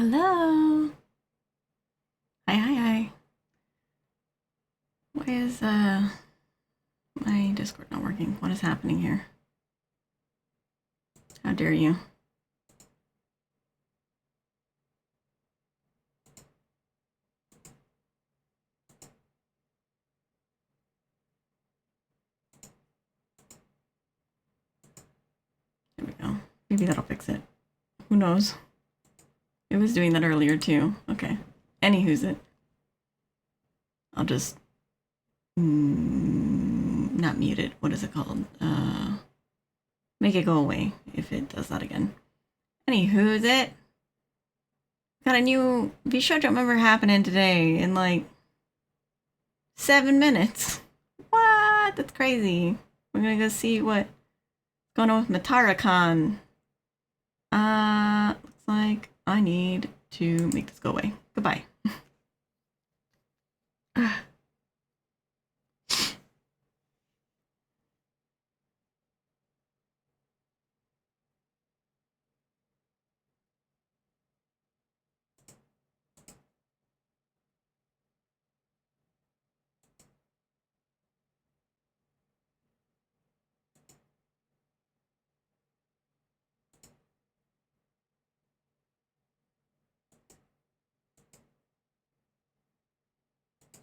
Hello. Hi, hi, hi. Why is my Discord not working? What is happening here? How dare you? There we go. Maybe that'll fix it. Who knows? It was doing that earlier too. Okay. Anywho's it. I'll just not mute it. What is it called? Make it go away if it does that again. Anywho's it. Got a new VShojo member happening today in like 7 minutes. What? That's crazy. We're gonna go see what's going on with MataraKan. Looks like I need to make this go away. Goodbye.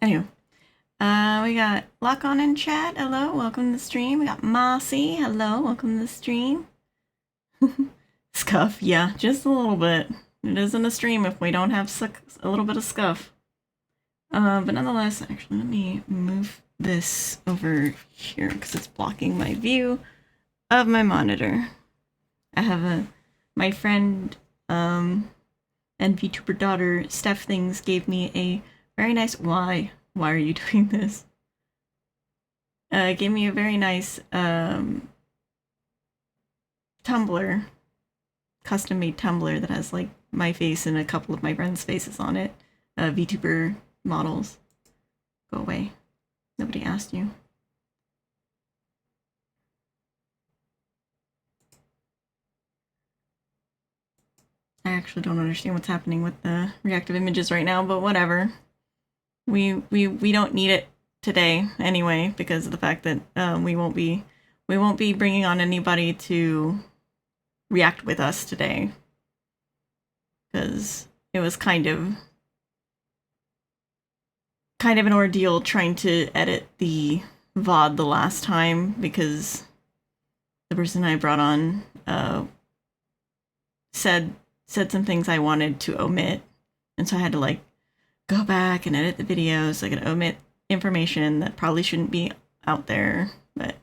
Anyway, we got Lock On in chat. Hello, welcome to the stream. We got Mossy. Hello, welcome to the stream. Scuff, yeah, just a little bit. It isn't a stream if we don't have a little bit of scuff. But nonetheless, actually, let me move this over here because it's blocking my view of my monitor. I have my friend and VTuber daughter Steph Things gave me a very nice why are you doing this? Gave me a very nice tumbler, custom made tumbler that has like my face and a couple of my friends' faces on it. VTuber models. Go away. Nobody asked you. I actually don't understand what's happening with the reactive images right now, but whatever. We don't need it today anyway because of the fact that we won't be bringing on anybody to react with us today because it was kind of an ordeal trying to edit the VOD the last time because the person I brought on said some things I wanted to omit, and so I had to like go back and edit the videos so I could omit information that probably shouldn't be out there, but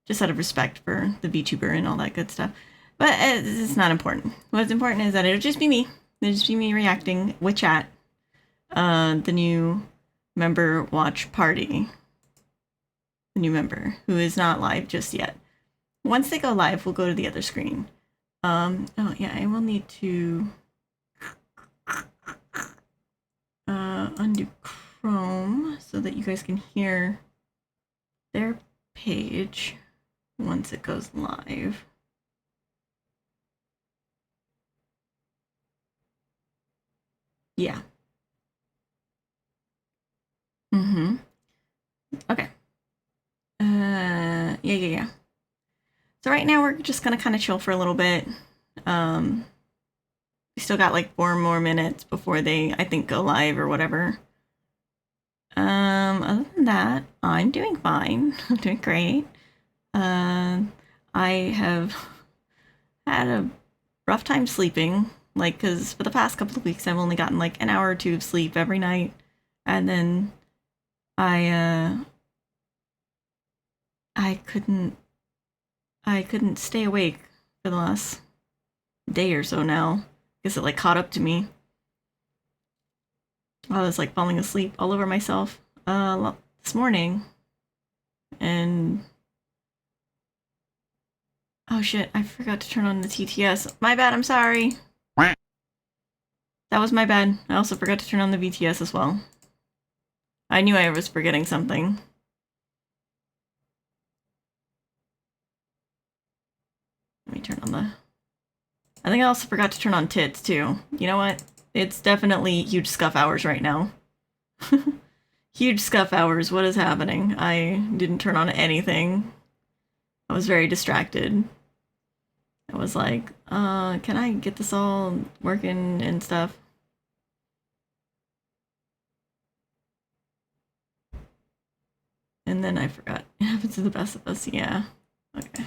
just out of respect for the VTuber and all that good stuff. But it's not important. What's important is that it'll just be me. It'll just be me reacting with chat. The new member watch party. The new member who is not live just yet. Once they go live, we'll go to the other screen. Oh yeah, I will need to undo Chrome so that you guys can hear their page once it goes live. Yeah. Okay. Yeah. So right now we're just gonna kind of chill for a little bit. We still got like 4 more minutes before they, I think, go live or whatever. Other than that, I'm doing fine. I'm doing great. I have had a rough time sleeping, like, because for the past couple of weeks I've only gotten like an hour or 2 of sleep every night, and then I couldn't stay awake for the last day or so now. Guess it like caught up to me. I was like falling asleep all over myself this morning, and oh shit, I forgot to turn on the TTS. My bad, I'm sorry. That was my bad. I also forgot to turn on the VTS as well. I knew I was forgetting something. Let me turn on the... I think I also forgot to turn on tits too. You know what? It's definitely huge scuff hours right now. Huge scuff hours. What is happening? I didn't turn on anything. I was very distracted. I was like, can I get this all working and stuff? And then I forgot. It happens to the best of us, yeah. Okay.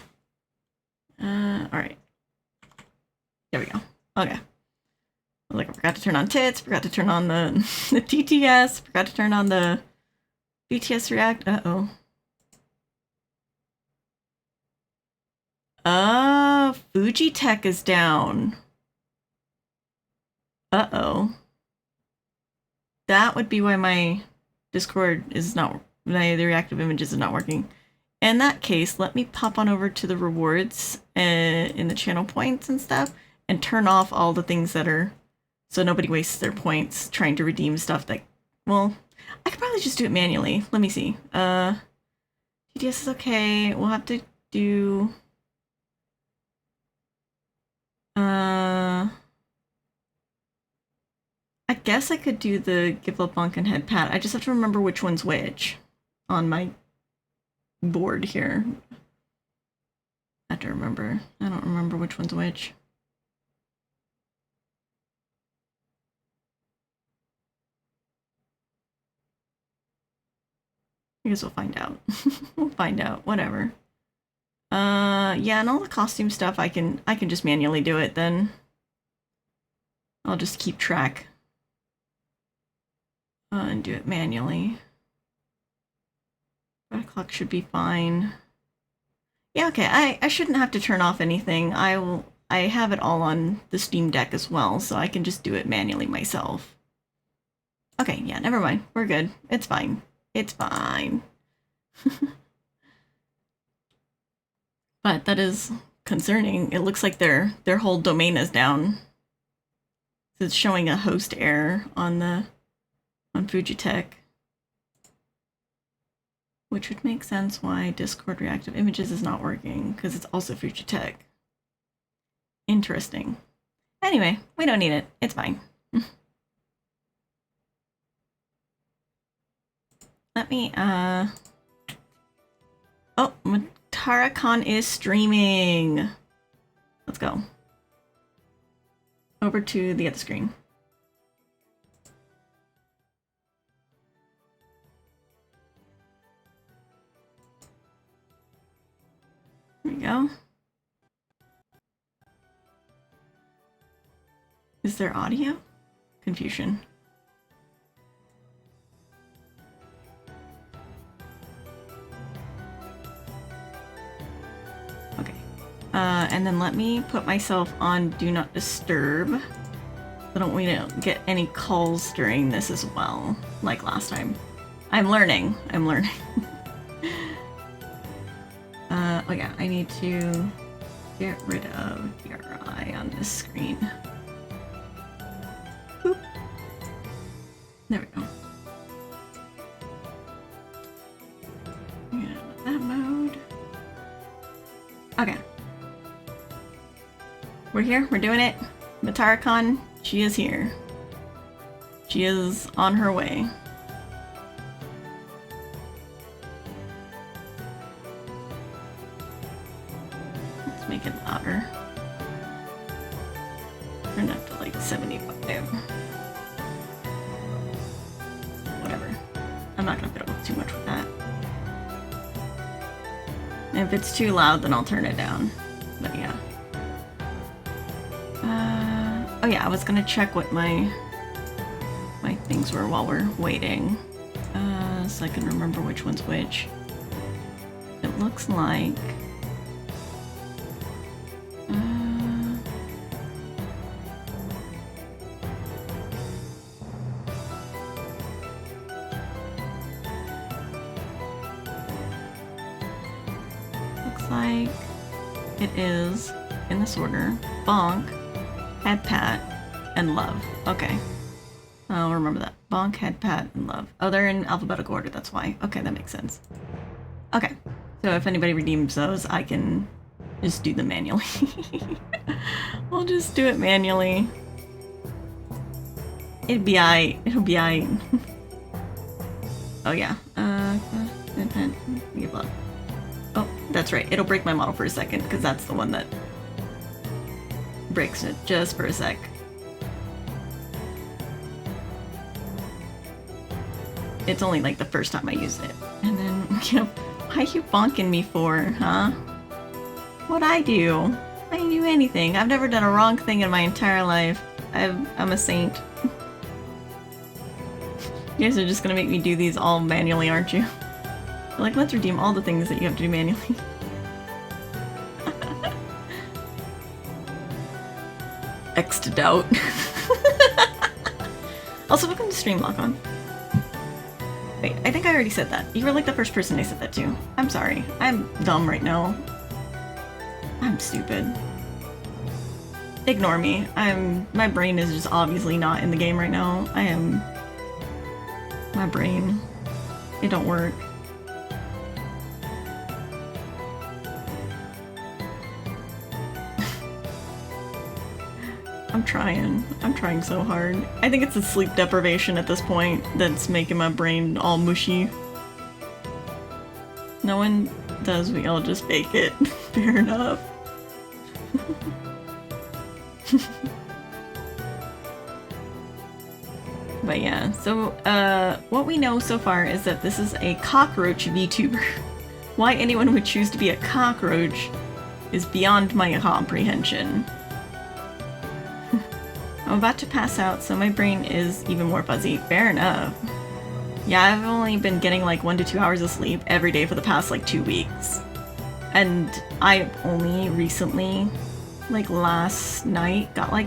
Alright. There we go. Okay. I was like, I forgot to turn on tits, forgot to turn on the, the TTS, forgot to turn on the BTS React. Uh-oh. Fuji Tech is down. Uh-oh. That would be why my Discord is not, the reactive images is not working. In that case, let me pop on over to the rewards in the channel points and stuff and turn off all the things that are, so nobody wastes their points trying to redeem stuff that, well, I could probably just do it manually. Let me see. TDS is okay. We'll have to do, I guess I could do the give up bonk and head pat. I just have to remember which one's which on my board here. I have to remember. I don't remember which one's which. I guess we'll find out. We'll find out. Whatever. Yeah, and all the costume stuff I can just manually do it then. I'll just keep track. And do it manually. 5 o'clock should be fine. Yeah, okay, I shouldn't have to turn off anything. I have it all on the Steam Deck as well, so I can just do it manually myself. Okay, yeah, never mind. We're good. It's fine. It's fine. But that is concerning. It looks like their whole domain is down. It's showing a host error on Fujitech. Which would make sense why Discord Reactive Images is not working, because it's also Fujitech. Interesting. Anyway, we don't need it. It's fine. Let me, oh, MataraKan is streaming. Let's go. Over to the other screen. There we go. Is there audio? Confusion. Okay. And then let me put myself on Do Not Disturb. I don't want to get any calls during this as well, like last time. I'm learning. I'm learning. Oh yeah, I need to get rid of DRI on this screen. Boop. There we go. Yeah, that mode. Okay. We're here, we're doing it. MataraKan, she is here. She is on her way. Let's make it louder. Turn up to like 75. Whatever. I'm not gonna fiddle too much with that. And if it's too loud, then I'll turn it down. But yeah. Oh yeah, I was gonna check what my things were while we're waiting. So I can remember which one's which. It looks like... looks like it is, in this order, Bonk, Head Pat, and Love. Okay. I'll remember that. Bonk, Head Pat, and Love. Oh, they're in alphabetical order, that's why. Okay, that makes sense. Okay. So if anybody redeems those, I can just do them manually. We'll just do it manually. It'll be aight. It'll be aight. Oh yeah. Give up. Oh, that's right. It'll break my model for a second, because that's the one that breaks it just for a sec. It's only like the first time I use it. And then, you know, why are you bonking me for, huh? What'd I do? I didn't do anything. I've never done a wrong thing in my entire life. I'm a saint. You guys are just gonna make me do these all manually, aren't you? Like, let's redeem all the things that you have to do manually. X'd out. Also, welcome to stream, Lock On. Wait, I think I already said that. You were like the first person I said that to. I'm sorry. I'm dumb right now. I'm stupid. Ignore me. My brain is just obviously not in the game right now. My brain. It don't work. I'm trying. I'm trying so hard. I think it's the sleep deprivation at this point that's making my brain all mushy. No one does, we all just fake it. Fair enough. But yeah, so what we know so far is that this is a cockroach VTuber. Why anyone would choose to be a cockroach is beyond my comprehension. I'm about to pass out, so my brain is even more fuzzy. Fair enough. Yeah, I've only been getting like 1 to 2 hours of sleep every day for the past like 2 weeks. And I only recently, like last night, got like...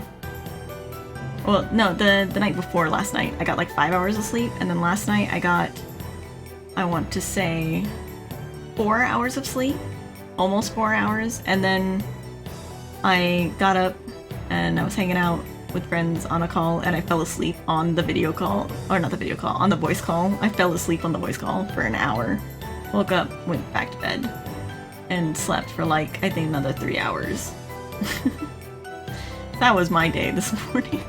Well, no, the night before last night, I got like 5 hours of sleep, and then last night I got, I want to say, 4 hours of sleep. Almost 4 hours, and then I got up and I was hanging out with friends on a call, and I fell asleep on the video call, or not the video call, on the voice call. I fell asleep on the voice call for an hour. Woke up, went back to bed, and slept for like, I think another 3 hours. That was my day this morning.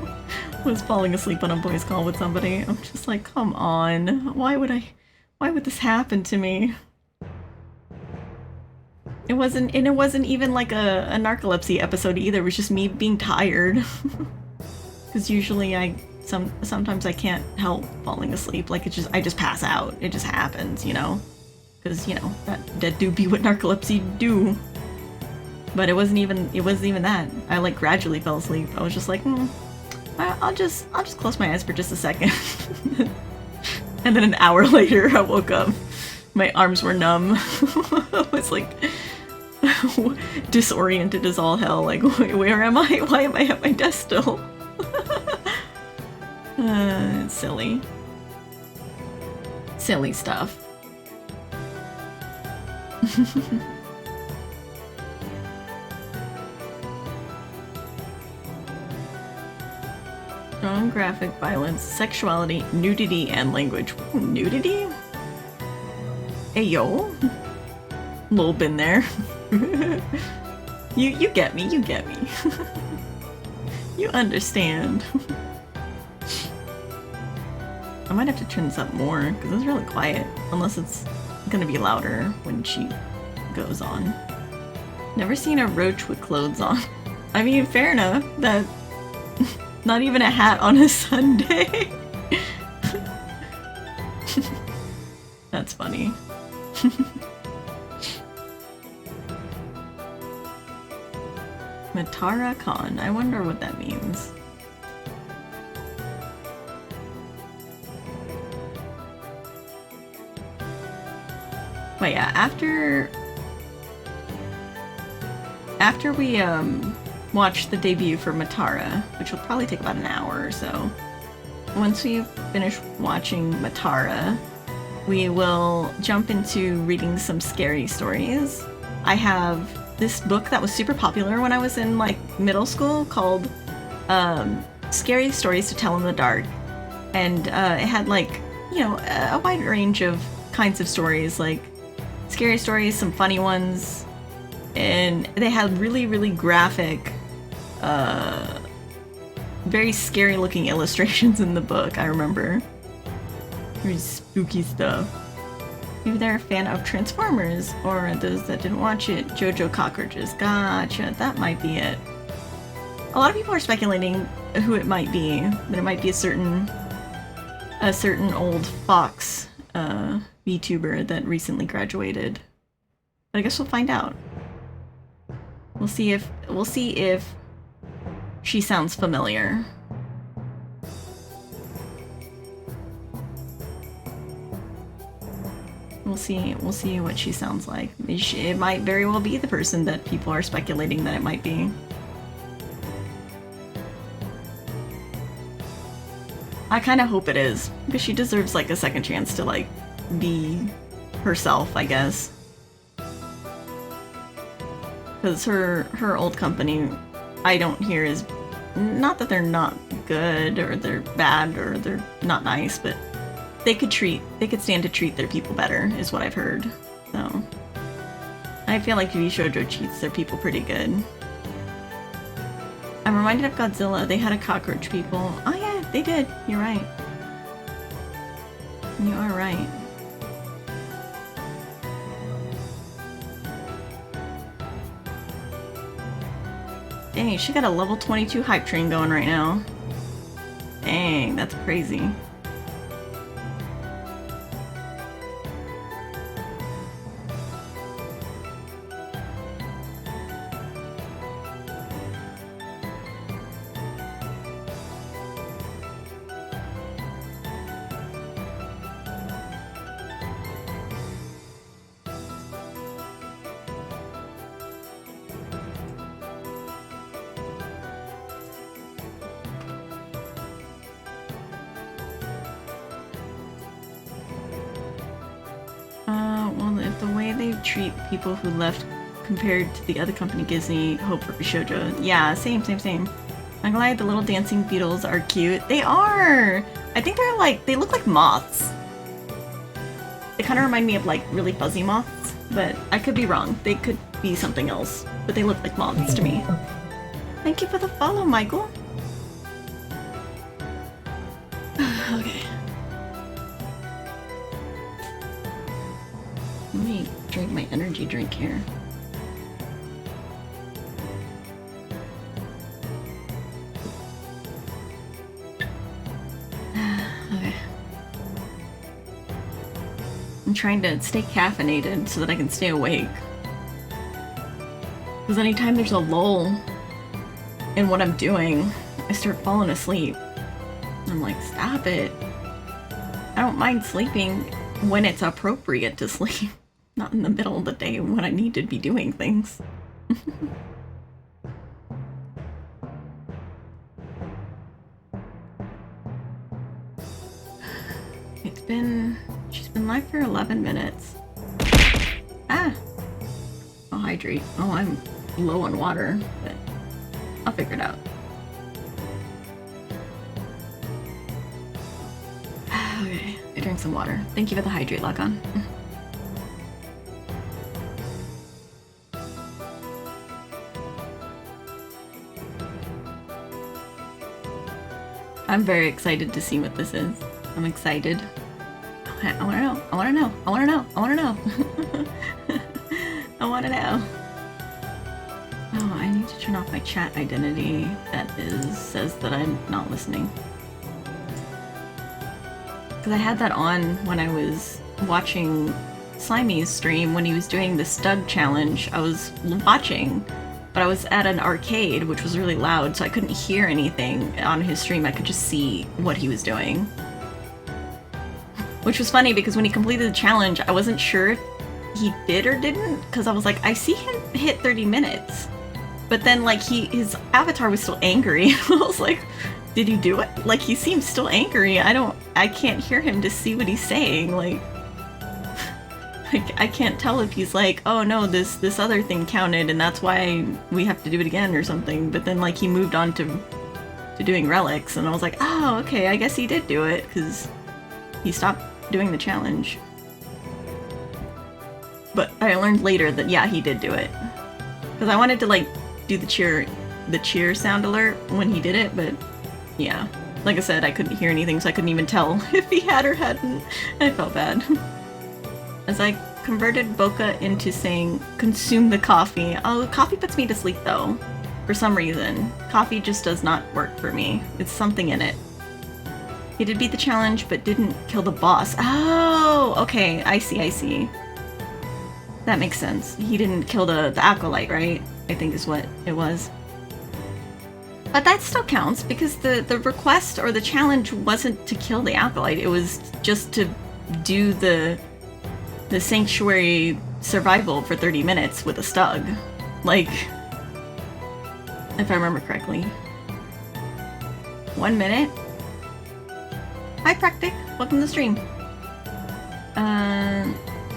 Was falling asleep on a voice call with somebody. I'm just like, come on. Why would this happen to me? It wasn't even like a narcolepsy episode either. It was just me being tired. Because usually sometimes I can't help falling asleep. Like I just pass out. It just happens, you know? Because, you know, that do be what narcolepsy do. But it wasn't even that. I like gradually fell asleep. I was just like, I'll just close my eyes for just a second. And then an hour later I woke up. My arms were numb. I was like disoriented as all hell. Like, where am I? Why am I at my desk still? It's silly. Silly stuff. Strong graphic violence, sexuality, nudity, and language. Ooh, nudity? Hey yo. Little been there. You get me, you get me. You understand. I might have to turn this up more, because it's really quiet. Unless it's gonna be louder when she goes on. Never seen a roach with clothes on. I mean, fair enough. That not even a hat on a Sunday. That's funny. MataraKan. I wonder what that means. But yeah, after we watch the debut for Matara, which will probably take about an hour or so, once we finish watching Matara, we will jump into reading some scary stories. I have this book that was super popular when I was in like middle school called Scary Stories to Tell in the Dark, and it had like, you know, a wide range of kinds of stories, like scary stories, some funny ones, and they had really, really graphic very scary looking illustrations in the book, I remember. Very spooky stuff. Maybe they're a fan of Transformers, or those that didn't watch it, JoJo cockroaches. Gotcha, that might be it. A lot of people are speculating who it might be. That it might be a certain old Fox VTuber that recently graduated. But I guess we'll find out. We'll see if she sounds familiar. We'll see what she sounds like. It might very well be the person that people are speculating that it might be. I kind of hope it is, because she deserves like a second chance to like be herself, I guess. Because her old company, I don't hear is, not that they're not good or they're bad or they're not nice, but they could stand to treat their people better, is what I've heard. So I feel like VShojo treats their people pretty good. I'm reminded of Godzilla. They had a cockroach people. Oh yeah, they did. You're right. You are right. Dang, she got a level 22 hype train going right now. Dang, that's crazy. Well, if the way they treat people who left compared to the other company gives me hope for VShojo. Yeah, same. I'm glad the little dancing beetles are cute. They are! I think they're like, they look like moths. They kind of remind me of like really fuzzy moths, but I could be wrong. They could be something else, but they look like moths to me. Thank you for the follow, Michael. Okay. Let me drink my energy drink here. Okay. I'm trying to stay caffeinated so that I can stay awake. Because anytime there's a lull in what I'm doing, I start falling asleep. I'm like, stop it. I don't mind sleeping when it's appropriate to sleep. Not in the middle of the day when I need to be doing things. She's been live for 11 minutes. Ah! I'll hydrate. Oh, I'm low on water, but I'll figure it out. Okay, I drank some water. Thank you for the hydrate, Lakan. I'm very excited to see what this is. I'm excited. I wanna know. I wanna know. I wanna know. I wanna know. I wanna know. Oh, I need to turn off my chat identity that says that I'm not listening. Because I had that on when I was watching Slimy's stream when he was doing the Stug challenge. I was watching, but I was at an arcade, which was really loud, so I couldn't hear anything on his stream. I could just see what he was doing. Which was funny because when he completed the challenge, I wasn't sure if he did or didn't, because I was like, I see him hit 30 minutes. But then, like, his avatar was still angry. I was like, did he do it? Like, he seems still angry. I can't hear him to see what he's saying. Like I can't tell if he's like, oh no, this other thing counted and that's why we have to do it again or something. But then, like, he moved on to doing relics, and I was like, oh, okay, I guess he did do it, because he stopped doing the challenge. But I learned later that, yeah, he did do it. Because I wanted to, like, do the cheer sound alert when he did it, but Yeah. Like I said, I couldn't hear anything, so I couldn't even tell if he had or hadn't. I felt bad. As I converted Boca into saying, consume the coffee. Oh, coffee puts me to sleep, though. For some reason. Coffee just does not work for me. It's something in it. He did beat the challenge, but didn't kill the boss. Oh, okay. I see. That makes sense. He didn't kill the acolyte, right? I think is what it was. But that still counts, because the request or the challenge wasn't to kill the acolyte. It was just to do the sanctuary survival for 30 minutes with a stug. Like, if I remember correctly. 1 minute? Hi, Practic. Welcome to the stream.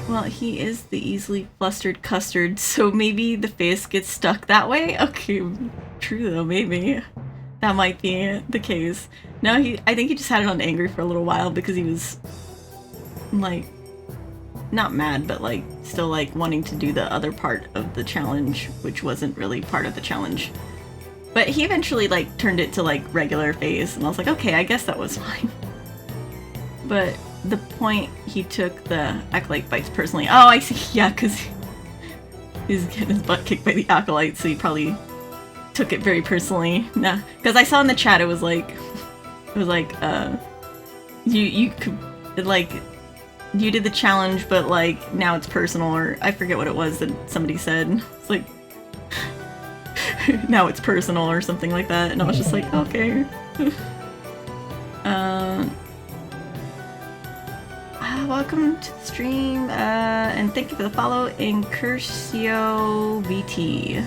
Well, he is the easily flustered custard, so maybe the face gets stuck that way? Okay, true though, maybe. That might be the case. No, I think he just had it on angry for a little while because he was, like, not mad, but, like, still, like, wanting to do the other part of the challenge, which wasn't really part of the challenge. But he eventually, like, turned it to, like, regular face, and I was like, okay, I guess that was fine. But the point he took the acolyte bites personally. Oh, I see. Yeah, because he's getting his butt kicked by the acolyte, so he probably took it very personally. Nah, because I saw in the chat it was like, you could, like, you did the challenge, but like now it's personal, or I forget what it was that somebody said. It's like, now it's personal or something like that, and I was just like, okay. Welcome to the stream, and thank you for the follow, Incursio VT.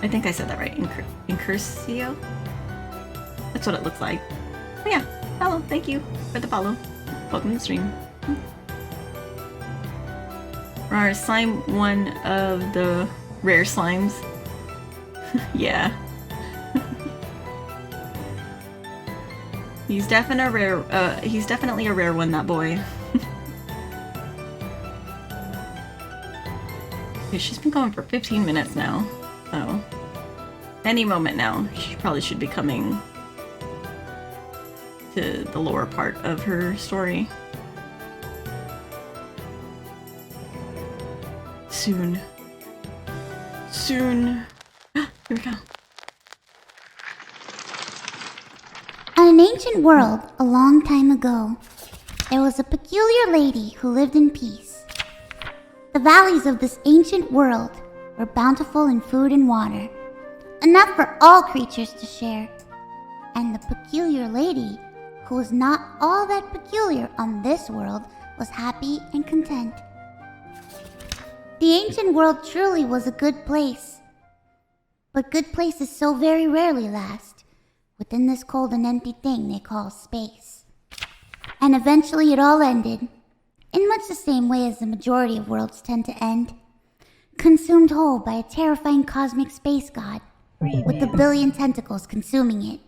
I think I said that right, Incursio? That's what it looks like. But yeah, hello, thank you for the follow. Welcome to the stream. Rar, slime one of the rare slimes. Yeah. He's definitely a rare one, that boy. Okay, she's been going for 15 minutes now, so any moment now, she probably should be coming to the lower part of her story. Soon. Here we go. On an ancient world, a long time ago, there was a peculiar lady who lived in peace. The valleys of this ancient world were bountiful in food and water, enough for all creatures to share. And the peculiar lady, who was not all that peculiar on this world, was happy and content. The ancient world truly was a good place. But good places so very rarely last within this cold and empty thing they call space. And eventually it all ended, in much the same way as the majority of worlds tend to end, consumed whole by a terrifying cosmic space god, with a billion tentacles consuming it.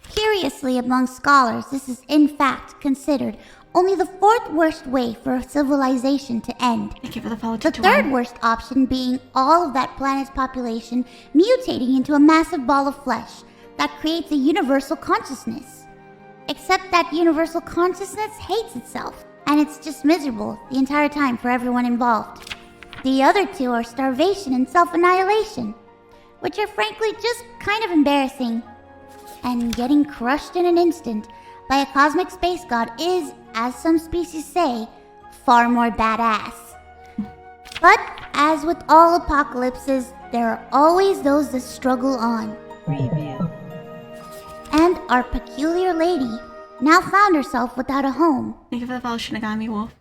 Curiously, among scholars, this is in fact considered only the fourth worst way for a civilization to end. Thank you for the follow. The third worst option being all of that planet's population mutating into a massive ball of flesh that creates a universal consciousness. Except that universal consciousness hates itself, and it's just miserable the entire time for everyone involved. The other two are starvation and self-annihilation, which are frankly just kind of embarrassing. And getting crushed in an instant by a cosmic space god is, as some species say, far more badass. But as with all apocalypses, there are always those that struggle on. And our peculiar lady now found herself without a home. Thank you for the follow, Shinigami Wolf.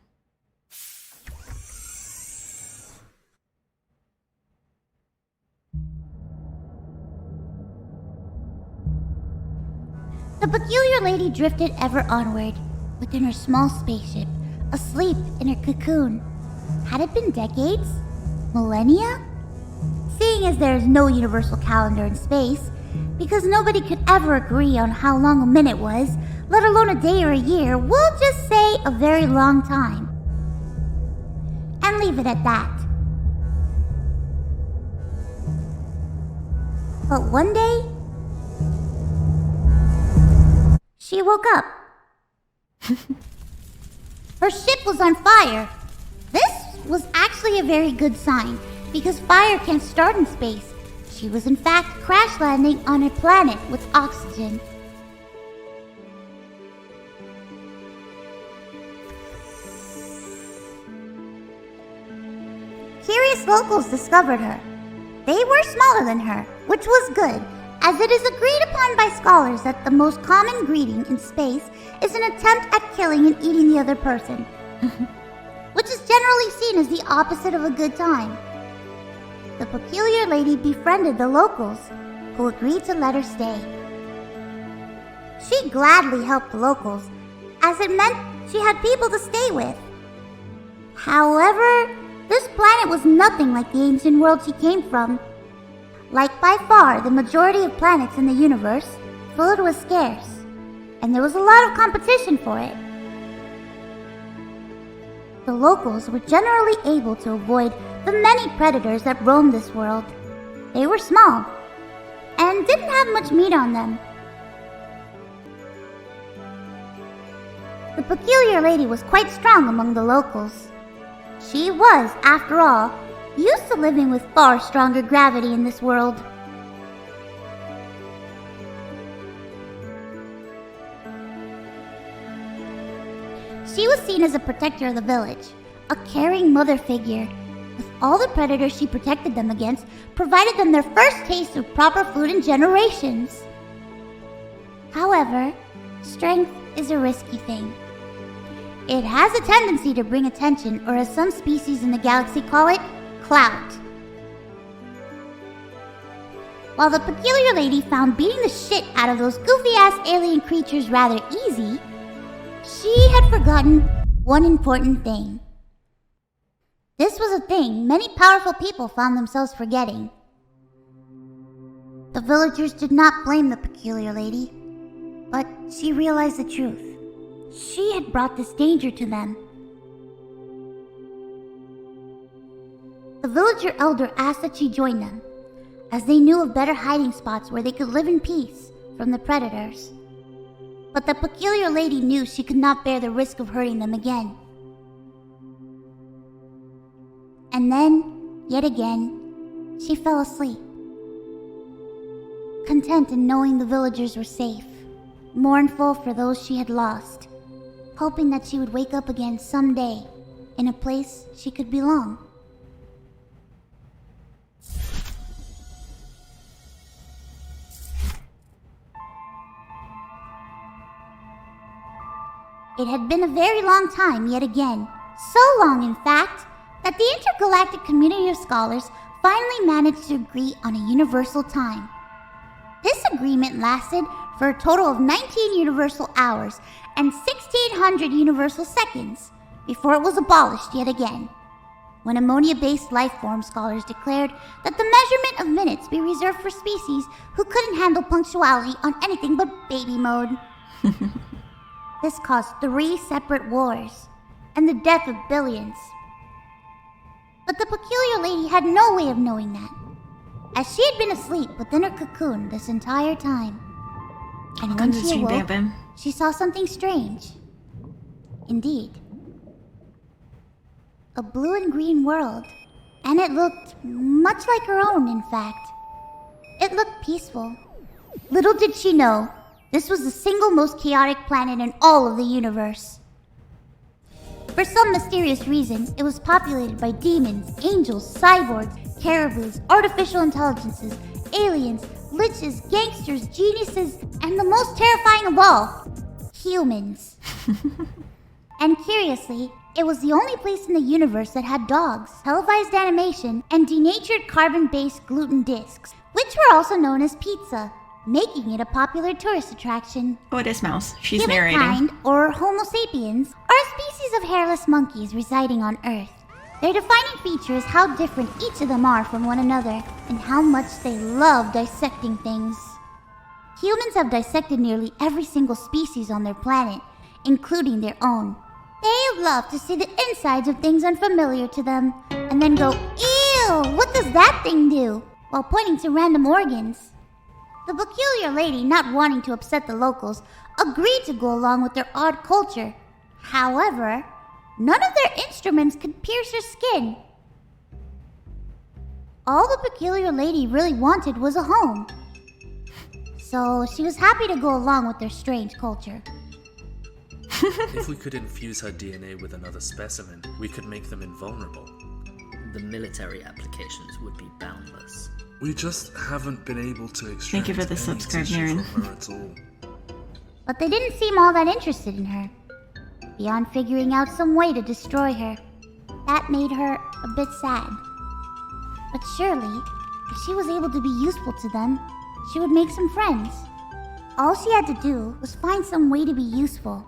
The peculiar lady drifted ever onward, within her small spaceship, asleep in her cocoon. Had it been decades? Millennia? Seeing as there is no universal calendar in space, because nobody could ever agree on how long a minute was, let alone a day or a year, we'll just say a very long time. And leave it at that. But one day, she woke up. Her ship was on fire. This was actually a very good sign, because fire can't start in space. She was in fact crash landing on a planet with oxygen. Curious locals discovered her. They were smaller than her, which was good, as it is agreed upon by scholars that the most common greeting in space is an attempt at killing and eating the other person, which is generally seen as the opposite of a good time. The peculiar lady befriended the locals, who agreed to let her stay. She gladly helped the locals, as it meant she had people to stay with. However, this planet was nothing like the ancient world she came from. Like by far the majority of planets in the universe, food was scarce, and there was a lot of competition for it. The locals were generally able to avoid the many predators that roamed this world. They were small, and didn't have much meat on them. The peculiar lady was quite strong among the locals. She was, after all, used to living with far stronger gravity in this world. She was seen as a protector of the village, a caring mother figure. With all the predators she protected them against, provided them their first taste of proper food in generations. However, strength is a risky thing. It has a tendency to bring attention, or as some species in the galaxy call it, clout. While the peculiar lady found beating the shit out of those goofy-ass alien creatures rather easy, she had forgotten one important thing. This was a thing many powerful people found themselves forgetting. The villagers did not blame the peculiar lady, but she realized the truth. She had brought this danger to them. The villager elder asked that she join them, as they knew of better hiding spots where they could live in peace from the predators. But the peculiar lady knew she could not bear the risk of hurting them again. And then, yet again, she fell asleep, content in knowing the villagers were safe, mournful for those she had lost, hoping that she would wake up again someday in a place she could belong. It had been a very long time yet again, so long in fact, that the intergalactic community of scholars finally managed to agree on a universal time. This agreement lasted for a total of 19 universal hours and 1,600 universal seconds before it was abolished yet again, when ammonia-based life-form scholars declared that the measurement of minutes be reserved for species who couldn't handle punctuality on anything but baby mode. This caused 3 separate wars and the death of billions. But the peculiar lady had no way of knowing that, as she had been asleep within her cocoon this entire time. And when she awoke, she saw something strange. Indeed. A blue and green world, and it looked much like her own, in fact. It looked peaceful. Little did she know, this was the single most chaotic planet in all of the universe. For some mysterious reason, it was populated by demons, angels, cyborgs, caribous, artificial intelligences, aliens, liches, gangsters, geniuses, and the most terrifying of all, humans. And curiously, it was the only place in the universe that had dogs, televised animation, and denatured carbon-based gluten discs, which were also known as pizza, making it a popular tourist attraction. Oh, it is Mouse. She's Humankind, narrating. or Homo sapiens, are a species of hairless monkeys residing on Earth. Their defining feature is how different each of them are from one another, and how much they love dissecting things. Humans have dissected nearly every single species on their planet, including their own. They love to see the insides of things unfamiliar to them, and then go, "Ew, what does that thing do?" while pointing to random organs. The peculiar lady, not wanting to upset the locals, agreed to go along with their odd culture. However, none of their instruments could pierce her skin. All the peculiar lady really wanted was a home. So she was happy to go along with their strange culture. If we could infuse her DNA with another specimen, we could make them invulnerable. The military applications would be boundless. We just haven't been able to extract Thank you for the any subscribe, tissue Naren. from her at all. But they didn't seem all that interested in her, beyond figuring out some way to destroy her. That made her a bit sad. But surely, if she was able to be useful to them, she would make some friends. All she had to do was find some way to be useful.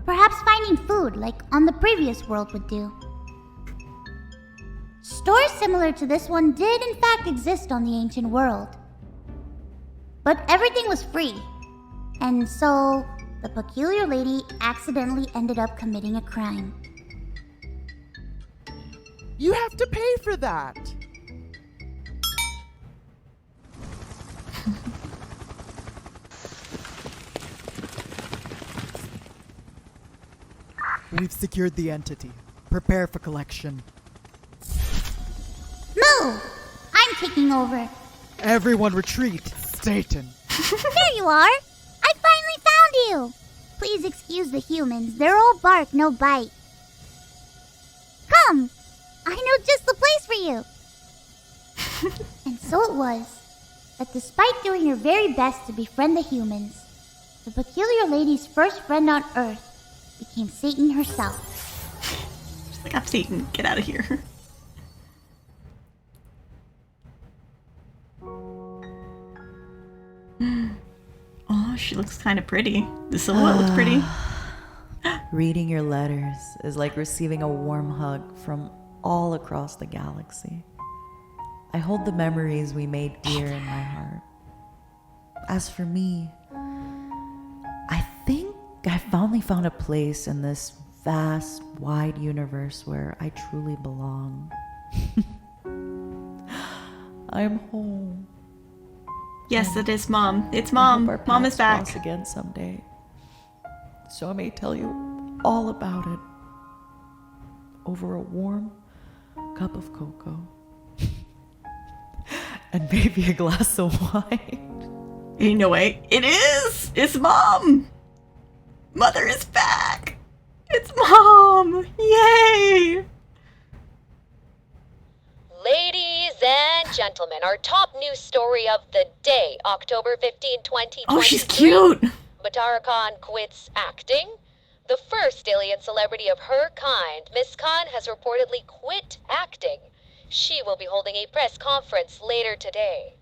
Perhaps finding food like on the previous world would do. Stores similar to this one did in fact exist on the ancient world. But everything was free. And so, the peculiar lady accidentally ended up committing a crime. You have to pay for that. We've secured the entity. Prepare for collection. Move! I'm taking over. Everyone retreat. Satan. There you are! I finally found you! Please excuse the humans. They're all bark, no bite. Come! I know just the place for you! And so it was that despite doing her very best to befriend the humans, the peculiar lady's first friend on Earth became Satan herself. She's like, I'm Satan, get out of here. Oh, she looks kind of pretty. The silhouette looks pretty. Reading your letters is like receiving a warm hug from all across the galaxy. I hold the memories we made dear in my heart. As for me, I think I finally found a place in this vast, wide universe where I truly belong. I'm home. Yes, it is Mom. It's I Mom. hope our Mom is paths back. cross again someday, so I may tell you all about it over a warm cup of cocoa and maybe a glass of wine. Ain't no way. It is! It's Mom! Mother is back! It's Mom! Yay! Ladies and gentlemen, our top news story of the day, October 15, 2023. Oh, she's cute! MataraKan quits acting. The first alien celebrity of her kind, Miss Khan, has reportedly quit acting. She will be holding a press conference later today.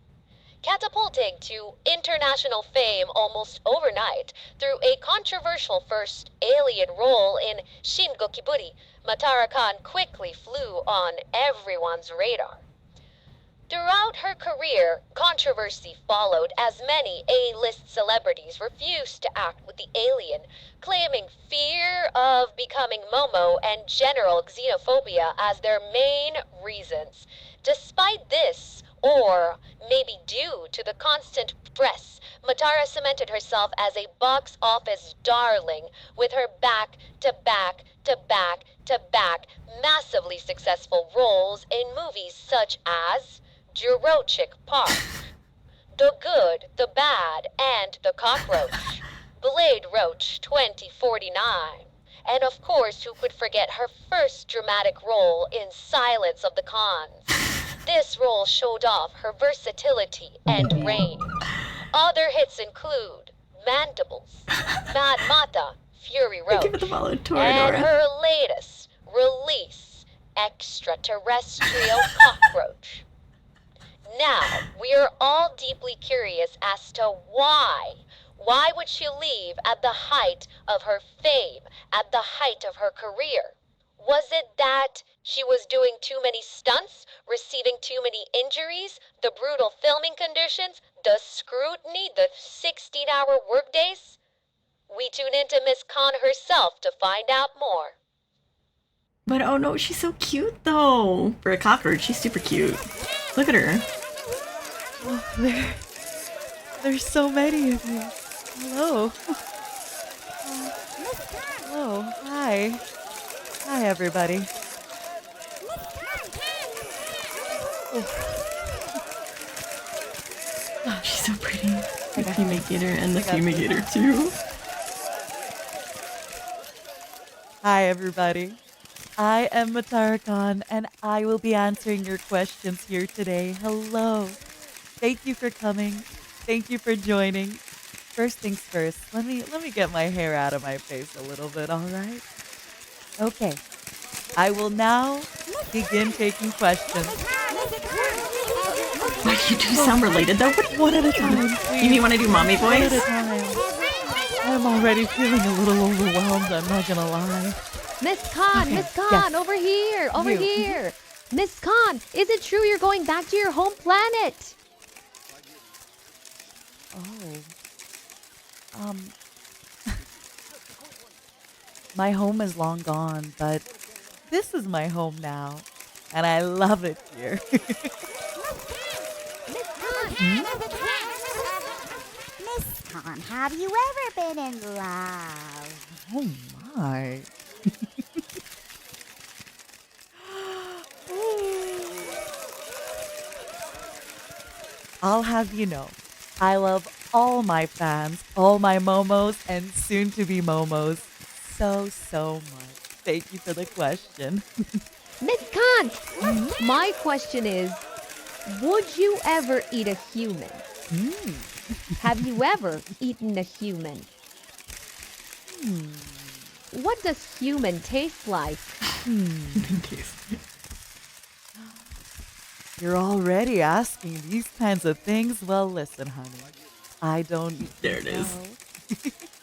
Catapulting to international fame almost overnight through a controversial first alien role in Shin Gokiburi, MataraKan quickly flew on everyone's radar. Throughout her career, controversy followed as many A-list celebrities refused to act with the alien, claiming fear of becoming Momo and general xenophobia as their main reasons. Despite this, or maybe due to the constant press, Matara cemented herself as a box office darling with her back-to-back massively successful roles in movies such as Jurassic Park, The Good, the Bad, and the Cockroach, Blade Roach 2049, and of course, who could forget her first dramatic role in Silence of the Khans. This role showed off her versatility and range. Other hits include Mandibles, Mad Mata, Fury Road, Give it the follow, and Toradora. her latest release, Extraterrestrial Cockroach. Now, we are all deeply curious as to why. Why would she leave at the height of her fame, at the height of her career? Was it that she was doing too many stunts, receiving too many injuries, the brutal filming conditions, the scrutiny, the 16-hour workdays? We tune into Miss Khan herself to find out more. But oh no, she's so cute though. For a cockroach, she's super cute. Look at her. Oh, There's so many of you. Hello. Hello. Hi. Hi, everybody. Oh, she's so pretty. The fumigator and the fumigator too. Hi, everybody. I am MataraKan, and I will be answering your questions here today. Hello. Thank you for coming. Thank you for joining. First things first, let me get my hair out of my face a little bit, all right? Okay. I will now begin taking questions. Why you two sound related though? One at a time, please. You want to do mommy One at voice? a time. I'm already feeling a little overwhelmed, I'm not gonna lie. Miss Khan, Okay, Miss Khan, yes. over here, over You. here. Miss Khan, is it true you're going back to your home planet? Oh. My home is long gone, but this is my home now, and I love it here. Miss Khan, have you ever been in love? Oh my. I'll have you know, I love all my fans, all my momos, and soon to be momos so much. Thank you for the question. Miss Khan, my question is, would you ever eat a human? Have you ever eaten a human? What does human taste like? You're already asking these kinds of things? Well, listen, honey. I don't. There it is. know.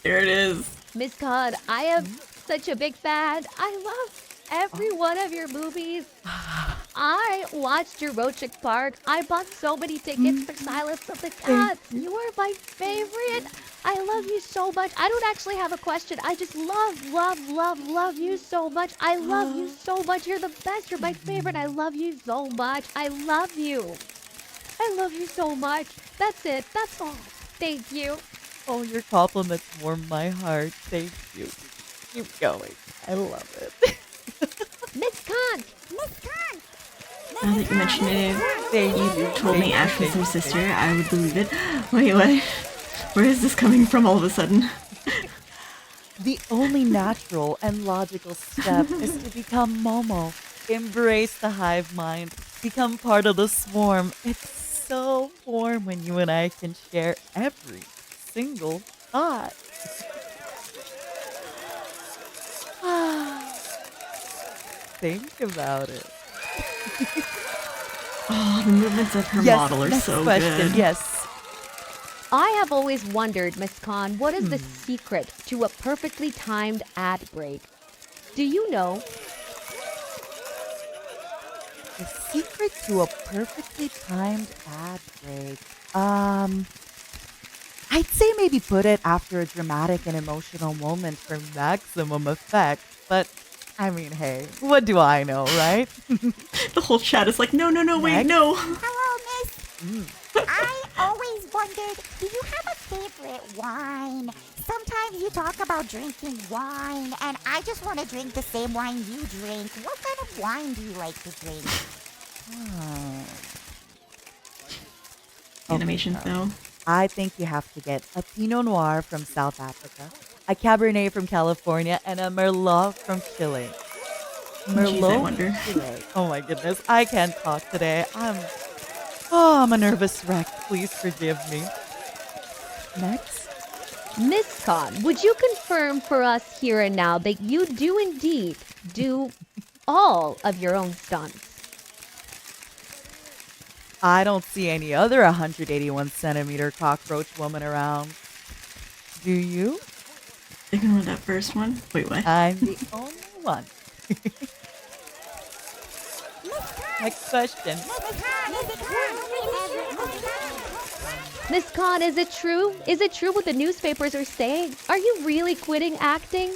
There it is. Miss Khan, I am such a big fan. I love every one of your movies. I watched Jurassic Park. I bought so many tickets for Silence of the Cats. You are my favorite. I love you so much. I don't actually have a question. I just love you so much. I love you so much. You're the best. You're my favorite. I love you so much. I love you. I love you so much. That's it. That's all. Thank you. Oh, your compliments warm my heart. Thank you. Keep going. I love it. Miss Khan. Now that you mention it, Thank you told Thank me you, Ash was thank her you, sister. thank I would believe it. Wait, what? Where is this coming from all of a sudden? The only natural and logical step is to become Momo. Embrace the hive mind. Become part of the swarm. It's so warm when you and I can share every single thought. Think about it. Oh, the movements of her Yes, model are next so question. good. Yes. I have always wondered, Miss Khan, what is the secret to a perfectly timed ad break? Do you know? The secret to a perfectly timed ad break. I'd say maybe put it after a dramatic and emotional moment for maximum effect. But I mean, hey, what do I know, right? The whole chat is like, no, wait, Next. no. Hello, miss. I always wondered, do you have a favorite wine? Sometimes you talk about drinking wine, and I just want to drink the same wine you drink. What kind of wine do you like to drink? Animations though. I think you have to get a Pinot Noir from South Africa, a Cabernet from California, and a Merlot from Chile. Jeez, I wonder. Chile. Oh my goodness, I can't talk today. I'm a nervous wreck. Please forgive me. Next. Miss Khan, would you confirm for us here and now that you do indeed do all of your own stunts? I don't see any other 181 centimeter cockroach woman around. Do you? Ignore that first one. Wait, what? I'm the only one. Next question. Miss Khan, is it true? Is it true what the newspapers are saying? Are you really quitting acting?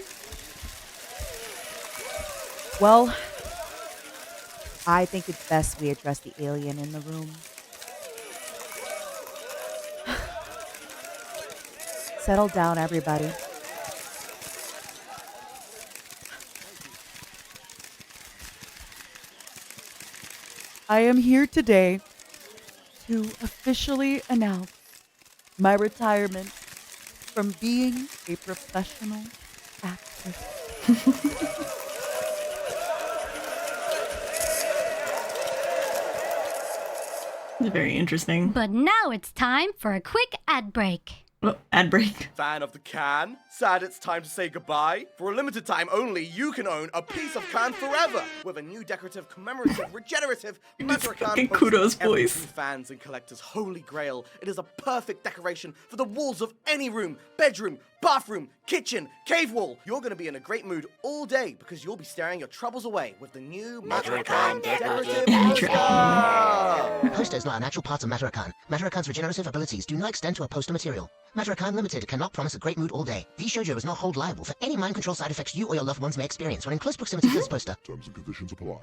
Well, I think it's best we address the alien in the room. settle down, everybody. I am here today to officially announce my retirement from being a professional actress. Very interesting. But now it's time for a quick ad break. Oh, ad break. Fan of the can? Sad it's time to say goodbye? For a limited time only, you can own a piece of can forever with a new decorative, commemorative, regenerative MataraKan fucking poster. kudos Every voice. true fans and collectors' holy grail. It is a perfect decoration for the walls of any room, bedroom, bathroom, kitchen, cave wall. You're going to be in a great mood all day because you'll be staring your troubles away with the new MataraKan decorative poster. Posters are natural parts of MataraKan. MataraKan's regenerative abilities do not extend to a poster material. MataraKan Limited cannot promise a great mood all day. VShojo is not hold liable for any mind control side effects you or your loved ones may experience when in close proximity to this poster. Terms and conditions apply.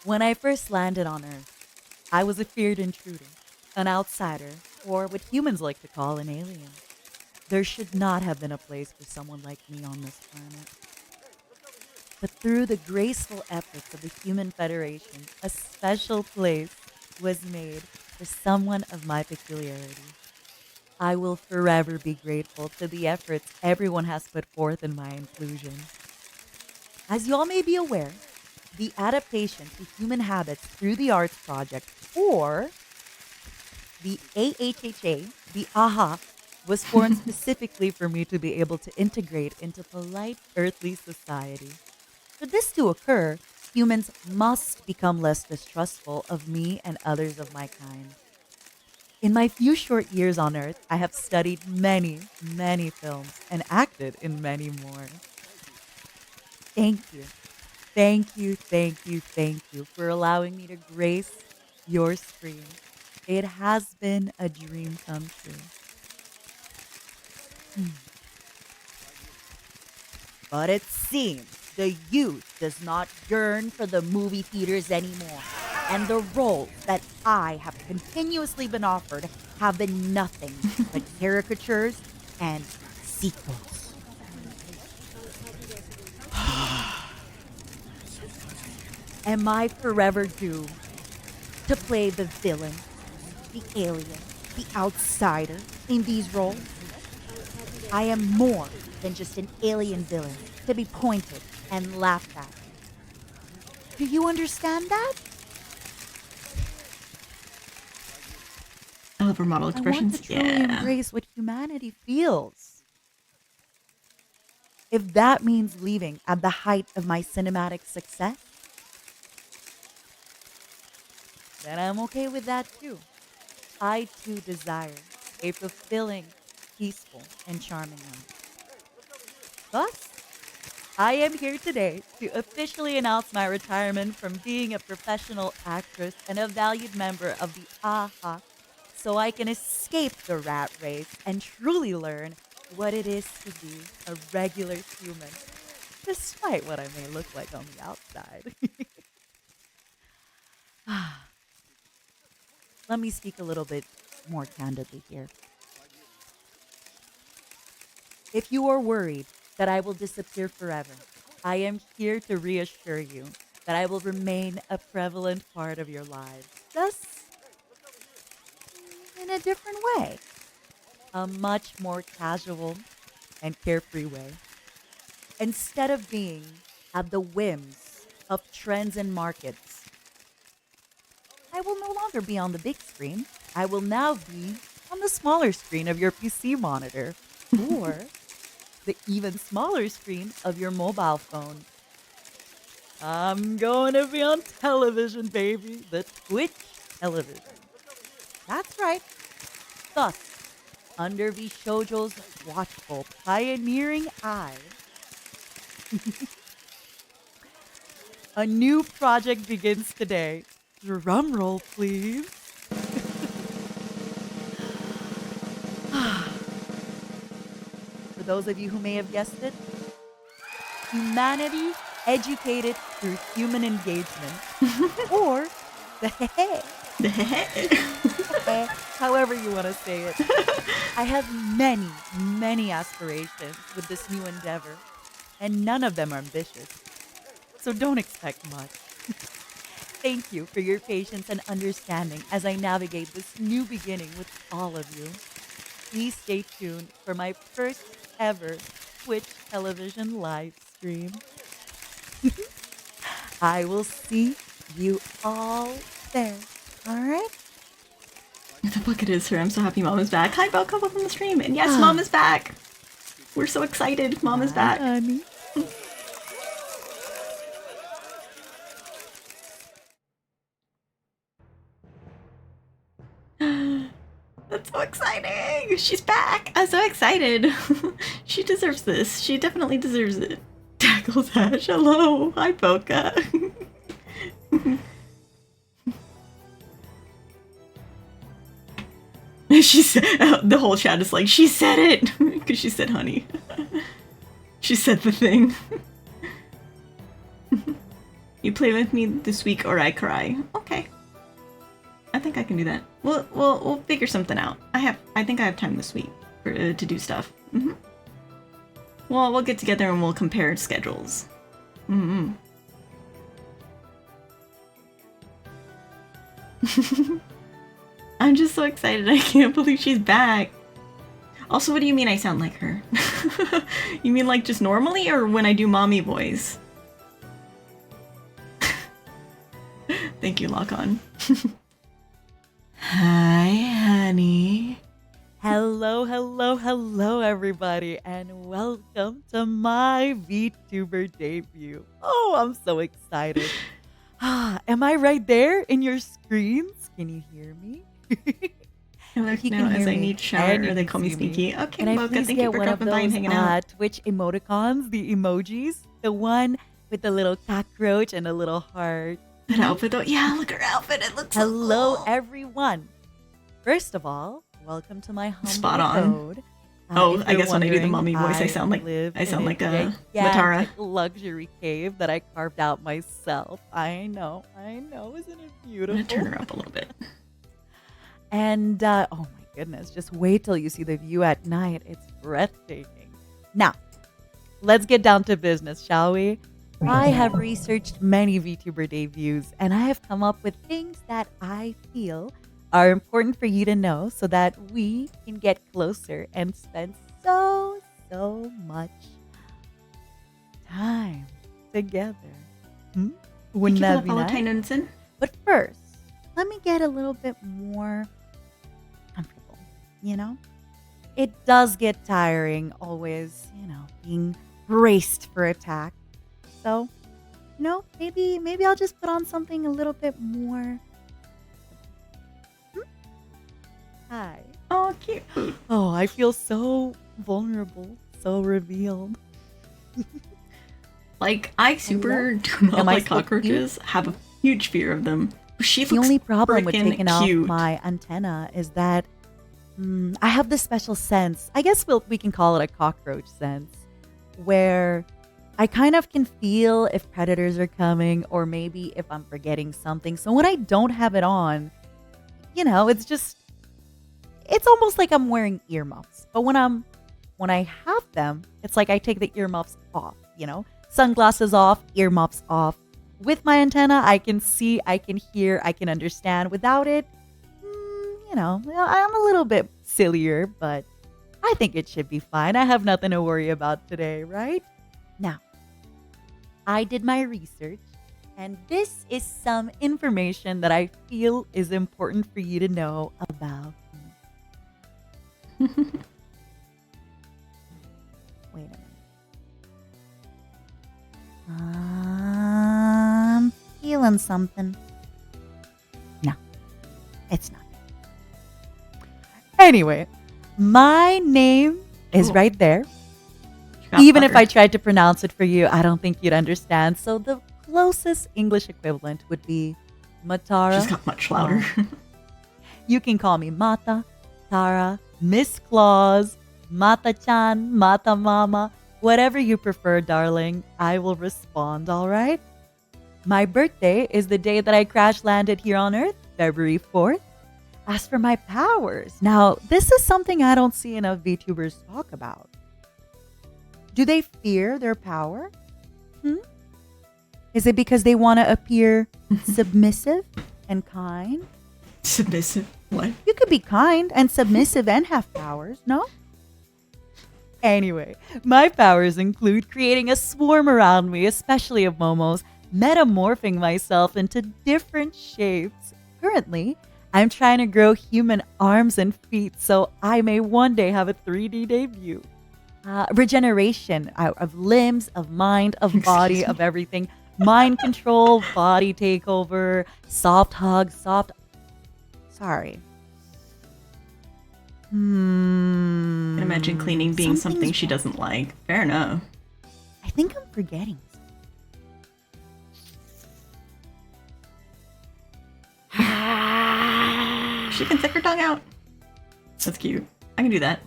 When I first landed on Earth, I was a feared intruder, an outsider, or what humans like to call an alien. There should not have been a place for someone like me on this planet. But through the graceful efforts of the Human Federation, a special place was made for someone of my peculiarity. I will forever be grateful to the efforts everyone has put forth in my inclusion. As y'all may be aware, the adaptation to human habits through the arts project, or the AHHA, the AHA, was formed specifically for me to be able to integrate into polite earthly society. For this to occur, humans must become less distrustful of me and others of my kind. In my few short years on Earth, I have studied many, many films and acted in many more. Thank you. Thank you, thank you, thank you for allowing me to grace your screen. It has been a dream come true. But it seems the youth does not yearn for the movie theaters anymore, and the roles that I have continuously been offered have been nothing but caricatures and sequels. Am I forever doomed to play the villain, the alien, the outsider in these roles? I am more than just an alien villain to be pointed and laughed at. Do you understand that? I love her model I want expressions. to truly embrace what humanity feels. If that means leaving at the height of my cinematic success, then I'm okay with that too. I too desire a fulfilling, peaceful, and charming life. Thus, I am here today to officially announce my retirement from being a professional actress and a valued member of the AHA, so I can escape the rat race and truly learn what it is to be a regular human, despite what I may look like on the outside. Let me speak a little bit more candidly here. If you are worried that I will disappear forever, I am here to reassure you that I will remain a prevalent part of your lives. Thus, in a different way, a much more casual and carefree way. Instead of being at the whims of trends and markets, I will no longer be on the big screen. I will now be on the smaller screen of your PC monitor or the even smaller screen of your mobile phone. I'm going to be on television, baby. The Twitch television. That's right. Thus, under VShojo's watchful, pioneering eye, a new project begins today. Drum roll, please. For those of you who may have guessed it, humanity educated through human engagement, or the hey. However you want to say it. I have many, many aspirations with this new endeavor, and none of them are ambitious. So don't expect much. Thank you for your patience and understanding as I navigate this new beginning with all of you. Please stay tuned for my first ever Twitch television live stream. I will see you all there. All right? The book it is her. I'm so happy Mom is back. Hi, welcome up on the stream. And yes, Mom is back. We're so excited. Mom is back. Honey. That's so exciting. She's back. I'm so excited. She deserves this. She definitely deserves it. Tackles Ash. Hello. Hi, Boca. She said, the whole chat is like, she said it! Because she said honey. She said the thing. You play with me this week or I cry. Okay. I think I can do that. We'll figure something out. I think I have time this week to do stuff. Mm-hmm. Well, we'll get together and we'll compare schedules. Mm-hmm. I'm just so excited. I can't believe she's back. Also, what do you mean I sound like her? You mean like just normally or when I do mommy voice? Thank you, Lock On. Hi, honey. Hello, hello, hello, everybody, and welcome to my VTuber debut. Oh, I'm so excited. Am I right there in your screens? Can you hear me? Look now as I need shower, or they call me sneaky. Okay, Can I Boca, please thank you get for one of dropping by and those hanging out. Twitch emoticons, the emojis? The one with the little cockroach and a little heart. That outfit though, yeah, look at her outfit. It looks Hello, so cool. everyone. First of all, welcome to my humble Spot on. abode. Oh, If I you're guess when I do the wondering, mommy voice, I sound like live a in Matara. gigantic luxury cave that I carved out myself. I know, isn't it I'm beautiful? gonna turn her up a little bit. And oh my goodness, just wait till you see the view at night. It's breathtaking. Now, let's get down to business, shall we? I have researched many VTuber debuts, and I have come up with things that I feel are important for you to know so that we can get closer and spend so much time together. Wouldn't that be nice? But first, let me get a little bit more comfortable, you know? It does get tiring always, being braced for attack. So, maybe I'll just put on something a little bit more. Hi. Oh, cute. Oh, I feel so vulnerable, so revealed. Like, I super do not like cockroaches, have a huge fear of them. She looks The only problem with taking cute. off my antenna is that I have this special sense. I guess we can call it a cockroach sense, where I kind of can feel if predators are coming or maybe if I'm forgetting something. So when I don't have it on, it's almost like I'm wearing earmuffs. But when I have them, it's like I take the earmuffs off, Sunglasses off, earmuffs off. With my antenna, I can see, I can hear, I can understand. Without it, I'm a little bit sillier, but I think it should be fine. I have nothing to worry about today, right? Now, I did my research, and this is some information that I feel is important for you to know about me. Wait a minute. I'm feeling something. No, it's not. Anyway, my name is right there. Even if I tried to pronounce it for you, I don't think you'd understand. So the closest English equivalent would be Matara. She's got much louder. You can call me Mata, Tara, Miss Claus, Mata-chan, Mata Mama, whatever you prefer, darling. I will respond, all right? My birthday is the day that I crash landed here on Earth, February 4th. As for my powers, now this is something I don't see enough VTubers talk about. Do they fear their power? Is it because they want to appear submissive and kind? Submissive? What? You could be kind and submissive and have powers, no? Anyway, my powers include creating a swarm around me, especially of momos, metamorphing myself into different shapes. Currently, I'm trying to grow human arms and feet so I may one day have a 3D debut. Regeneration of limbs, of mind, of body, of everything. Mind control, body takeover, soft hug, Sorry. I can imagine cleaning being something she doesn't like. Fair enough. I think I'm forgetting. She can stick her tongue out. That's cute. I can do that.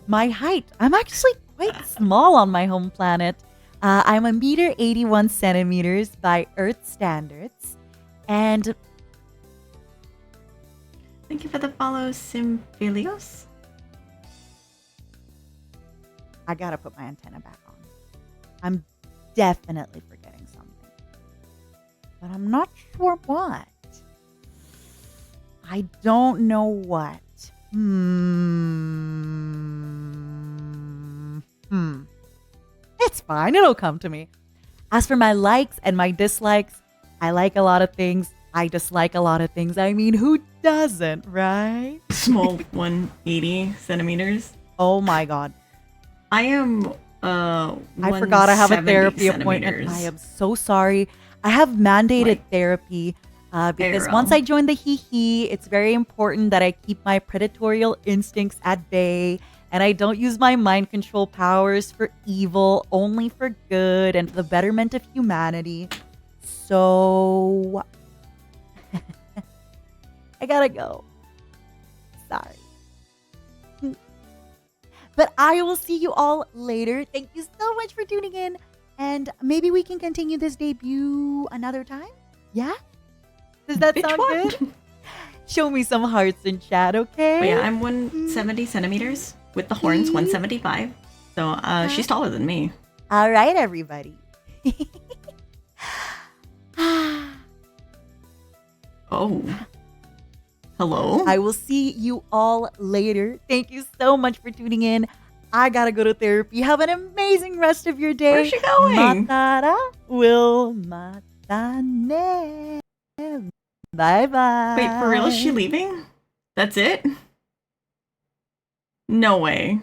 My height. I'm actually quite small on my home planet. I'm a meter 81 centimeters by Earth standards. And thank you for the follow, Symphilios. I gotta put my antenna back on. I'm definitely forgetting something. But I'm not sure what. I don't know what. It's fine. It'll come to me. As for my likes and my dislikes, I like a lot of things. I dislike a lot of things. I mean, who doesn't, right? Small 180 centimeters. Oh my god. I am I forgot I have a therapy appointment. I am so sorry. I have mandated therapy because once I join the hee, it's very important that I keep my predatorial instincts at bay and I don't use my mind control powers for evil, only for good and the betterment of humanity. So I gotta go. Sorry. But I will see you all later. Thank you so much for tuning in. And maybe we can continue this debut another time? Yeah? Does that sound good? Show me some hearts in chat, okay? But yeah, I'm 170 centimeters with the horns, 175. So she's taller than me. All right, everybody. Oh. Hello? I will see you all later. Thank you so much for tuning in. I gotta go to therapy. Have an amazing rest of your day. Where's she going? Matara will matane. Bye-bye. Wait, for real? Is she leaving? That's it? No way.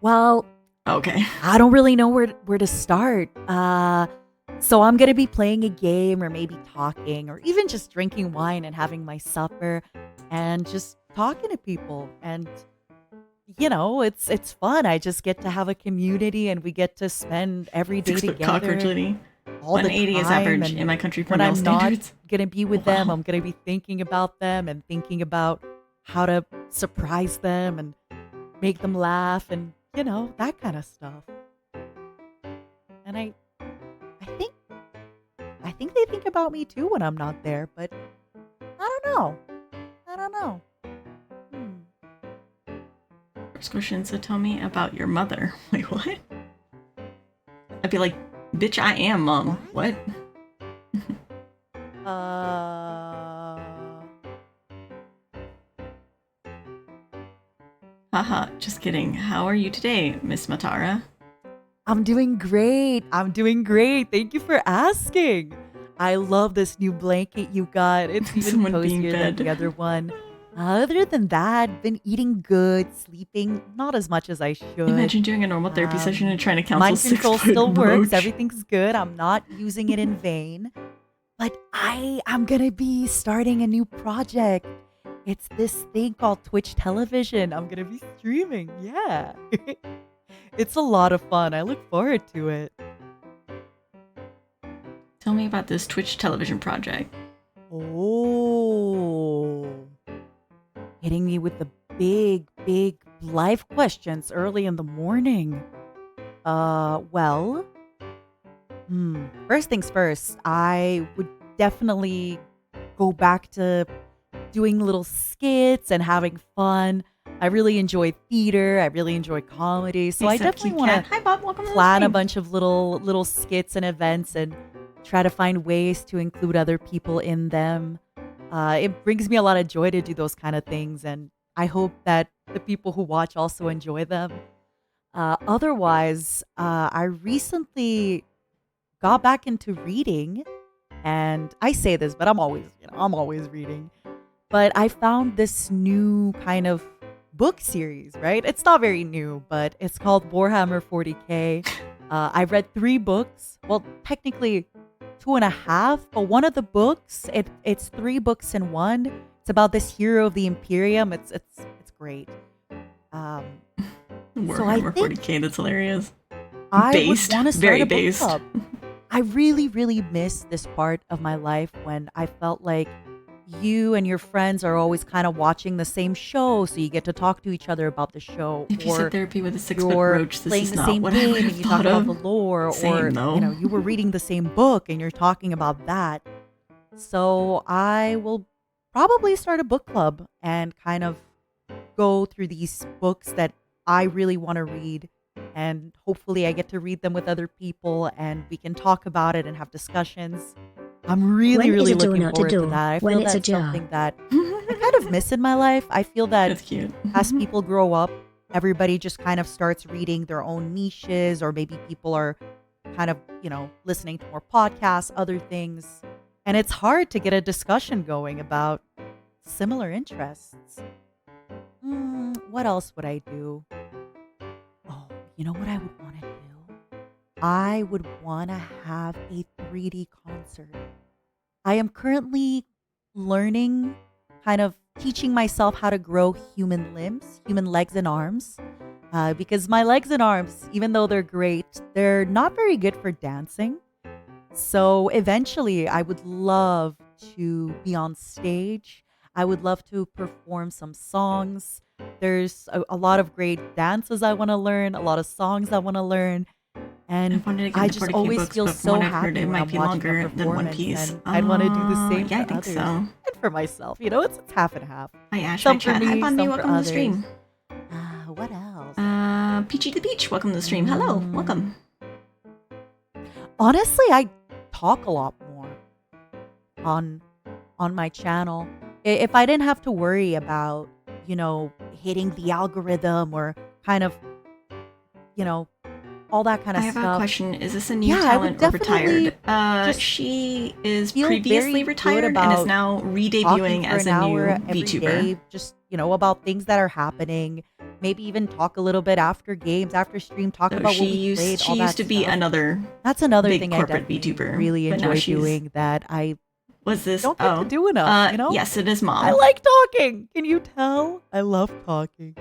Well, okay. I don't really know where to start. So I'm going to be playing a game or maybe talking or even just drinking wine and having my supper and just talking to people. And, you know, it's fun. I just get to have a community and we get to spend every day together. Cockroach Liddy. All the 180 is time. average And in my country for when male I'm standards. not going to be with them, I'm going to be thinking about them and thinking about how to surprise them and make them laugh and, you know, that kind of stuff. And I think they think about me too when I'm not there, but I don't know. First question, so tell me about your mother. Wait, what? I'd be like, bitch, I am mom. What? Haha, just kidding. How are you today, Miss Matara? I'm doing great. Thank you for asking. I love this new blanket you got. It's even Someone being cozier than fed. the other one. Other than that, been eating good, sleeping not as much as I should. Imagine doing a normal therapy session and trying to counsel Mind control 6 foot still works. roach. Everything's good. I'm not using it in vain. But I'm gonna be starting a new project. It's this thing called Twitch television. I'm gonna be streaming. Yeah. It's a lot of fun. I look forward to it. Tell me about this Twitch television project. Oh. Hitting me with the big life questions early in the morning. Well. First things first, I would definitely go back to doing little skits and having fun. I really enjoy theater. I really enjoy comedy. So I definitely want Hi, Bob. Welcome to to the plan a stream. bunch of little skits and events and try to find ways to include other people in them. It brings me a lot of joy to do those kind of things, and I hope that the people who watch also enjoy them. Otherwise, I recently got back into reading, and I say this, but I'm always reading. But I found this new kind of book series, right? It's not very new, but it's called Warhammer 40K. I've read 3 books. Well, technically 2.5, but one of the books, it's 3 books in one. It's about this hero of the Imperium. It's great. So I Warhammer think 40K, that's hilarious. I Based, would want to start very a book based. club. I really, really miss this part of my life when I felt like you and your friends are always kind of watching the same show, so you get to talk to each other about the show. If you or said therapy with a 6-foot you're roach, this playing is the not same what I game would and have you talk thought about of. the lore, Same, or though. you were reading the same book and you're talking about that. So I will probably start a book club and kind of go through these books that I really want to read, and hopefully I get to read them with other people and we can talk about it and have discussions. I'm really, When is really a looking donut a forward to dough? that. I When feel it's a that's jar. something that I kind of miss in my life. I feel that That's cute. as people grow up, everybody just kind of starts reading their own niches, or maybe people are kind of, listening to more podcasts, other things. And it's hard to get a discussion going about similar interests. What else would I do? Oh, you know what I would want to do? I would want to have a 3D concert. I am currently learning, kind of teaching myself how to grow human limbs, human legs and arms. Because my legs and arms, even though they're great, they're not very good for dancing. So eventually, I would love to be on stage. I would love to perform some songs. There's a lot of great dances I want to learn, a lot of songs I want to learn. And wanted to get I into just 40K always books, feel but so from what I've heard, happy it when might I'm be watching a longer than One performance, Piece. and I'd want to do the same Yeah, I for think others. so. And for myself, it's half and half. Hi, Ash. Some Hi, for chat. Hi, me, Bondi. some for Welcome to the others. stream. What else? Peachy the Beach. Welcome to the stream. Hello. Welcome. Honestly, I talk a lot more on my channel. If I didn't have to worry about, hitting the algorithm or kind of, all that kind I of have stuff. a question. Is this a new Yeah, I would talent or definitely retired? just She is feel previously very retired good and is about now talking re-debuting for as an a new hour every VTuber. day, just, about things that are happening. Maybe even talk a little bit after games, after stream, talk So about she what we played, used all that to be stuff. another That's another big thing I corporate definitely VTuber, really but now enjoy she's doing that I was this don't get to do enough, Yes, it is Mom. I like talking. Can you tell? I love talking.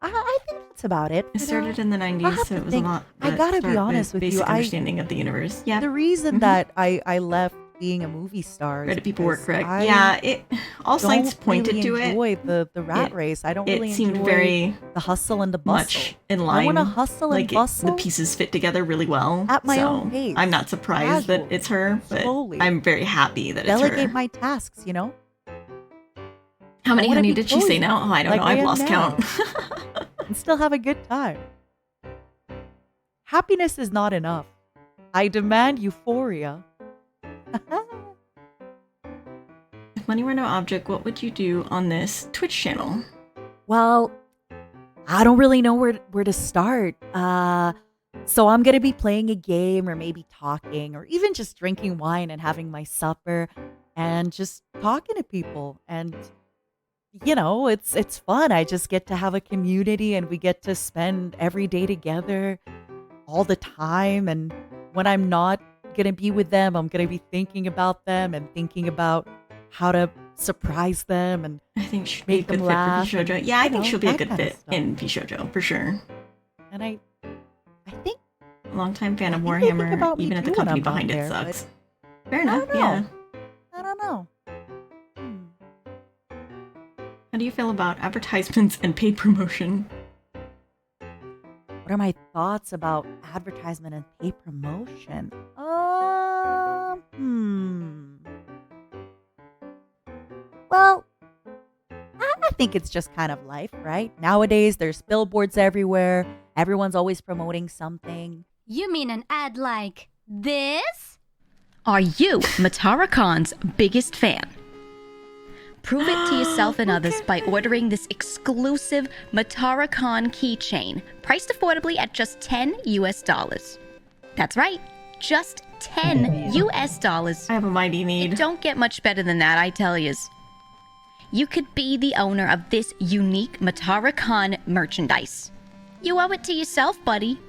I think that's about it. It started in the 90s, have so to it was think. a lot. I that gotta be started honest with you. basic understanding of the universe. Yeah. The reason that I left being a movie star is Reddit people were because correct. I Yeah, all sites don't pointed really to it. enjoy the rat race. I don't It really seemed enjoy very the hustle and the bustle. much in line. I want to hustle and like bustle the pieces fit together really well. at my so own pace. I'm not surprised that casually, it's her, but slowly. I'm very happy that Delegate it's her. my tasks, How many I wanna honey be did she say cozy, now? Oh, I don't like know. I I've am lost now. count. and still have a good time. Happiness is not enough. I demand euphoria. If money were no object, what would you do on this Twitch channel? Well, I don't really know where to start. So I'm gonna be playing a game, or maybe talking, or even just drinking wine and having my supper, and just talking to people. And it's fun. I just get to have a community, and we get to spend every day together, all the time. And when I'm not gonna be with them, I'm gonna be thinking about them and thinking about how to surprise them and I think she'd be a make good them fit laugh. for VShojo. and, Yeah, I think she'll be a that good kinda fit stuff. in VShojo for sure. And I think Longtime fan of I think they think Warhammer, about me even if the too when company I'm not behind it there, sucks. but Fair I enough. don't know. Yeah. I don't know. How do you feel about advertisements and paid promotion? What are my thoughts about advertisement and paid promotion? Well, I think it's just kind of life, right? Nowadays, there's billboards everywhere. Everyone's always promoting something. You mean an ad like this? Are you MataraKan's biggest fan? Prove it to yourself and others by ordering this exclusive MataraKan keychain, priced affordably at just $10 US. That's right, just $10 US. I have a mighty need. It don't get much better than that, I tell yous. You could be the owner of this unique MataraKan merchandise. You owe it to yourself, buddy.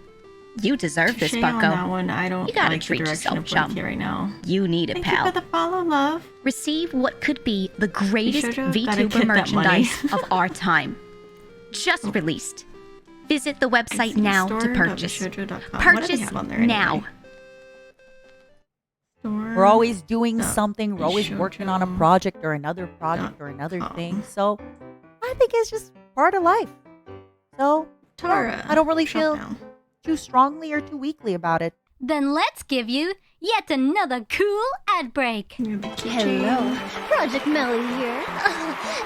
You deserve this, Touché bucko. on that one. I don't You gotta like treat the direction yourself, of chum. Wiki right now. You need it, Thank pal. you for the follow, love. Receive what could be the greatest VShojo, gotta VTuber get that merchandise money. of our time. Just released. Visit the website now to purchase. Store.VShojo.com. What do they Purchase have on there anyway? now. We're always doing something. We're always working on a VShojo. project or another project or another thing. So I think it's just part of life. So Tara, I don't really shut feel down. too strongly or too weakly about it. Then let's give you yet another cool ad break. Hello, Project Melly here.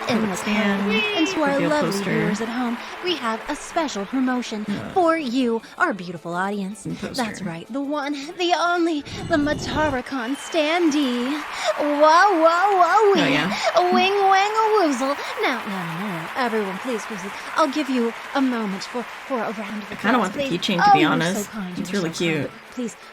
And look, and to our reveal lovely poster. viewers at home, we have a special promotion for you, our beautiful audience. That's right, the one, the only, the MataraKan standee. Wow, wow, wow, Oh, yeah. wing, wang, a woozle. Now, everyone, please, I'll give you a moment for a round of applause. I kind of want the please. keychain, to be you're honest. So kind, It's you're really so kind. cute.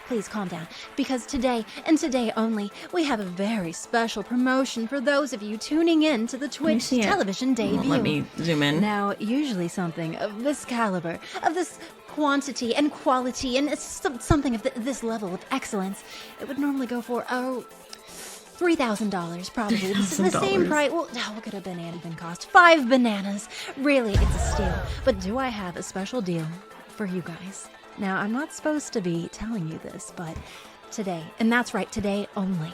Please calm down. Because today, and today only, we have a very special promotion for those of you tuning in to the Twitch see it? television It debut. won't let me zoom in. Now, usually something of this caliber, of this quantity and quality, and something of this level of excellence, it would normally go for, $3,000 probably. This is the same $3,000. price. Well, what could a banana even cost? 5 bananas. Really, it's a steal. But do I have a special deal for you guys? Now, I'm not supposed to be telling you this, but today, and that's right, today only.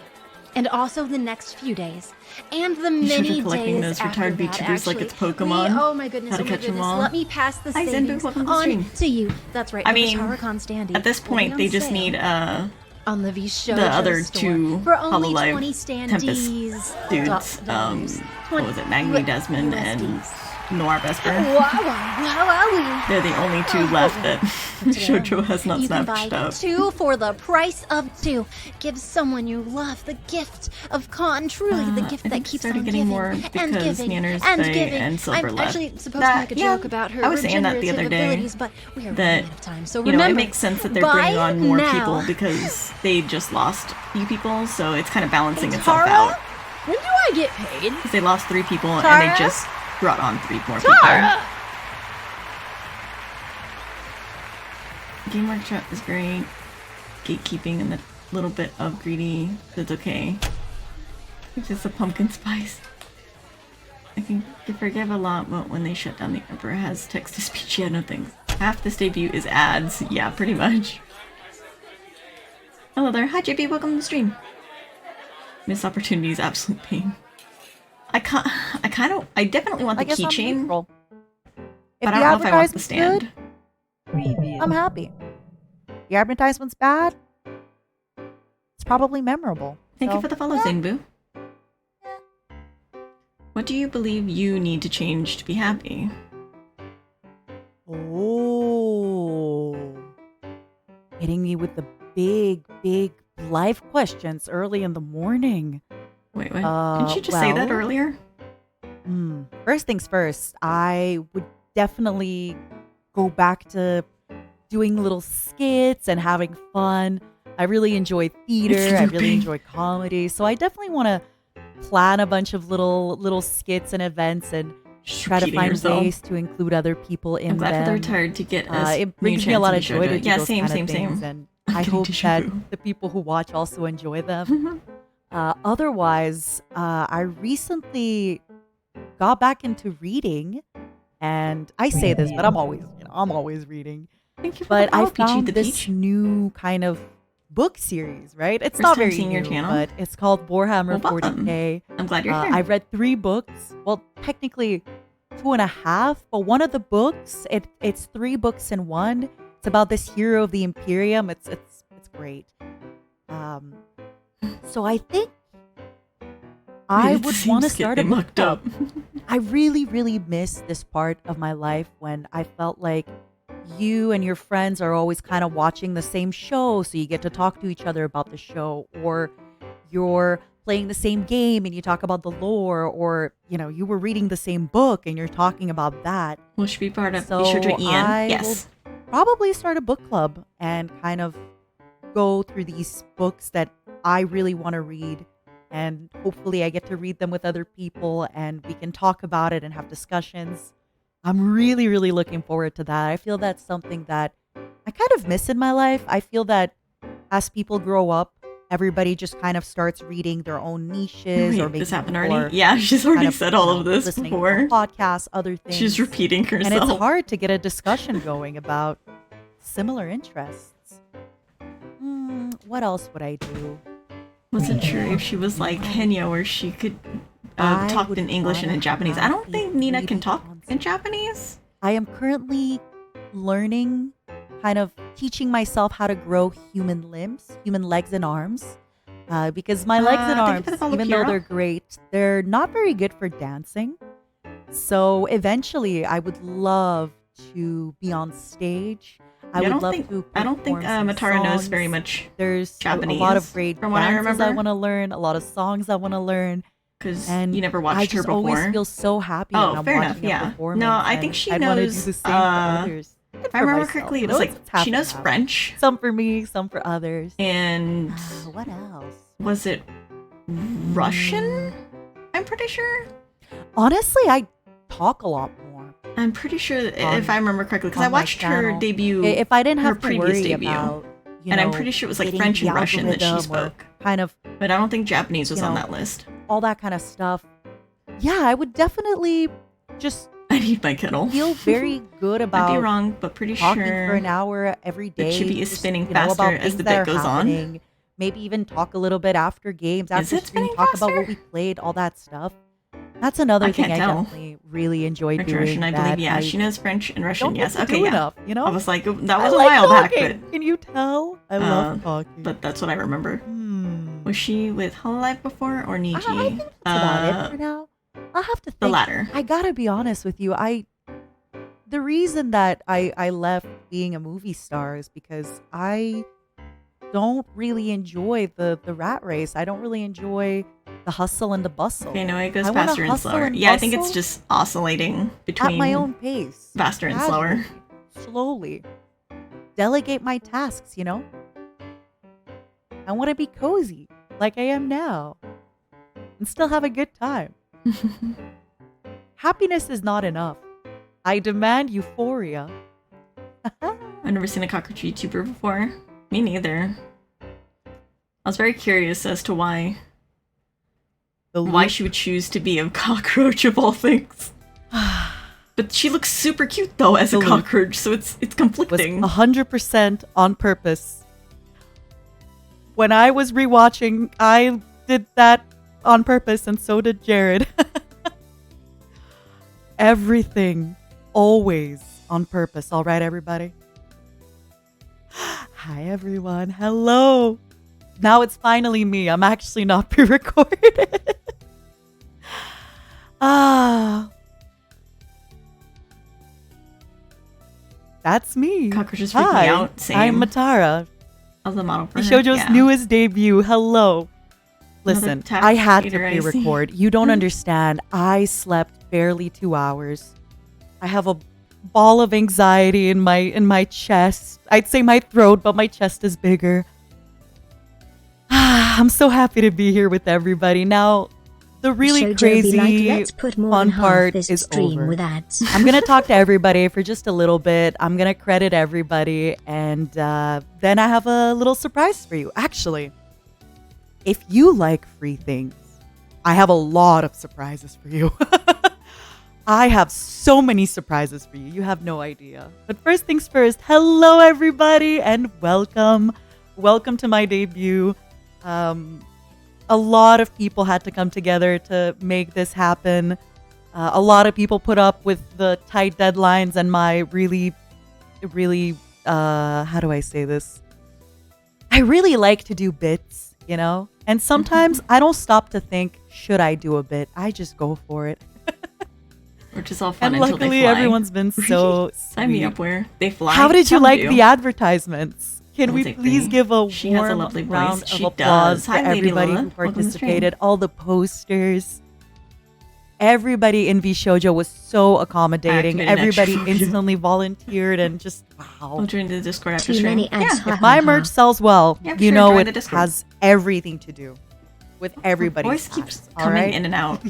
And also the next few days. And the You should be many collecting days those after retired that, VTubers like actually. it's Pokemon. Oh my goodness, How to oh my catch 'em goodness. all. Let me pass the Hi, Zenbu, savings welcome to the on stream. to you. That's right, I the mean, MataraKan standee at this will be point, on they just sale need on the VShojo the other store two for only Hololive 20 Tempest standees. dudes. What was it? Magni Desmond and Noir Vesper. Wow, wow, They're the only two left that Shojo has not you can snapped buy up. 2 for the price of 2. Give someone you love the gift of Con, truly the gift that keeps on started getting giving more and because giving Nanners and Bay giving. and Silver I'm left. actually supposed to make a joke about her I was saying that the regenerative other day. abilities, but we are That running out of time. So you know, remember, it makes sense that they're buy bringing on more now. people because they just lost a few people, so it's kind of balancing Hey, itself Tara? out. When do I get paid? Because they lost 3 people and Tara? they just brought on 3 more Tara! people. Game Workshop is great. Gatekeeping and the little bit of greedy, that's okay. It's just a pumpkin spice. I can forgive a lot, but when they shut down the Emperor has text-to-speech, yeah, no thanks. Half this debut is ads. Yeah, pretty much. Hello there. Hi, JP. Welcome to the stream. Missed opportunity is absolute pain. I definitely want the I guess I'm keychain, neutral. but If I the don't know if I want the advertisement's stand. good, I'm happy. The advertisement's bad, it's probably memorable. Thank So, you for the follow, Zenbu. What do you believe you need to change to be happy? Oh. Hitting me with the big life questions early in the morning. Wait, what? Didn't you just say that earlier? First things first, I would definitely go back to doing little skits and having fun. I really enjoy theater. I really enjoy comedy. So I definitely want to plan a bunch of little skits and events and try to Repeating find yourself. ways to include other people in I'm glad them. for the retired to get us It brings me a lot of joy to do Yeah, those same, kind of same, things, same. and I hope that the people who watch also enjoy them. Otherwise, I recently got back into reading, and I say this, but I'm always reading. Thank you for But the I follow, Peachy found the this Peach. new kind of book series, right? It's First not time very seeing your new, channel? but it's called Warhammer Well, welcome. 40K. I'm glad you're here. I read 3 books. Well, technically 2.5, but one of the books, it's 3 books in one. It's about this hero of the Imperium. It's great. So I think I would want to start a book club. I really, really miss this part of my life when I felt like you and your friends are always kind of watching the same show, so you get to talk to each other about the show, or you're playing the same game and you talk about the lore, or you were reading the same book and you're talking about that. Will she be part of So VShojo Ian? I Yes. will probably start a book club and kind of go through these books that I really want to read, and hopefully I get to read them with other people and we can talk about it and have discussions. I'm really, really looking forward to that. I feel that's something that I kind of miss in my life. I feel that as people grow up, everybody just kind of starts reading their own niches. Wait, or maybe this happened people already? are Yeah, she's already kind of, said all of this listening before. to podcasts, other things. She's repeating herself. And it's hard to get a discussion going about similar interests. What else would I do? Wasn't sure if she was like Kenya, where she could talk in English and in Japanese. I don't think Nina can talk in Japanese. I am currently learning, kind of teaching myself how to grow human limbs, human legs and arms. Because my legs and arms, even though they're great, they're not very good for dancing. So eventually I would love to be on stage. I don't think Matara knows very much There's Japanese. a lot of great from what I dances remember. I want to learn, a lot of songs I want to learn. Because And you never watched I her just before. always feel so happy Oh, when I'm fair watching enough, a yeah. performance. No, I and think she I'd wanna do knows, the same for others. And if I for remember myself. correctly, it You was know, like it's half she and knows half. French. Some for me, some for others. And What else? was it Russian? I'm pretty sure. Honestly, I talk a lot more. I'm pretty sure On- if I remember correctly, because I on my watched her channel. debut. If I didn't her have to previous worry debut, about, and I'm pretty sure it was like hitting French the and Russian that she algorithm or spoke. kind of, But I don't think Japanese was you on know, that list. all that kind of stuff. Yeah, I would definitely just I need my kettle. feel very good about Might be wrong, but pretty talking sure for an hour every day. the chibi is just, spinning you know, faster about as things the that bit are goes on. happening. Maybe even talk a little bit after games, Is after it stream, spinning talk about what faster? we played, all that stuff. That's another I thing can't I tell. definitely really enjoy French doing. and Russian, I believe. that Yeah, I she knows French and Russian. don't Yes. get to Okay. do Yeah. enough, you know? I was like, that I was a like while back, talking. but Can you tell? I love talking. But that's what I remember. Hmm. Was she with Hololive before or Niji? I think that's about it for now. I'll have to think. The latter. I gotta be honest with you. The reason that I left being a movie star is because I don't really enjoy the rat race. I don't really enjoy the hustle and the bustle. Okay, no, it goes I wanna faster and hustle slower. and Yeah, I think it's bustle just oscillating between at my own pace, faster and casually, slower. slowly. Delegate my tasks, you know? I want to be cozy like I am now and still have a good time. Happiness is not enough. I demand euphoria. I've never seen a cockroach YouTuber before. Me neither. I was very curious as to why she would choose to be a cockroach of all things. But she looks super cute though as a cockroach, so it's conflicting. Was 100% on purpose. When I was rewatching, I did that on purpose, and so did Jared. Everything, always on purpose. All right, everybody? Hi, everyone. Hello. Now it's finally me. I'm actually not pre-recorded. That's me. Cockroaches freak me Hi, out. Same. I'm Matara. I was the model for her. VShojo's Yeah. newest debut. Hello. Listen, tap I had to eater I see. pre-record. You don't understand. I slept barely 2 hours. I have a ball of anxiety in my chest. I'd say my throat, but my chest is bigger. I'm so happy to be here with everybody. Now, the really Shojo be crazy like, "Let's put more fun than half part this is stream over. with ads." I'm going to talk to everybody for just a little bit. I'm going to credit everybody. And then I have a little surprise for you. Actually, if you like free things, I have a lot of surprises for you. I have so many surprises for you. You have no idea. But first things first, hello everybody and welcome. Welcome to my debut. A lot of people had to come together to make this happen. A lot of people put up with the tight deadlines and my really, how do I say this? I really like to do bits, you know? And sometimes I don't stop to think, should I do a bit? I just go for it. Which is all fun and until luckily they fly. everyone's been so Sign me sweet. up where they fly. How did you Some like do. the advertisements? Can Oh, we they please agree. give a She has a warm lovely voice. round of She applause does. for Hi, Lady everybody Lola. who Welcome to the stream. participated, all the posters. Everybody in VShojo was so accommodating. activated an Everybody extra for you. instantly volunteered and just wow. I'll join the Discord after Too stream. many ads. Yeah. If my merch sells well, Yeah, for you sure, know join it the Discord. has everything to do with everybody's Voice keeps ass, all coming right? in and out.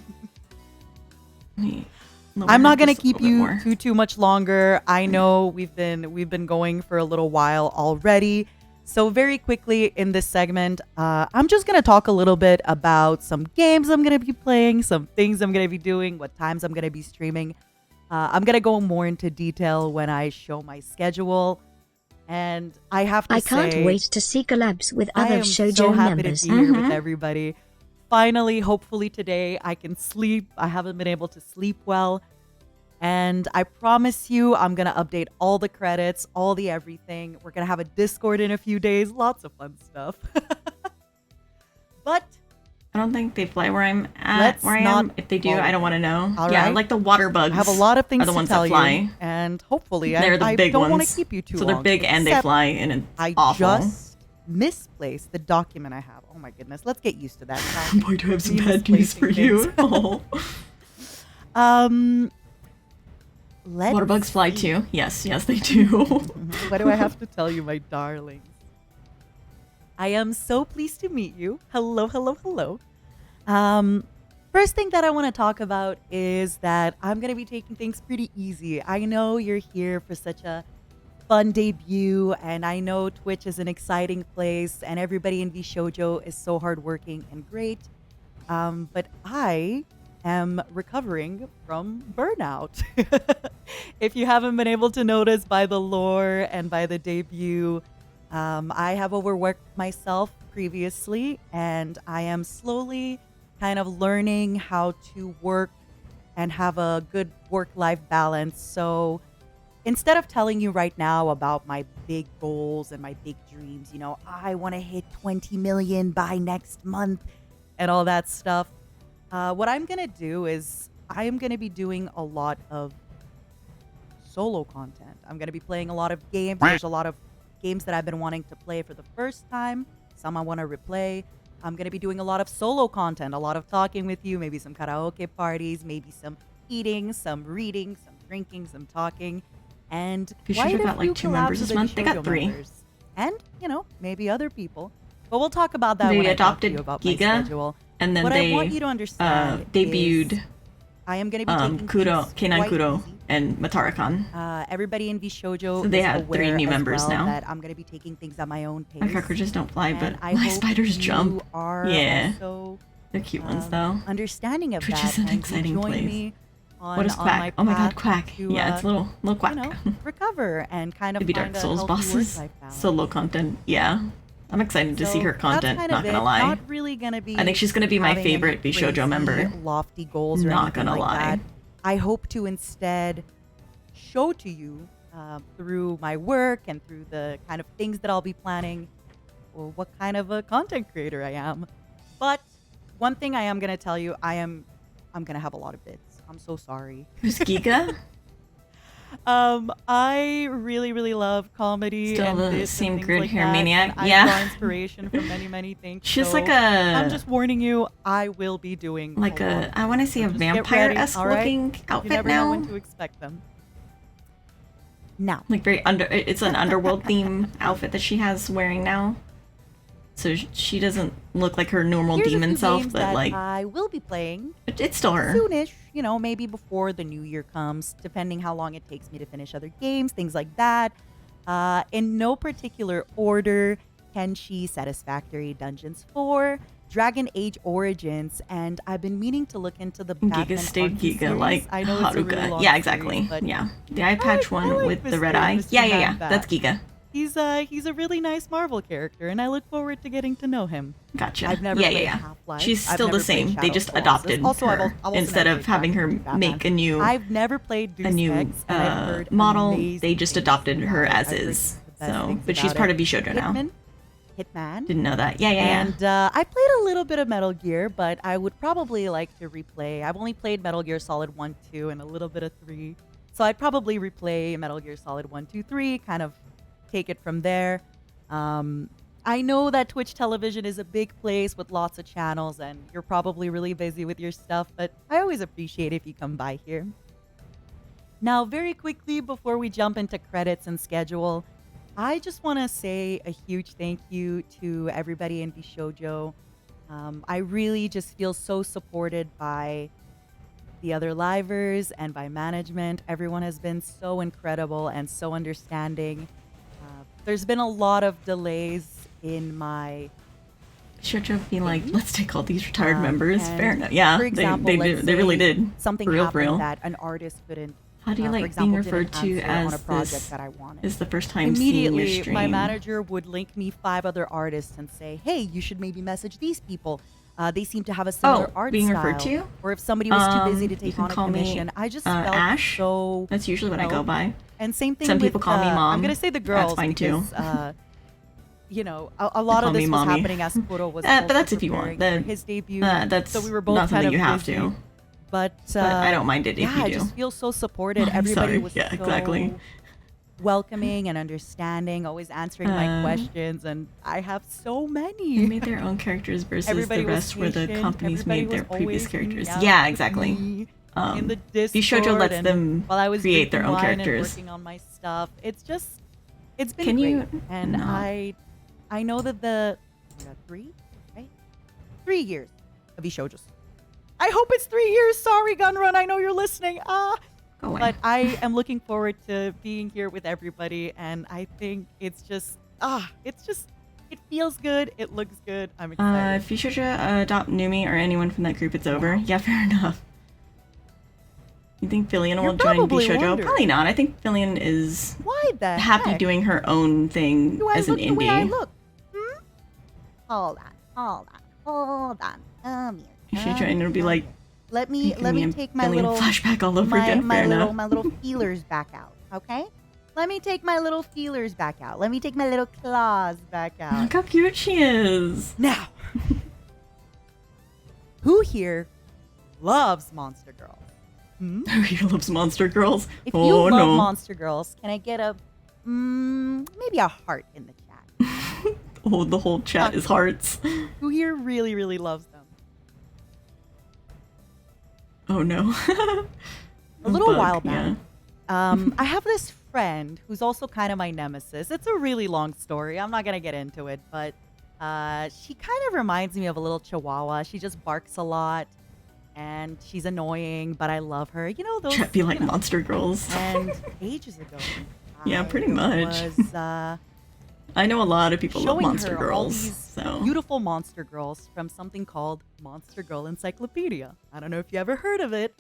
I'm not gonna keep you too much longer. I know we've been going for a little while already. So very quickly in this segment, I'm just gonna talk a little bit about some games I'm gonna be playing, some things I'm gonna be doing, what times I'm gonna be streaming. I'm gonna go more into detail when I show my schedule. And I have to I say, can't wait to see collabs with I other am Shoujo so happy members. to be here with everybody. Finally, hopefully today I can sleep. I haven't been able to sleep well. And I promise you, I'm going to update all the credits, all the everything. We're going to have a Discord in a few days. Lots of fun stuff. But I don't think they fly where I'm at. Let's Where I not am. If they do, follow I don't want to know. all Yeah, right? like the water bugs. I have a lot of things are the to ones tell that fly. you. And hopefully, They're the I big don't ones. want to keep you too So long. they're big and they except fly, and it's I awful. just misplaced the document I have. Oh my goodness. Let's get used to that. I'm going to have some bad news for you. Oh. Let's Water bugs fly too. Yes, they do. What do I have to tell you, my darlings? I am so pleased to meet you. Hello, hello, hello. First thing that I want to talk about is that I'm going to be taking things pretty easy. I know you're here for such a fun debut, and I know Twitch is an exciting place, and everybody in VShojo is so hardworking and great. But I am recovering from burnout. If you haven't been able to notice by the lore and by the debut, I have overworked myself previously, and I am slowly kind of learning how to work and have a good work-life balance. So instead of telling you right now about my big goals and my big dreams, you know, I want to hit 20 million by next month and all that stuff, what I'm going to do is I am going to be doing a lot of solo content. I'm going to be playing a lot of games. There's a lot of games that I've been wanting to play for the first time. Some I want to replay. I'm going to be doing a lot of solo content, a lot of talking with you, maybe some karaoke parties, maybe some eating, some reading, some drinking, some talking. And VShojo got like 2 members this month. They got 3. And, you know, maybe other people. But we'll talk about that They when I talk to adopted you about my Giga, schedule. and then what they I want you to understand debuted is I am going to be taking Kuro, things K9 quite Kuro, easy. and MataraKan. Everybody in VShojo So they is have 3 aware new as members well now. that I'm going to be taking things at my own pace. My cockroaches don't fly, but And I my hope spiders you jump. are Yeah, also, they're cute ones though. understanding of Twitch that is an and exciting to join place. me on, What is on Quack? my Oh my path god, Quack. to, Yeah, it's a little quack. you know, recover and kind of Maybe find Dark a Souls healthy bosses. work-life balance. Solo content. Yeah. I'm excited to see So her that's content, kind not of gonna it. lie. Not really gonna be I think she's gonna be my having any favorite VShojo crazy, member. lofty goals or Not anything gonna like lie. that. I hope to instead show to you through my work and through the kind of things that I'll be planning, or what kind of a content creator I am. But one thing I am gonna tell you, I'm gonna have a lot of bits. I'm so sorry. Who's Giga? I really love comedy. Still and the bits same and things grid like hair that, maniac. and I Yeah. draw inspiration from many things. She's so like a- I'm just warning you. I will be doing Like a lot. I want to see a Just get ready, vampire-esque all right? looking You outfit never now. know when to expect them. Now, Like very it's an underworld theme outfit that she has wearing now. So she doesn't look like her normal here's a demon few self, games but that like I will be playing it's still her. soonish. You know, maybe before the new year comes, depending how long it takes me to finish other games, things like that. In no particular order: Kenshi Satisfactory Dungeons 4, Dragon Age Origins, and I've been meaning to look into the Giga Batman stayed Arkham Giga series. like I know it's a Haruka. really long yeah, series, exactly. but Yeah, the eye patch one I like with the Mr. red eye. Mr. Yeah. Bat. That's Giga. he's a really nice Marvel character, and I look forward to getting to know him. Gotcha. I've never played Half-Life. She's I've still the never played same. They Shadow just of the Colossus. adopted Also, her I've also instead never of played having her Batman. make a new I've never played Deus Ex, and I've heard model. amazing They just things adopted her about it. as I've heard is. the best So, things but she's about part it. of VShojo now. Hitman. Didn't know that. Yeah. And I played a little bit of Metal Gear, but I would probably like to replay. I've only played Metal Gear Solid 1, 2, and a little bit of 3. So I'd probably replay Metal Gear Solid 1, 2, 3, kind of take it from there. I know that Twitch television is a big place with lots of channels, and you're probably really busy with your stuff, but I always appreciate if you come by here. Now, very quickly, before we jump into credits and schedule, I just want to say a huge thank you to everybody in VShojo. I really just feel so supported by the other livers and by management. Everyone has been so incredible and so understanding. There's been a lot of delays in my... VShojo being like, let's take all these retired members. Fair enough. Yeah, for example, they let's really say did. Something For real, happened that an artist couldn't. How do you for like example, being referred didn't to answer on as a project this that I wanted. is the first time seeing your Immediately, stream? my manager would link me 5 other artists and say, "Hey, you should maybe message these people. They seem to have a similar art being style." referred to? Or if somebody was too busy to You take can on a call me, commission, I just felt Ash. so. That's usually what I go by. And same thing. Some with, people call me mom. I'm gonna say the girls. That's fine too. Because, you know, a lot Call of me this was mommy. happening as Kuro was. But also that's if you want. preparing for his debut. That's so we were both not something kind of you have busy. to. But I don't mind it if yeah, you I do. just feel so supported. I'm Everybody sorry. was Yeah, so exactly. welcoming and understanding, always answering my questions, and I have so many. They made their own characters versus Everybody the was rest where the patient. companies Everybody made their was previous always characters. hanging out Yeah, with exactly. me in the VShojo Discord lets and them while I was create their drinking own wine characters. and working on my stuff. It's been Can great. you And not? I know that the 3 years of VShojo. I hope it's 3 years. Sorry, Gunrun. I know you're listening. Go away. But I am looking forward to being here with everybody, and I think it feels good. It looks good. I'm excited. If VShojo adopt Numi or anyone from that group, it's over. Yeah, fair enough. You think Fillion will join probably VShojo? wondering. Probably not. I think Fillion is Why the happy heck? doing her own thing Do I as an look the way I indie. look? Hold on. If she join, it'll be like Let me making take my Fillion little flashback all over again. my Fair little enough. my little feelers back out. Okay. Let me take my little feelers back out. Let me take my little claws back out. Look how cute she is. Now, who here loves Monster Girls? Who here loves Monster Girls? If Oh you love no. Monster Girls, can I get a maybe a heart in the chat? Oh, the whole chat is hearts. Who here really, really loves them? Oh no. A little Bug, while back, yeah. I have this friend who's also kind of my nemesis. It's a really long story. I'm not gonna get into it, but she kind of reminds me of a little chihuahua. She just barks a lot, and she's annoying, but I love her. You know those. Chat be like Monster Girls. And ages ago, Yeah, pretty much. was I know a lot of people love showing Monster her all Girls. these So beautiful Monster Girls from something called Monster Girl Encyclopedia. I don't know if you ever heard of it.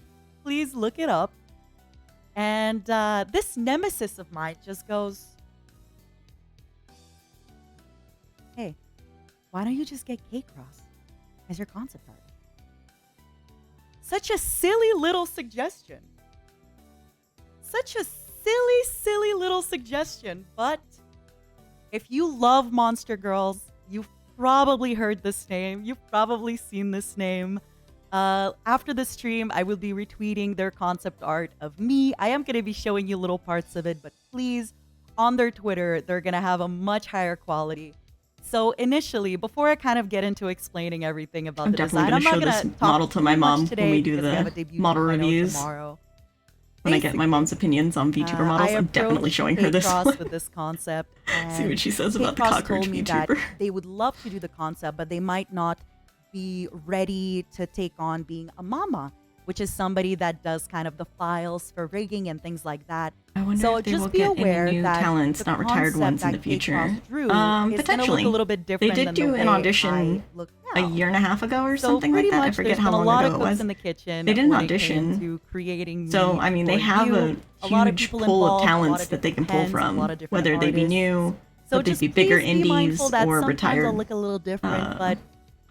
Please look it up. And this nemesis of mine just goes, "Hey, why don't you just get K-Cross as your concept art?" Such a silly little suggestion. Such a silly, silly little suggestion. But if you love Monster Girls, you've probably heard this name. You've probably seen this name. After the stream, I will be retweeting their concept art of me. I am going to be showing you little parts of it, but please, on their Twitter, they're going to have a much higher quality. So initially, before I kind of get into explaining everything about I'm the definitely design, gonna I'm not show going this to talk model to my too much mom when today we do because have a the debut model I know reviews. tomorrow. When I get my mom's opinions on VTuber models, I'm definitely showing her this K-Cross one. with this concept. See what she says and about the K-Cross cockroach told me that VTuber. they would love to do the concept, but they might not be ready to take on being a mama, which is somebody that does kind of the files for rigging and things like that. I wonder so if they just will be get aware any new that talents, the not retired concept ones in that the future. K-Cross drew is gonna Potentially. look a little bit They different did than do the an way audition I look a now. year and a half ago or So something pretty like that. I much forget there's how been a long lot ago of it cooks was. in the kitchen They did an when it came audition. to creating So, me I mean, they for have you. a A lot of huge people pool of involved, a lot talents of that they can different pull pens, a from, lot of different whether they be artists. new, So Would they just be bigger please be mindful indies that or sometimes retired I'll look a little different, but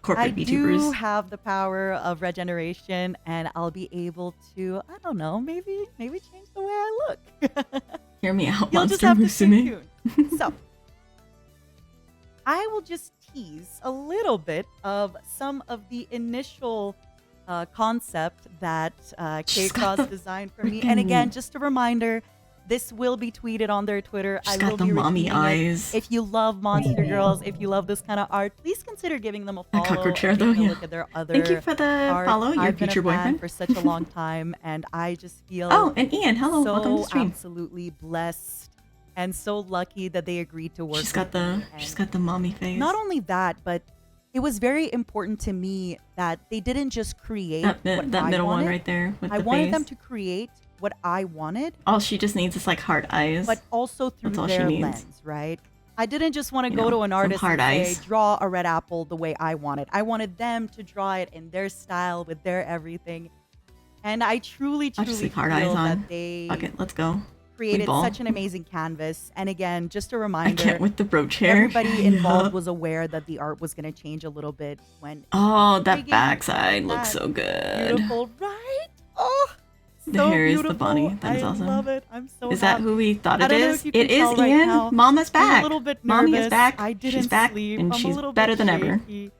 corporate I do VTubers? have the power of regeneration, and I'll be able to, I don't know, maybe change the way I look. Hear me out, You'll just Monster have to stay Musume. tuned. So, I will just tease a little bit of some of the initial concept that K-Cross designed for me. And again, just a reminder, this will be tweeted on their Twitter. She's I got will the be mommy retweeting eyes. it. If you love Monster Girls, if you love this kind of art, please consider giving them a follow. cockroach chair, and though, taking a yeah. look at their other Thank you for the art. follow, your I've been future a fan boyfriend. for such a long time, and I just feel Oh, and Ian, hello, so welcome to the stream. absolutely blessed and so lucky that they agreed to work. She's got the mommy face. Not only that, but it was very important to me that they didn't just create that what that I middle wanted. one right there with I the wanted face. them to create what I wanted, All she just needs is like hard eyes. but also through That's all she their needs. lens, right? I didn't just want to You go know, to an some artist hard and eyes. say, draw a red apple the way I want it. I wanted them to draw it in their style with their everything. And I truly, I'll just truly leave hard feel eyes on. that they Fuck it, let's go. created ball. such an amazing canvas. And again, just a I reminder, can't with the brooch hair. everybody involved was aware that the art was going to change a little bit when Oh, that rigging backside looks that so good. beautiful, right? Oh, The so hair is the beautiful. bunny. That is I awesome. love it. I'm so Is that happy. who we thought I it don't know is? if you It can is tell right Ian. now. Mama's I'm back. a little bit Mommy nervous. is back. I didn't She's back, sleep. and I'm a she's little better bit than ever. shaky.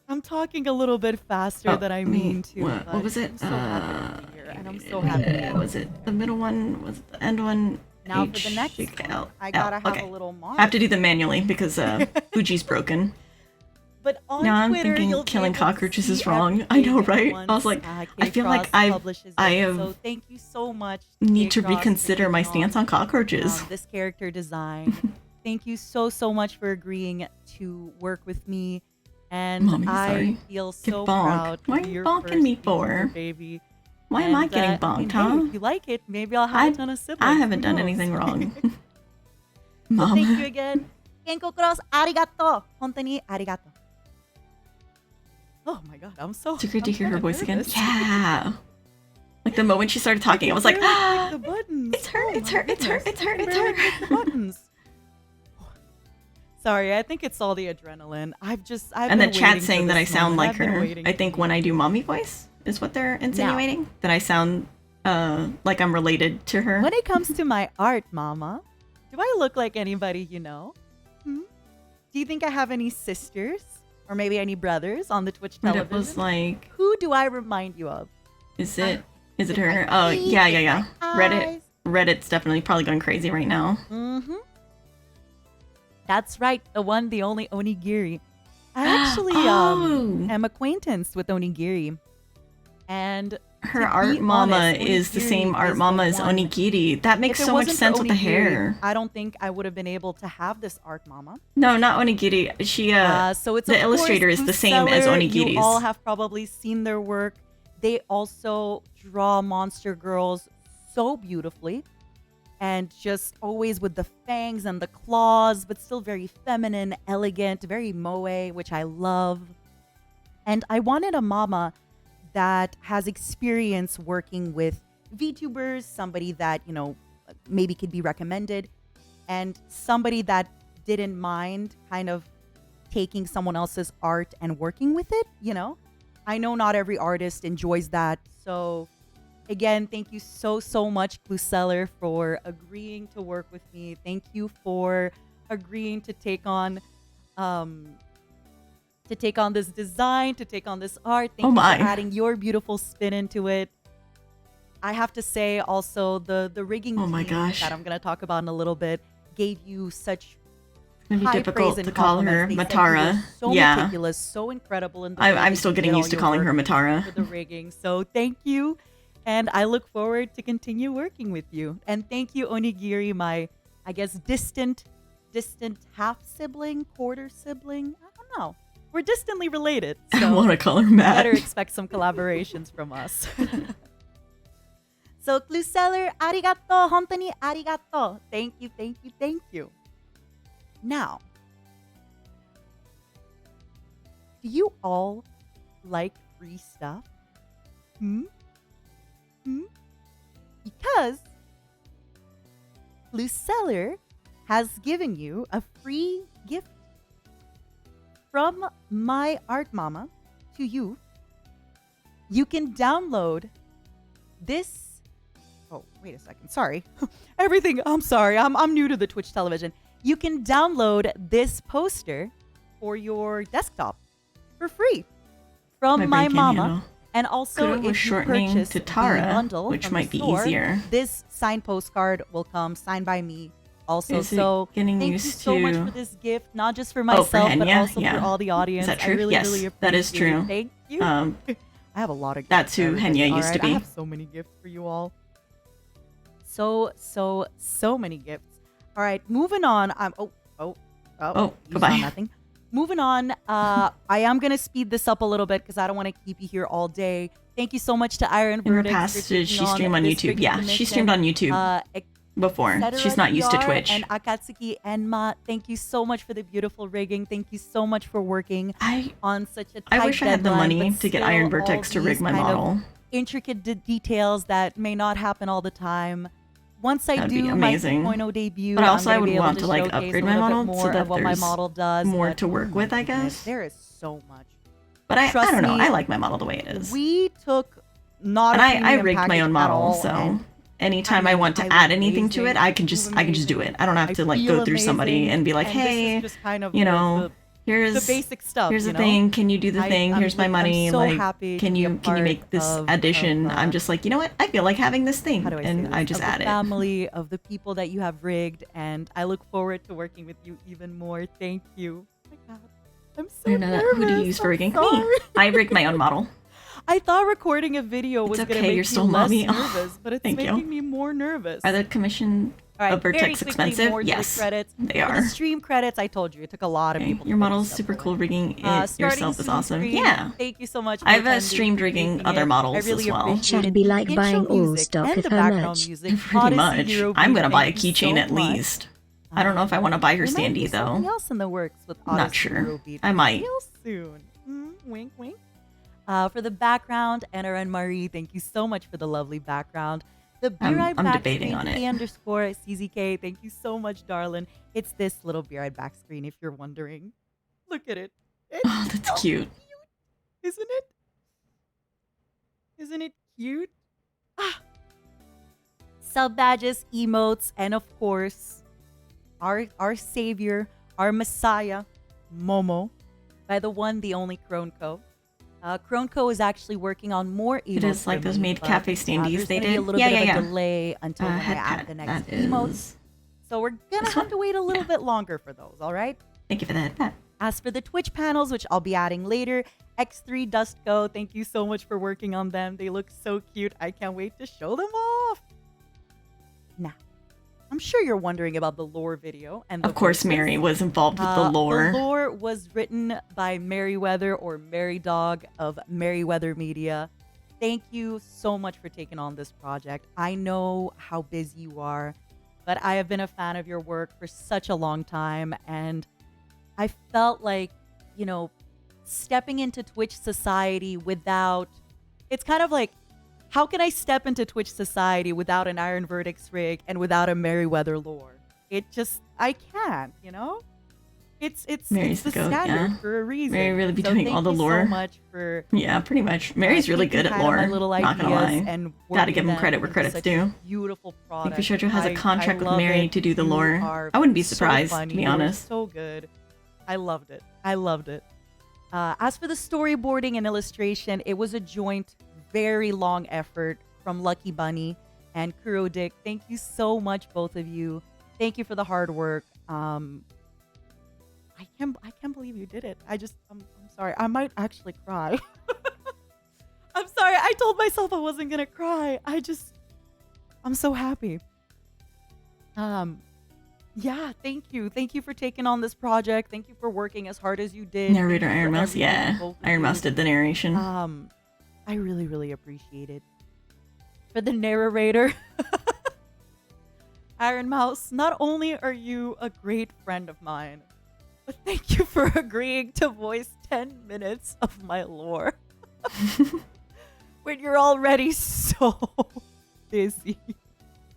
I'm talking a little bit faster Oh, than I let me- mean to. What but was it? I'm so happy to be here, and I'm so happy. Was it the middle one? Was it the end one? Now for the next one, I gotta have a little mark. I have to do them manually because Fuji's broken. But on Now I'm Twitter, thinking you'll be killing able to cockroaches is see wrong. I know, everything right? once, I was like, I feel like K-Cross publishes I it. have So thank you so much. need to K-Cross, for reconsider my taking stance on cockroaches. this character design. Thank you so much for agreeing to work with me, and Mommy, I sorry. feel Get so bonked. proud to Why are be you your bonking first me VTuber for? baby. Why am I And, getting I mean, bonked, hey, huh? if you like it, maybe I'll have a ton of siblings. I haven't Who done knows? anything wrong. So Mom. thank you again. Kenko Cross, arigato. Hontou ni arigato. Oh my god, I'm so. It's great to I'm hear her kinda voice again. nervous. Yeah. Like the moment she started talking, I was like, barely click the buttons. it's her, Oh it's my her, it's her, goodness. it's her, I can it's barely her. click the buttons. Sorry, I think it's all the adrenaline. I've And then been chat waiting for saying that I this sound moment. like I've been her. waiting I for think when I do mommy voice is what they're Now. insinuating. That I sound like I'm related to her. When it comes to my art, Mama, do I look like anybody you know? Hmm? Do you think I have any sisters? Or maybe any brothers on the Twitch But television? it was like, Who do I remind you of? is it her? Oh, yeah. Reddit's definitely probably going crazy right now. Mm-hmm. That's right, the one, the only Onigiri. I actually Oh. am acquaintanced with Onigiri. And Her to art be mama honest, is the Onigiri same art is mama the as one- Onigiri. That makes If it so much wasn't for sense with the Onigiri, hair. I don't think I would have been able to have this art mama. No, not Onigiri. She So it's the of illustrator course is the same as Seller. Onigiri's. You all have probably seen their work. They also draw monster girls so beautifully, and just always with the fangs and the claws, but still very feminine, elegant, very moe, which I love. And I wanted a mama that has experience working with VTubers, somebody that, you know, maybe could be recommended, and somebody that didn't mind kind of taking someone else's art and working with it, you know? I know not every artist enjoys that. So again, thank you so much, Cluseller, for agreeing to work with me. Thank you for agreeing to take on this design, to take on this art. Thank you for adding your beautiful spin into it. I have to say also the rigging Oh my team gosh. that I'm going to talk about in a little bit gave you such It's gonna be high difficult praise to and call her compliments. They said you were Matara. so Yeah. meticulous, so incredible in the way I'm that still you getting did used to all calling your her work Matara. for the rigging. So thank you, and I look forward to continue working with you. And thank you, Onigiri, my, I guess, distant half sibling, quarter sibling. I don't know. We're distantly related. I So wanna call her you Matt. better expect some collaborations from us. So, Cluseller, arigato, hontou ni arigato. Thank you. Now, do you all like free stuff? Because Cluseller has given you a free gift from my art mama to you. You can download this. Oh, wait a second. Sorry. Everything. I'm sorry. I'm new to the Twitch television. You can download this poster for your desktop for free from my mama. And also, Kudo was if you shortening purchase to the Tara, bundle which from might the be store, easier. this signed postcard will come signed by me also. Is it So getting thank you used so much to- for this gift, not just for Oh, myself, for but Henya? also Yeah. for all the audience. Is that true? I really, Yes, really appreciate that is true. it. Thank you. I have a lot of gifts. That's for who everybody, Henya all used to right? be. I have so many gifts for you all. So many gifts. All right, moving on. Oh, you goodbye. saw nothing. Moving on. I am gonna speed this up a little bit because I don't want to keep you here all day. Thank you so much to Iron In her Verdict. past, she streamed on YouTube. Yeah, she streamed on YouTube before. She's not used to Twitch. And Akatsuki Enma, thank you so much for the beautiful rigging. Thank you so much for working on such a tight I wish I had the deadline, money but to get still Iron all Vertex to rig these my kind of model. Intricate details that may not happen all the time. Once I That'd be do my amazing. 2.0 debut, But also, I'm I gonna would be able want to to like showcase upgrade a my little bit model more so that of what my there's model does. more but, to work oh my with, I goodness, guess. there is so much. But I Trust don't know. me, I like my model the way it is. We took not And a I premium rigged my package own at model, all, so and anytime I want to I add look anything to it, amazing. I can just do it. I don't have I to like feel go through somebody amazing, and be like, and this is hey, just kind of you the- know, the here's basic stuff. Here's you the know? thing. Can you do the thing? I'm Here's my I'm money. so like, happy can to be you a can you make part this of- addition? of, I'm just like, you know what? I feel like having this thing, and I just of add the it. family of the people that you have rigged, and I look forward to working with you even more. Thank you. Oh my God, I'm so I don't know that. nervous. Who do you use for I'm rigging? sorry. Me. I rigged my own model. I thought recording a video was It's gonna okay, make you're me still less mommy. nervous, but it's Thank you. making me more nervous. Are the commission All right, of very Vertex quickly, expensive? more to the Yes, credits. they For are. the stream credits, I told you it took a lot of Okay, people. your model's super cool. Rigging it Starting yourself is soon awesome. stream. Yeah. Thank you so much. I've for attending, streamed for rigging making other it. models I really as well. appreciate That'd be the like intro buying all music stock and of the her background merch. music. Pretty Odyssey much. Hero I'm Beat, gonna buy a thank you keychain so at much. least. I don't know if I want to buy her There might be standee though. something else in the works with Not Odyssey sure. Hero Beat. I might. Real soon. Wink, wink. For the background, Enna and Marie, thank you so much for the lovely background. The Be I'm Right Back debating screen, on it. P_CZK, thank you so much, darling. It's this little Be Right Back screen, if you're wondering. Look at it. It's Oh, that's so cute. Isn't it? Isn't it cute? Ah. Sub badges, emotes, and of course, our savior, our messiah, Momo, by the one, the only Kronko. Kronko is actually working on more emotes. It is like for those me, made but, cafe standees there's they gonna be did. a little Yeah, bit yeah, of a yeah. delay until when I Head add pat, the next that emotes. is- So we're gonna have to wait a little bit longer for those, all right? Thank you for the head pat. As for the Twitch panels, which I'll be adding later, X3 Dustco, thank you so much for working on them. They look so cute. I can't wait to show them off. Now, I'm sure you're wondering about the lore video. And the Of course, voices. Mary was involved with the lore. The lore was written by Merryweather or Mary Dog of Merryweather Media. Thank you so much for taking on this project. I know how busy you are, but I have been a fan of your work for such a long time, and I felt like, you know, stepping into Twitch society without, it's kind of like, how can I step into Twitch society without an Iron Verdicts rig and without a Merryweather lore? It just, I can't, you know? It's Mary's the the goat, standard yeah. for a reason. Mary really be So doing thank all the you lore. so much for Yeah, pretty much. Mary's really taking good at kind of my lore. little Not gonna ideas lie. and Gotta give working him credit them where into credit's such due. beautiful I think product. VShojo has a contract with love Mary it. to do the You lore. are I wouldn't be so surprised, funny. to be You are honest. so good. I loved it. I loved it. As for the storyboarding and illustration, it was a joint, very long effort from Lucky Bunny and Kuro Dick. Thank you so much, both of you. Thank you for the hard work. I can't believe you did it. I'm sorry. I might actually cry. I'm sorry. I told myself I wasn't gonna cry. I'm so happy. Yeah, thank you. Thank you for taking on this project. Thank you for working as hard as you did. Narrator Thank you Iron for Mouse, everything, yeah. both of Iron you. Mouse did the narration. I really, really appreciate it. For the narrator, Iron Mouse, not only are you a great friend of mine, but thank you for agreeing to voice 10 minutes of my lore. When you're already so busy.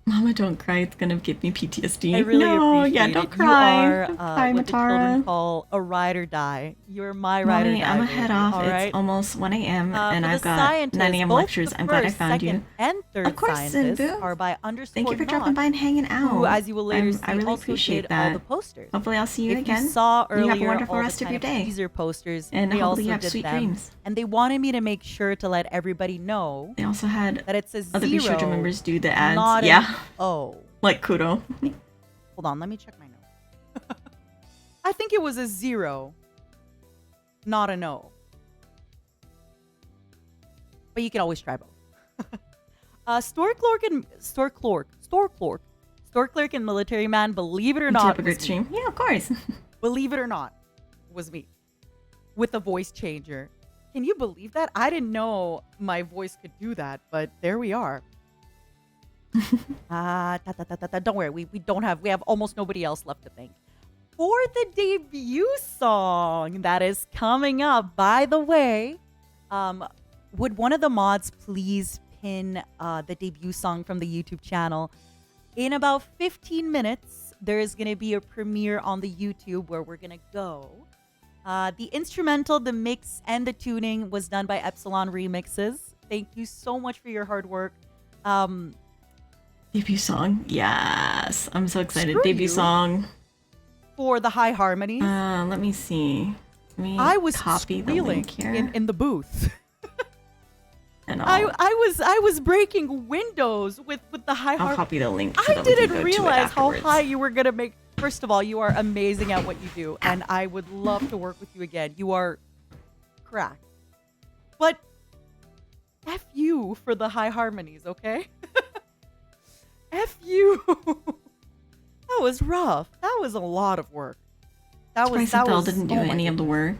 Mama, don't cry. It's gonna give me PTSD. I really no, appreciate yeah, it. don't cry. You are Don't cry, what the children Matara. call a ride or die. You're my ride or Mommy, die. I'm gonna head baby, off. all It's right? almost 1 a.m. and For I've the got scientists, 9 a.m. both lectures. the I'm glad I first, found second, you. and third Of course, scientists Sinbu. are by underscore Thank you for not, dropping by and hanging out. who, as you will later see, I really also appreciate did that. all the posters. Hopefully, I'll see you If again. you saw You have a earlier wonderful all rest the of your kind of day. teaser posters, And they hopefully also you have did sweet them, dreams. and they wanted me to make sure to let everybody know They also had that it's a other zero, VShojo members do the ads. not Yeah. an O. Like Kudo. Hold on, let me check my notes. I think it was a 0, not an O. But you can always try both. Store clerk and military man, believe it or not, Type a great stream. Yeah, of course. believe it or not, was me. With a voice changer. Can you believe that? I didn't know my voice could do that, but there we are. Don't worry, we have almost nobody else left to thank. For the debut song that is coming up, by the way, would one of the mods please pin the debut song from the YouTube channel? In about 15 minutes, there is going to be a premiere on the YouTube where we're going to go. The instrumental, the mix, and the tuning was done by Epsilon Remixes. Thank you so much for your hard work. Debut song? Yes. I'm so excited. Screw Debut you. song. For the high harmonies. Let me see. Let me I was copy the squealing link here. in the booth. And I was breaking windows with the high I'll harmonies. copy the link so I that we can didn't go to it realize how afterwards. high you were gonna make. First of all, you are amazing at what you do, and I would love to work with you again. You are cracked. But F you for the high harmonies, okay? F you. That was rough. That was a lot of work. That was Bryson didn't do oh my any of the work.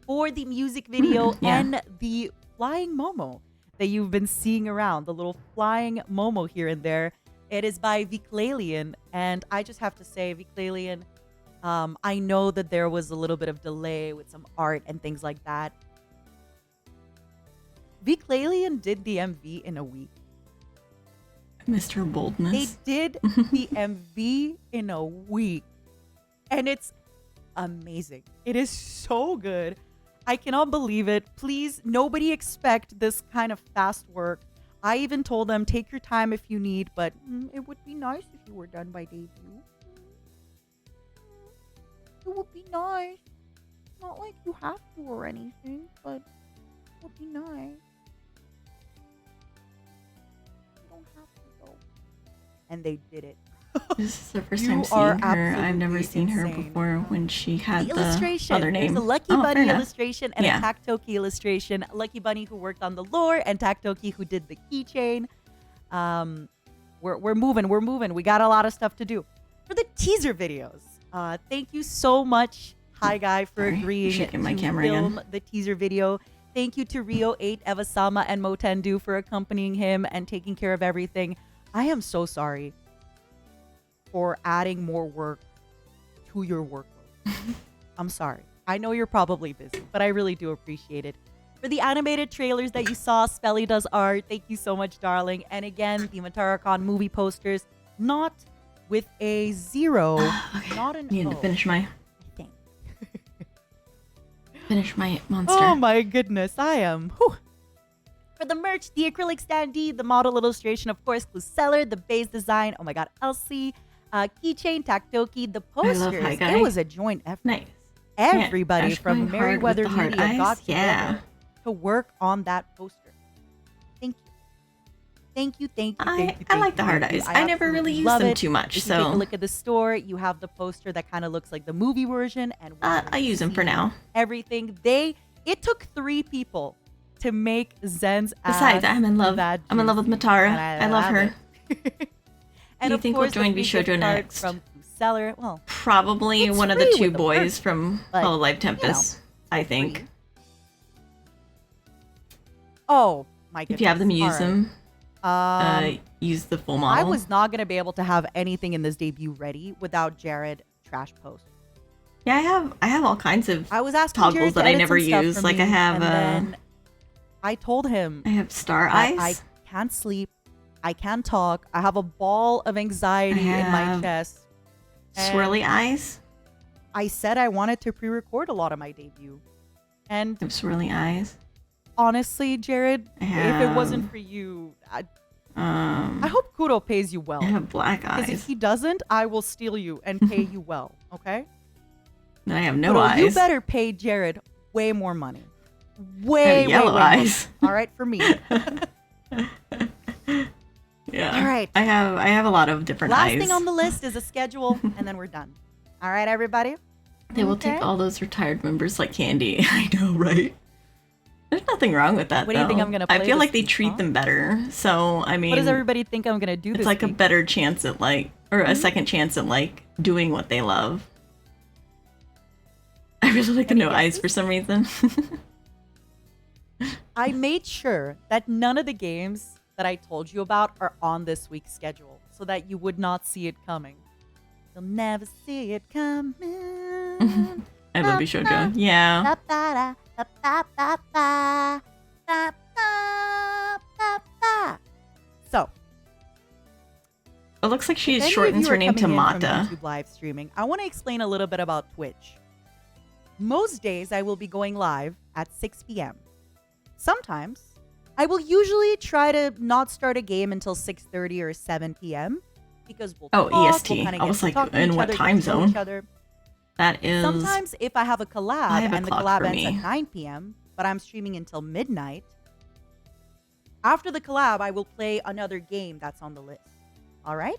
For the music video yeah. and the flying Momo that you've been seeing around, the little flying Momo here and there. It is by Viclalian, and I just have to say, Viclalian, I know that there was a little bit of delay with some art and things like that. Viclalian did the MV in a week. Mr. Boldness. They did the MV in a week, and it's amazing. It is so good. I cannot believe it. Please, nobody expect this kind of fast work. I even told them, take your time if you need, but it would be nice if you were done by debut. It would be nice. Not like you have to or anything, but it would be nice. You don't have to go. And they did it. This is the first You time are seeing her. I've never absolutely seen her insane. before when she had The the illustration. other name. There's a Lucky Oh, Bunny fair enough. illustration and Yeah. a Taktoki illustration. Lucky Bunny who worked on the lore and Taktoki who did the keychain. We're moving. We got a lot of stuff to do. For the teaser videos, thank you so much, Hi Guy, for Sorry, agreeing shaking my to camera film again. the teaser video. Thank you to Rio8, Evasama, and Motendu for accompanying him and taking care of everything. I am so sorry for adding more work to your workload. I'm sorry. I know you're probably busy, but I really do appreciate it. For the animated trailers that you saw, Spelly does art. Thank you so much, darling. And again, the MataraKan movie posters, not with a 0, not an Need O. to finish my monster. Oh my goodness, I am. Whew. For the merch, the acrylic standee, the model illustration, of course, Cluseller, the base design, oh my god, Elsie, keychain, Taktoki, the I love posters. Hi Guy. It was a joint effort. Nice. Everybody Yeah, Ash from going hard with Merryweather the hard Media eyes. got Yeah. together to work on that poster. Thank you. Thank you, thank you, thank you. I like thank the you, hard thank you. eyes. I never absolutely really use love them it. too much, If you take so- a look at the store, you have the poster that kind of looks like the movie version, and I use them for now. everything. It took 3 people to make Zen's Besides, ass I'm in love. that I'm in love with juicy, Matara. and I love her. And you of think course, we'll join the free VShojo gift card next? From Seller. Well, Probably it's one of the free 2 with the boys perk, from but, Hololive Tempest, I think. Oh my goodness! If you have them, use Alright. them. Use the full model. I was not gonna be able to have anything in this debut ready without Jared trash post. Yeah, I have all kinds of I was asking toggles Jared to that I edit never some stuff use. for Like I me, have and then I told him I have Star I Eyes. can't sleep I can't talk. I have a ball of anxiety in my have chest. Swirly eyes. I said I wanted to pre-record a lot of my debut. And I have swirly eyes. honestly, Jared, if it wasn't have, for you, I Um, hope Kudo pays you well. I have black Because if eyes. he doesn't, I will steal you and pay you well, okay? Then I have no Kudo, eyes. you better pay Jared way more money. I Way, have yellow way eyes. more. All right, for me. Yeah. All right. I have a lot of different Last eyes. thing on the list is a schedule, and then we're done. All right, everybody? They will take all those retired members like candy. I know, right? There's nothing wrong with that. What do you think though. I'm gonna I play feel this like they week, treat huh? them better. So I mean, What does everybody think I'm going to do it's this like a week? better chance at like, or a second chance at like doing what they love. I really like the no eyes for some reason. I made sure that none of the games that I told you about are on this week's schedule so that you would not see it coming. You'll never see it coming. I love VShojo. Yeah. So, It looks like she if any of shortens you her are name to coming in from Mata. YouTube live streaming, I want to explain a little bit about Twitch. Most days I will be going live at 6 p.m. Sometimes I will usually try to not start a game until 6:30 or 7 p.m. because we'll Oh, talk, EST. we'll kinda I get was to like, talk to in each what other, get time to know zone? each other. That is Sometimes if I have a collab 5 and the o'clock collab for ends me. at 9 p.m., but I'm streaming until midnight, after the collab, I will play another game that's on the list. All right?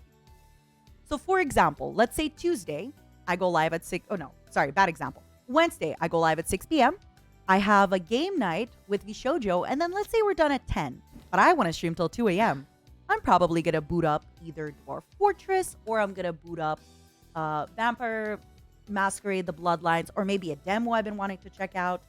So for example, let's say Tuesday, I go live at 6. Oh, no. Sorry, bad example. Wednesday, I go live at 6 p.m. I have a game night with VShojo, and then let's say we're done at 10, but I want to stream till 2 a.m. I'm probably going to boot up either Dwarf Fortress or I'm going to boot up Vampire Masquerade, The Bloodlines, or maybe a demo I've been wanting to check out.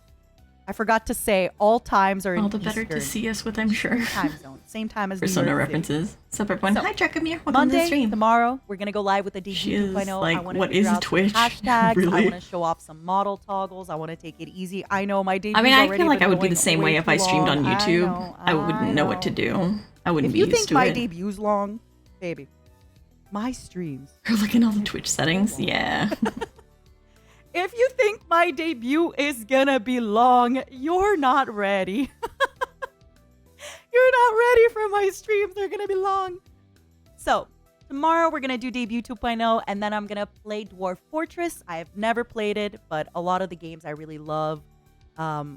I forgot to say, all times are in all the better Eastern to see us with, I'm sure. time zone. Same time as New Persona York City. references. Separate one. So, Hi, Dracomir. Welcome to Monday, the stream. tomorrow, we're going to go live with the DG She is 2.0. like, I want to what figure is out some Twitch? hashtags. I Really? want to show off some model toggles. I want to take it easy. I know my debut's I mean, I already feel like been I would be going the same way way if I too streamed on long. YouTube. I wouldn't know what to do. I wouldn't If be you used think to my it. debut's long, baby, my streams. You're looking at all the Twitch settings. Yeah. If you think my debut is gonna be long, you're not ready. You're not ready for my streams. They're gonna be long. So, tomorrow we're gonna do debut 2.0, and then I'm gonna play Dwarf Fortress. I have never played it, but a lot of the games I really love,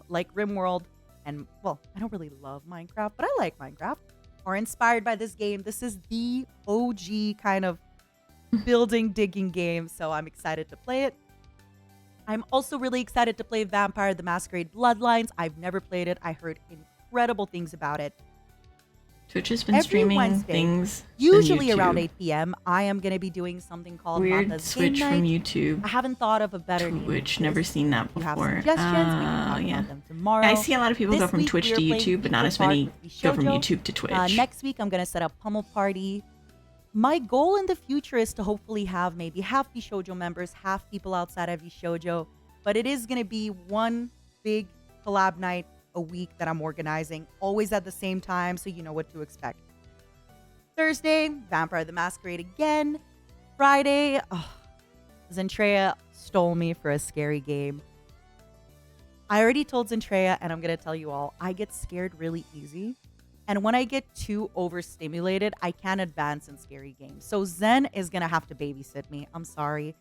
like RimWorld, and, well, I don't really love Minecraft, but I like Minecraft, are inspired by this game. This is the OG kind of building, digging game, so I'm excited to play it. I'm also really excited to play Vampire the Masquerade Bloodlines. I've never played it. I heard incredible things about it. Twitch has been Every streaming Wednesday, things. usually than around YouTube. 8 p.m., I am going to be doing something called Weird Mata's switch Game from Night. YouTube. I haven't thought of a better name. Twitch, never seen that If you have before. suggestions, we can talk Yeah. about them tomorrow. Yeah, I see a lot of people go This from week, Twitch we to are playing YouTube, but not Equal as many Part with go from VShojo. YouTube to Twitch. Next week, I'm going to set up Pummel Party. My goal in the future is to hopefully have maybe half VShojo members, half people outside of VShojo. But it is going to be one big collab night a week that I'm organizing, always at the same time, so you know what to expect. Thursday, Vampire the Masquerade again. Friday, Zentrea stole me for a scary game. I already told Zentrea, and I'm going to tell you all, I get scared really easy. And when I get too overstimulated, I can't advance in scary games. So Zen is going to have to babysit me. I'm sorry.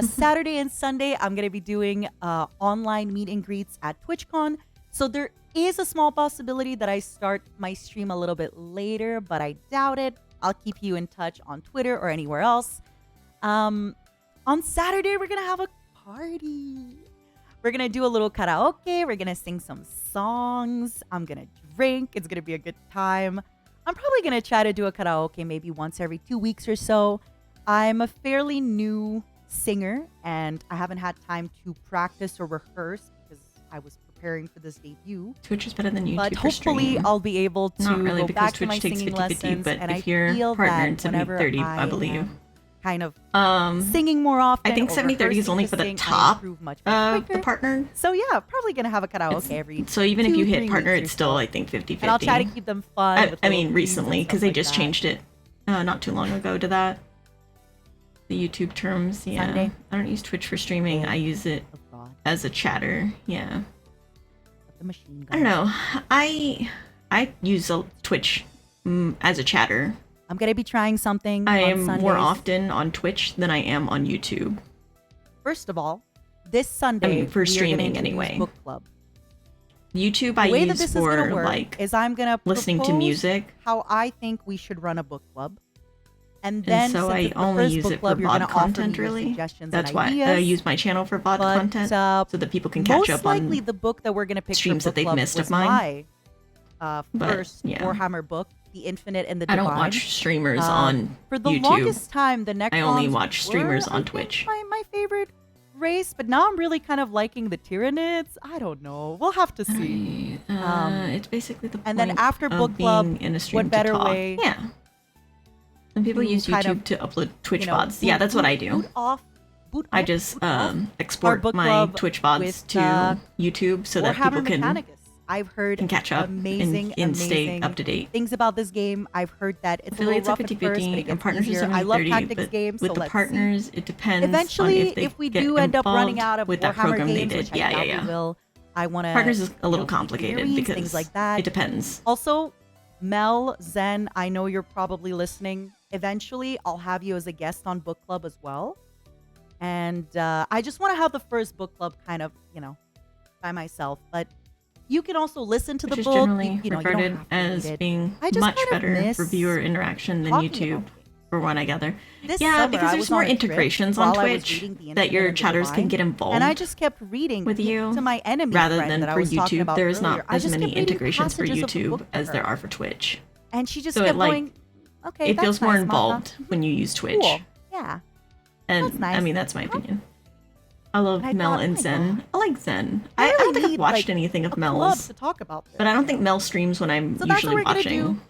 Saturday and Sunday, I'm going to be doing online meet and greets at TwitchCon. So there is a small possibility that I start my stream a little bit later, but I doubt it. I'll keep you in touch on Twitter or anywhere else. On Saturday, we're going to have a party. We're going to do a little karaoke. We're going to sing some songs. I'm going to drink. It's going to be a good time. I'm probably going to try to do a karaoke maybe once every 2 weeks or so. I'm a fairly new singer, and I haven't had time to practice or rehearse because I was preparing for this debut. Twitch is better than YouTube. But for hopefully streaming. I'll be able to Not really, go because back to Twitch my takes singing 50-50, lessons. but And if I you're feel partnered, that it's whenever 70-30, I believe. am kind of Um, singing more often. I think or 70/30 is rehearsing only to for the sing, I top improve much of quicker. the partner. So yeah, probably gonna have a karaoke every. So even if you 2-3 hit partner, weeks or it's still so. I think 50/50. And I'll try to keep them fun. with I little mean themes recently and because stuff they like just that. changed it not too long ago to that. The YouTube terms, yeah. Sunday. I don't use Twitch for streaming. I use it as a chatter. Yeah. The machine I don't know. I use Twitch as a chatter. I'm gonna be trying something. I on am Sundays. more often on Twitch than I am on YouTube. First of all, this Sunday for we are gonna streaming introduce anyway. Book club. YouTube The I way that use this is for gonna work like is I'm gonna listening to propose music. How I think we should run a book club, and And then so since I it's the only first use book it for club, you're VOD gonna offer content, me your really. suggestions That's and why I ideas. use my channel for VOD But, content, so that people can catch most up likely on the book that we're gonna pick streams for that book they've club missed was of mine. my But, first yeah. Warhammer book, The Infinite and the I Divine. don't watch streamers on For the YouTube. longest time, the Necrons I only watch streamers were, on I think, Twitch. my favorite race, but now I'm really kind of liking the Tyranids. I don't know. We'll have to see. It's basically the and then point after of book club, being in a stream what better to talk. way? Yeah. And people to use kind YouTube of, to upload Twitch you know, VODs. Yeah, that's what I do. I just export book my club Twitch VODs with, to YouTube so that people Warhammer can Mechanicus. I've heard can catch up amazing, and stay amazing up to date. things about this game. I've heard that it's Affiliates a are little rough at first, but 50/50 it and gets partners are easier. I love 70/30, tactics but games, with so the let's partners, see. it depends Eventually, on if they if we get do end up running involved out of with that Warhammer program games, they which did. I Yeah, doubt yeah. we will, I want to. Partners is a little complicated because things like that. it depends. Also, Mel, Zen, I know you're probably listening. Eventually, I'll have you as a guest on book club as well. And I just want to have the first book club kind of, by myself. But you can also listen to Which the is book. generally You don't regarded have to read as it. being I just much kind of better miss for viewer interaction than talking YouTube, about for what I gather. This Yeah, summer, because I there's was more on a trip integrations on while I was Twitch reading The that your Infinite and the chatters can Divine, get involved and I just kept reading with you to my enemy rather friend than that I for was talking YouTube. about There's earlier. not I as just many kept reading integrations for passages of the YouTube book to as there her. are for Twitch. And she just So kept it like going, okay, it feels that's more nice, Mata. involved when you use Twitch. Cool. Yeah. And That's nice. I mean that's my opinion. I love I Mel thought, and oh my Zen. I like Zen. I I don't really think I've need, watched like, anything of a club Mel's, to talk about this. but I don't think Mel streams when I'm So that's what usually we're gonna watching.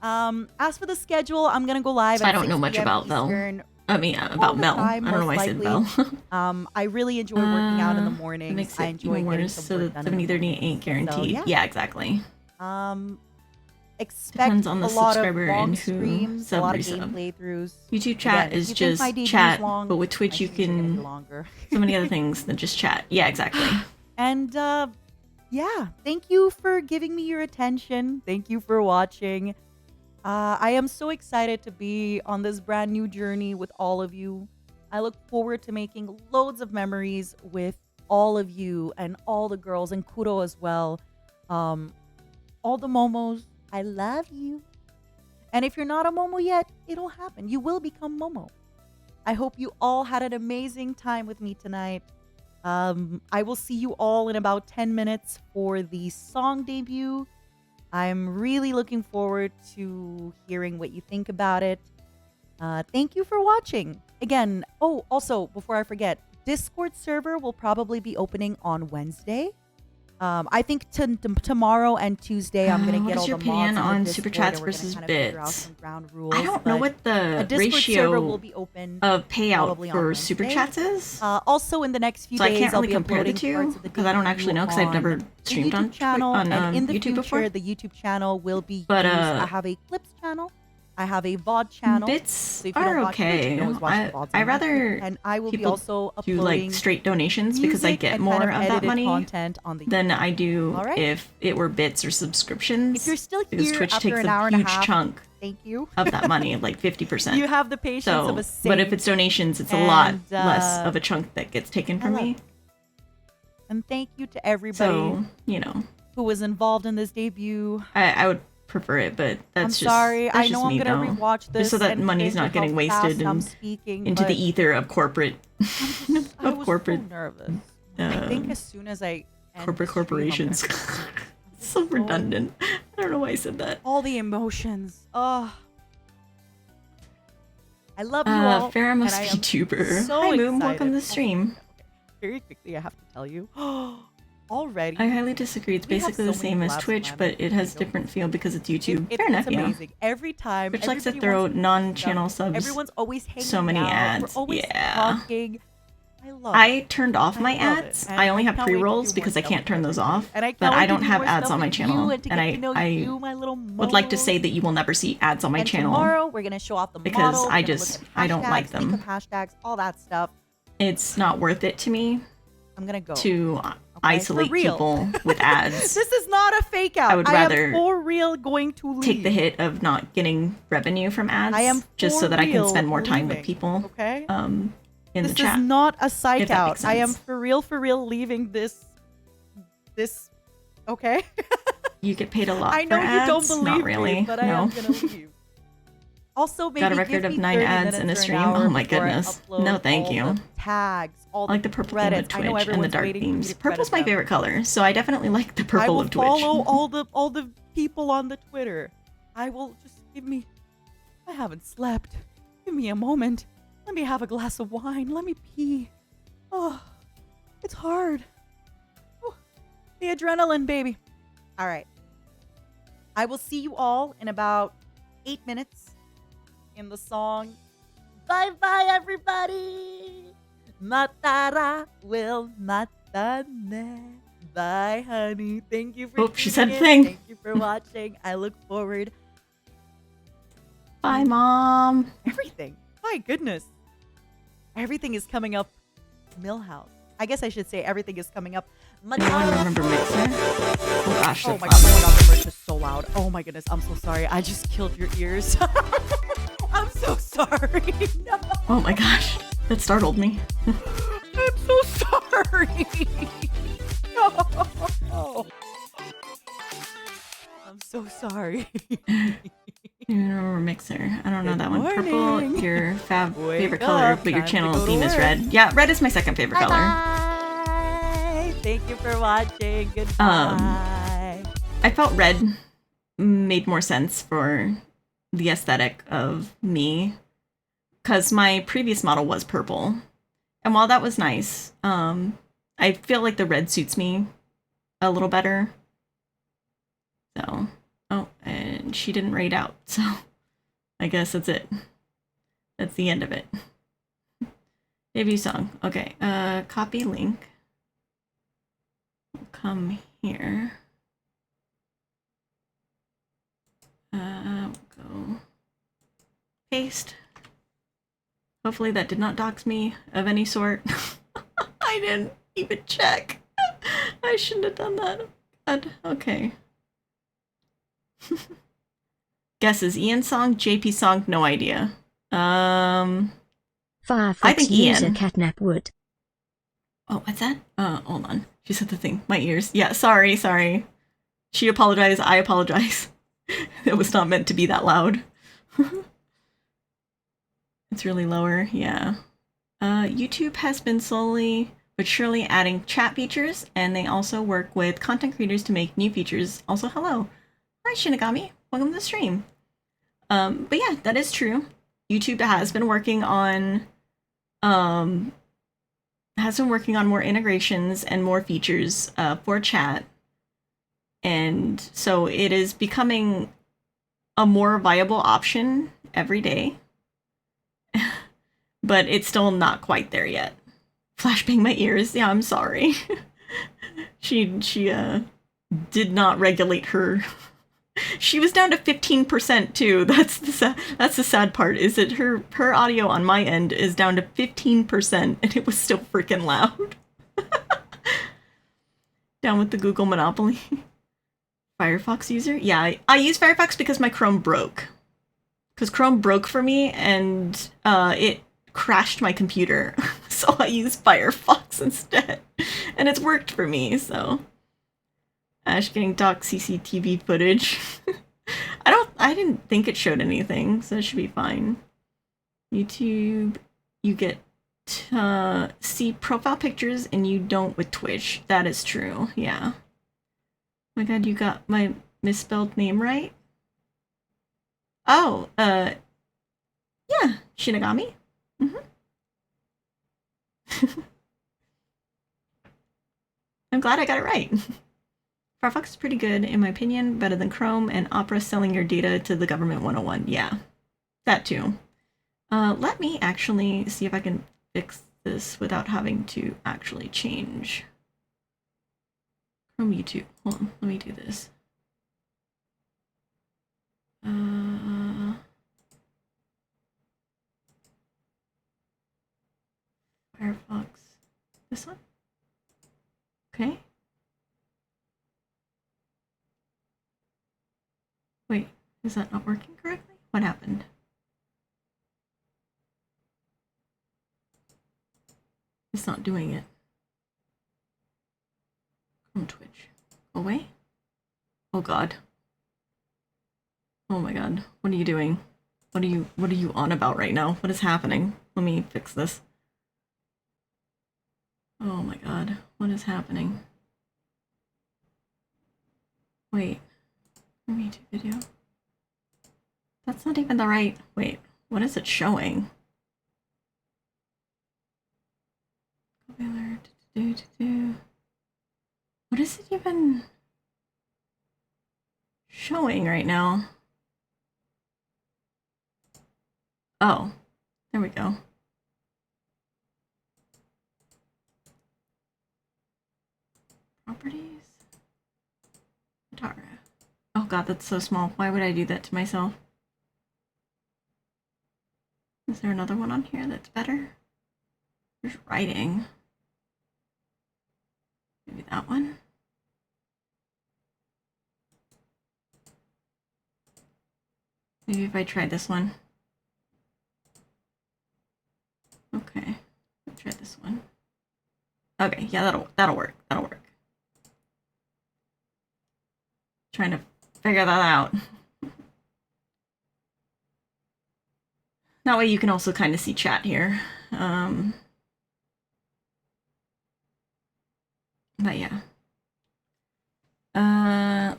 do. As for the schedule, I'm gonna go live. So I at don't know 6 much p.m. about Mel. Eastern I mean, all about the Mel. time, I don't know why most I said likely. Mel. I really enjoy working out in the It mornings. makes I it enjoy even getting worse, some so work that done in the 70/30 ain't morning. guaranteed. So, Yeah, exactly. Expect Depends on the a lot subscriber of long and who streams, a sub lot of resub. game playthroughs. YouTube chat Again, if is you think my just DD is chat, long, but with Twitch you my streams are gonna be can longer. so many other things than just chat. Yeah, exactly. And yeah, thank you for giving me your attention. Thank you for watching. I am so excited to be on this brand new journey with all of you. I look forward to making loads of memories with all of you and all the girls and Kuro as well. All the Momos, I love you. And if you're not a Momo yet, it'll happen. You will become Momo. I hope you all had an amazing time with me tonight. I will see you all in about 10 minutes for the song debut. I'm really looking forward to hearing what you think about it. Thank you for watching. Again, oh, also, before I forget, Discord server will probably be opening on Wednesday. I think tomorrow and Tuesday I'm gonna get all the mods opinion in the on Discord super chats and we're gonna versus kind of figure out bits? some ground rules, I don't know but what the a Discord server will ratio be open of payout probably on for super Wednesday. chats is. Also, in the next few So I days, can't I'll really be compare the uploading two parts of the because I don't actually know because I've never the streamed on YouTube channel, and in the YouTube future, before. the YouTube channel will be But, used. I have a clips channel. I have a VOD channel. Bits so if you are don't watch Twitch, you okay. can always watch the VODs I on rather YouTube, and I will be people also do uploading like straight donations because I music get and more kind of that edited money content on the than I do All right? if it were bits or subscriptions. If you're still because here Twitch after takes an a hour and a huge half, chunk thank you. of that money, like 50%. You have the patience so, of a saint. but if it's donations, it's a lot And, less of a chunk that gets taken from me. And thank you to everybody So, you know, who was involved in this debut. I would prefer it, but that's I'm just sorry. That's I just know I'm me, gonna though. rewatch this just so that and money's figure not getting how fast wasted I'm and speaking, into but the ether of corporate I was corporate so nervous. I think as soon as I end corporate the stream, I'm corporations. gonna- So redundant. I don't know why I said that. all the emotions. Oh, I love you all. Pharamos and I am VTuber. So Hi, Moon. Welcome to the excited. stream. Very quickly, I have to tell you. already. I highly disagree. It's We have basically so the same many as collabs Twitch, planned. but it has different feel because it's YouTube. Fair enough, It's yeah. amazing. Every time. Twitch likes to everybody throw wants to do non-channel stuff. subs. Everyone's always hanging So many out. ads. We're always Yeah. talking. I love I it. turned off my I love it. ads. And I only have can't wait to pre-rolls do more because I stuff can't with turn those everybody. off. And I But can't I wait to don't do have more ads stuff on my with channel, you and to and get to know I you, my little would like to Momo. say that you will never see ads on my And channel tomorrow we're gonna show off the because model. We're I gonna just look at I don't like hashtags, think them. of hashtags, all that stuff. It's not worth it to me. I'm gonna go to for isolate real. people with ads. This is not a fake out. I would rather am for real going to leave. take the hit of not getting revenue from ads, I am just so for that I can real spend more time with leaving, people. Okay. In this the chat. is not a psych if that out. makes I am sense. for real leaving this. Okay. You get paid a lot. I know for you ads. don't believe Not really. me, but I no. am gonna leave. Also, maybe Got a give record of me 9 30 ads minutes in a or an stream. hour Oh my before I goodness. upload No, thank all you. the tags, all I like the the purple theme credits. of I know Twitch and the everyone's dark waiting for me themes. to Purple's credit my them. favorite color, so I definitely like the I purple will of Twitch. follow all the people on the Twitter. I will just give me. I haven't slept. Give me a moment. Let me have a glass of wine. Let me pee. Oh, it's hard. Oh, the adrenaline, baby. All right. I will see you all in about 8 minutes in the song. Bye bye, everybody. Matara will matane. Bye, honey. Thank you for Oh, she tuning said in. thing. Thank you for watching. I look forward. Bye, Mom. Everything. My goodness. Everything is coming up. Millhouse. I guess I should say everything is coming up. Anyone remember Mixer? Oh gosh, Oh my that's god, loud. the merch is so loud. Oh my goodness, I'm so sorry. I just killed your ears. I'm so sorry. No. Oh my gosh, that startled me. I'm so sorry. No. I'm so sorry. You remember Mixer? I don't know Good that one. Purple, morning. your favorite Wake color, up, but your time to channel go to theme is work. red. Yeah, red is my second favorite color. Bye. Thank you for watching. Goodbye. I felt red made more sense for the aesthetic of me, because my previous model was purple, and while that was nice, I feel like the red suits me a little better. So, oh, and she didn't raid out, so I guess that's it. That's the end of it. Debut song. Okay, copy link. We'll come here. We'll go paste. Hopefully that did not dox me of any sort. I didn't even check. I shouldn't have done that. God, okay. Guesses. Ian song, JP song, no idea. Firefox I think user Ian. Catnap Wood. Oh, what's that? Hold on. She said the thing. My ears. Yeah, sorry. She apologized. I apologize. It was not meant to be that loud. It's really lower. Yeah. YouTube has been slowly but surely adding chat features, and they also work with content creators to make new features. Also, hello. Hi, Shinigami. Welcome to the stream. But yeah, that is true. YouTube has been working on more integrations and more features for chat. And so it is becoming a more viable option every day. But it's still not quite there yet. Flashbang my ears. Yeah, I'm sorry. She did not regulate her. She was down to 15% too. That's the sad part, is that her audio on my end is down to 15% and it was still freaking loud. Down with the Google monopoly. Firefox user? Yeah, I use Firefox because my Chrome broke. Because Chrome broke for me and it crashed my computer. So I use Firefox instead. And it's worked for me, so. Ash getting docked CCTV footage. I didn't think it showed anything, so it should be fine. YouTube, you get to see profile pictures and you don't with Twitch. That is true, yeah. Oh my god, you got my misspelled name right? Oh, yeah, Shinigami. I'm glad I got it right. Firefox is pretty good, in my opinion, better than Chrome, and Opera selling your data to the government 101. Yeah, that too. Let me actually see if I can fix this without having to actually change Chrome YouTube. Hold on, let me do this. Firefox. This one? Okay. Wait, is that not working correctly? What happened? It's not doing it. From Twitch. Away? Oh god. Oh my god. What are you doing? What are you on about right now? What is happening? Let me fix this. Oh my god. What is happening? Wait. YouTube video. That's not even the right... Wait. What is it showing? What is it even showing right now? Oh, there we go. Properties. Matara. Oh god, that's so small. Why would I do that to myself? Is there another one on here that's better? There's writing. Maybe that one? Maybe if I try this one. Okay, let's try this one. Okay, yeah, that'll work. That'll work. Trying to figure that out. That way you can also kind of see chat here. But yeah.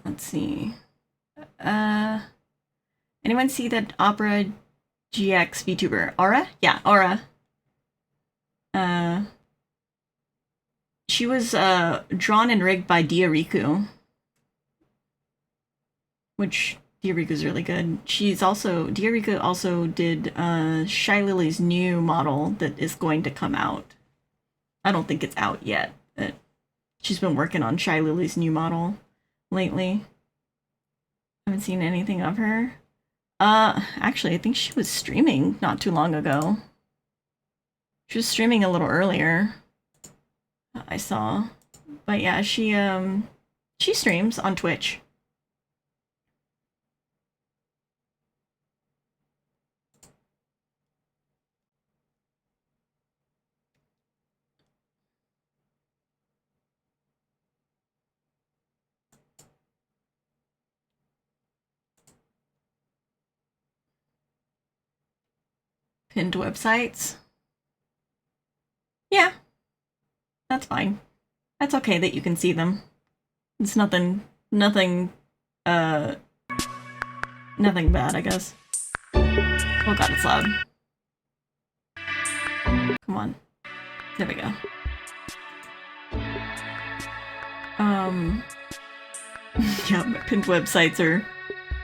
Let's see. Anyone see that Opera GX VTuber? Aura? Yeah, Aura. She was drawn and rigged by Diariku. Which Diariku's really good. Diariku also did Shy Lily's new model that is going to come out. I don't think it's out yet, but she's been working on Shy Lily's new model lately. Haven't seen anything of her. Actually, I think she was streaming not too long ago. She was streaming a little earlier. I saw. But yeah, she streams on Twitch. Pinned websites. Yeah, that's fine. That's okay that you can see them. It's nothing bad, I guess. Oh god, it's loud. Come on. There we go. Yeah, my pinned websites are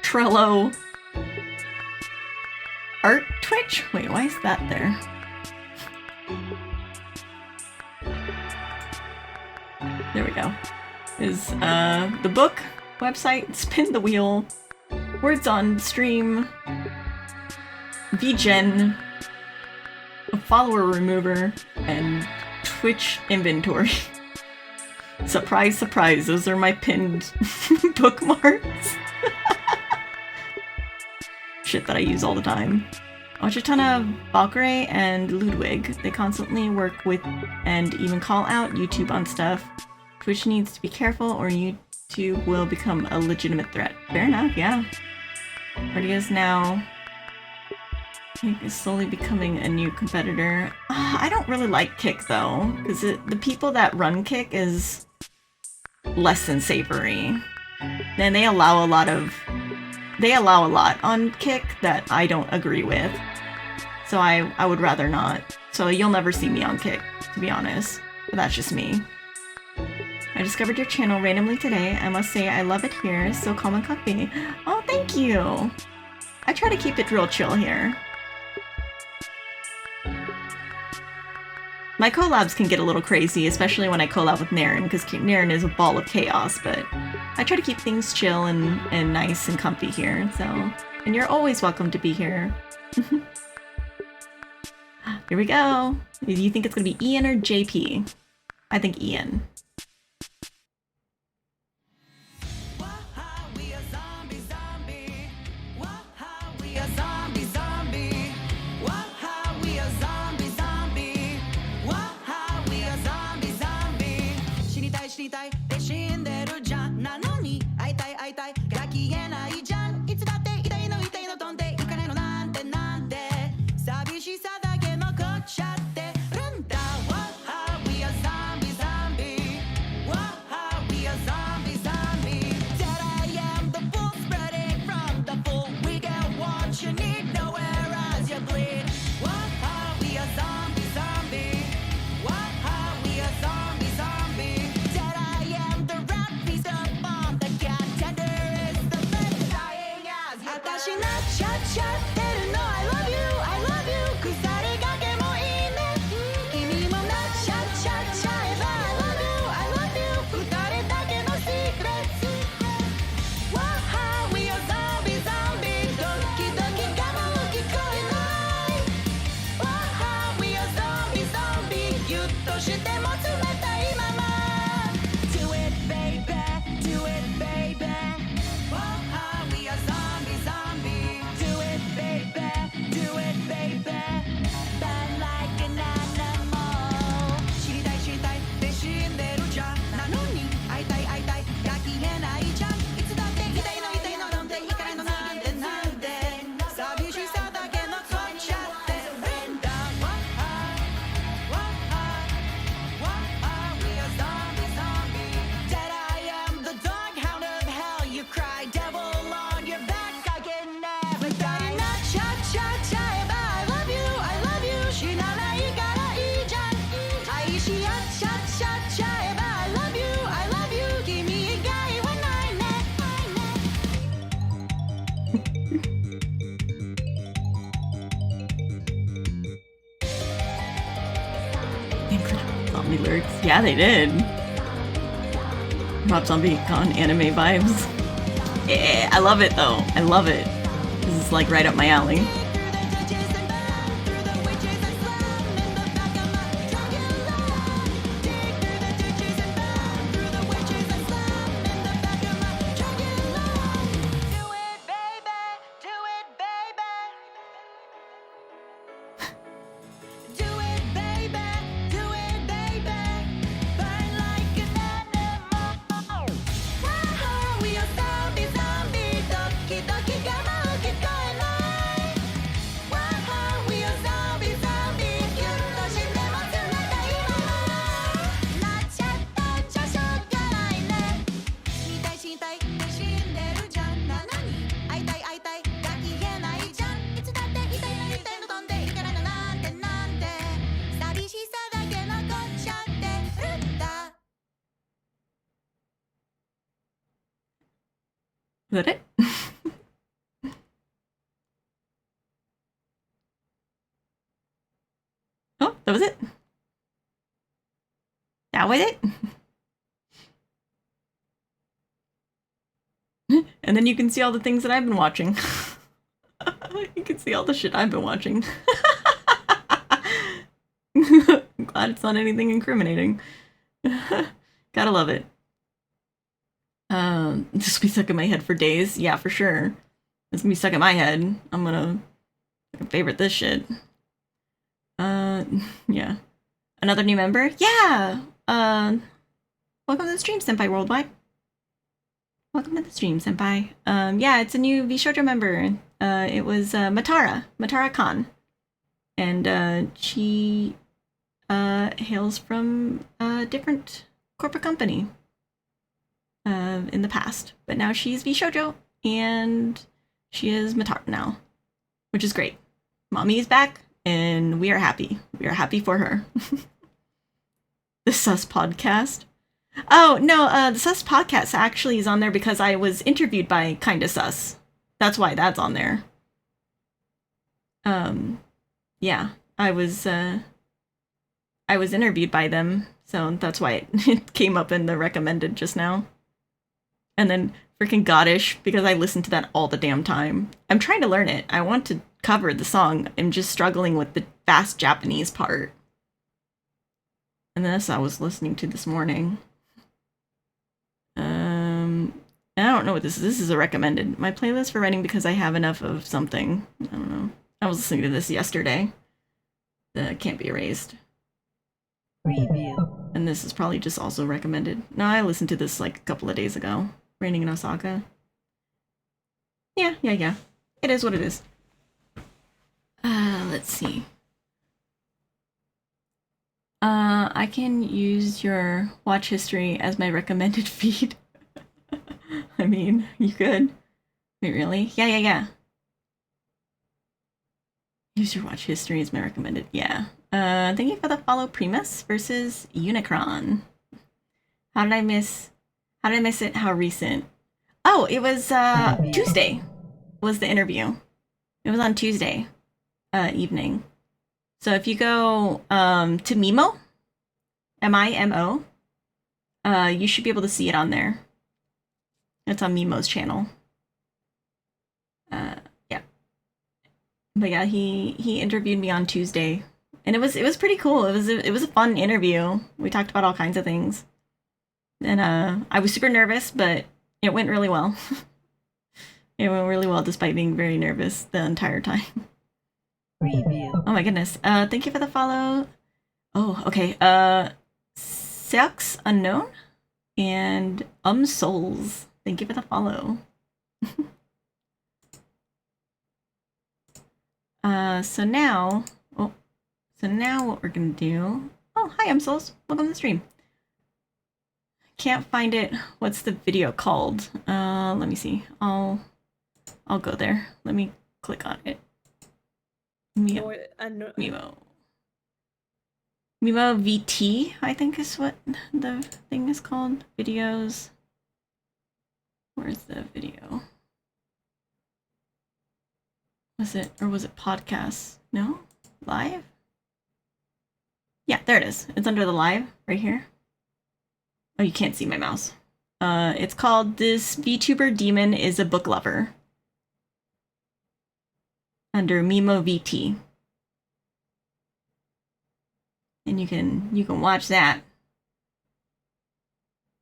Trello. Art Twitch? Wait, why is that there? There we go. Is the book, website, Spin the Wheel, Words on Stream, VGen, a follower remover, and Twitch inventory. Surprise, surprise, those are my pinned bookmarks. Shit that I use all the time. Watch a ton of Valkyrie and Ludwig. They constantly work with and even call out YouTube on stuff. Twitch needs to be careful or YouTube will become a legitimate threat. Fair enough, yeah. Party is now is slowly becoming a new competitor. I don't really like Kick though, because the people that run Kick is less than savory. And they allow a lot on Kick that I don't agree with. So I would rather not. So you'll never see me on Kick, to be honest. But that's just me. But I discovered your channel randomly today. I must say I love it here. So calm and comfy. Oh, thank you. I try to keep it real chill here. My collabs can get a little crazy, especially when I collab with Naren, because Naren is a ball of chaos, but I try to keep things chill and nice and comfy here, so... And you're always welcome to be here. Here we go. Do you think it's gonna be Ian or JP? I think Ian. Zombie lyrics. Yeah, they did. Rob Zombie Con anime vibes. Yeah, I love it though. I love it. This is like right up my alley. Is that it? Oh, that was it? That was it? And then you can see all the things that I've been watching. You can see all the shit I've been watching. I'm glad it's not anything incriminating. Gotta love it. This will be stuck in my head for days. Yeah, for sure. It's gonna be stuck in my head. I'm gonna favorite this shit. Yeah. Another new member? Yeah! Welcome to the stream, Senpai Worldwide. Welcome to the stream, Senpai. Yeah, it's a new VShojo member. It was MataraKan. And she hails from a different corporate company in the past. But now she's VShojo, and she is Matara now, which is great. Mommy is back, and we are happy. We are happy for her. The Sus Podcast. Oh, no, the Sus podcast actually is on there because I was interviewed by Kinda Sus. That's why that's on there. Yeah, I was interviewed by them, so that's why it came up in the recommended just now. And then freaking Goddish, because I listen to that all the damn time. I'm trying to learn it. I want to cover the song. I'm just struggling with the fast Japanese part. And this I was listening to this morning. I don't know what this is. This is a recommended. My playlist for writing because I have enough of something. I don't know. I was listening to this yesterday. Can't be erased. Preview. And this is probably just also recommended. No, I listened to this like a couple of days ago. Raining in Osaka. Yeah. It is what it is. Let's see. I can use your watch history as my recommended feed. I mean, you could. Wait, really? Yeah. Use your watch history as my recommended. Yeah. Thank you for the follow, Primus versus Unicron. How did I miss it? How recent? Oh, it was Tuesday was the interview. It was on Tuesday evening. So if you go to Mimo, MIMO, you should be able to see it on there. It's on Mimo's channel. Yeah. But yeah, he interviewed me on Tuesday, and it was pretty cool. It was a fun interview. We talked about all kinds of things, and I was super nervous, but it went really well. It went really well despite being very nervous the entire time. Preview. Oh my goodness. Thank you for the follow. Oh, okay. Sex Unknown and Souls. Thank you for the follow. So now what we're gonna do. Oh, hi, Souls. Welcome to the stream. Can't find it. What's the video called? Let me see. I'll go there. Let me click on it. Mimo VT, I think is what the thing is called. Videos. Where's the video? Was it podcasts? No? Live? Yeah, there it is. It's under the live right here. Oh, you can't see my mouse. It's called This VTuber Demon is a Book Lover. Under Mimo VT. And you can watch that.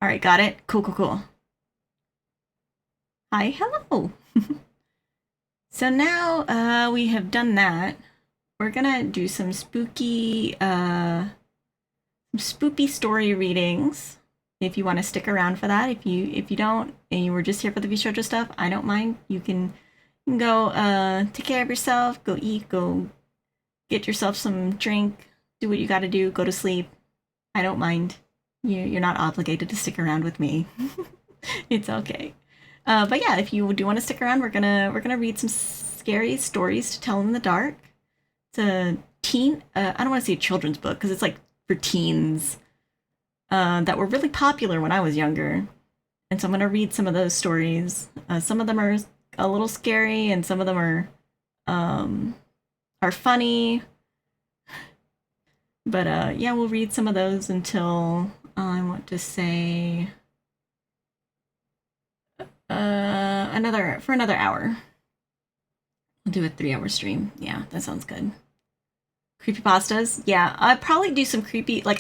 Alright, got it? Cool. Hi, hello! So now we have done that. We're gonna do some spooky story readings. If you want to stick around for that. If you don't and you were just here for the VShojo stuff, I don't mind. You can go take care of yourself, go eat, go get yourself some drink, do what you gotta do, go to sleep. I don't mind. You're not obligated to stick around with me. It's okay. But yeah, if you do want to stick around, we're gonna read some scary stories to tell in the dark. It's a teen. I don't want to say a children's book because it's like for teens that were really popular when I was younger. And so I'm gonna read some of those stories. Some of them are a little scary, and some of them are funny. But yeah, we'll read some of those until I want to say another hour. We'll do a 3-hour stream. Yeah, that sounds good. Creepypastas? Yeah, I'll probably do some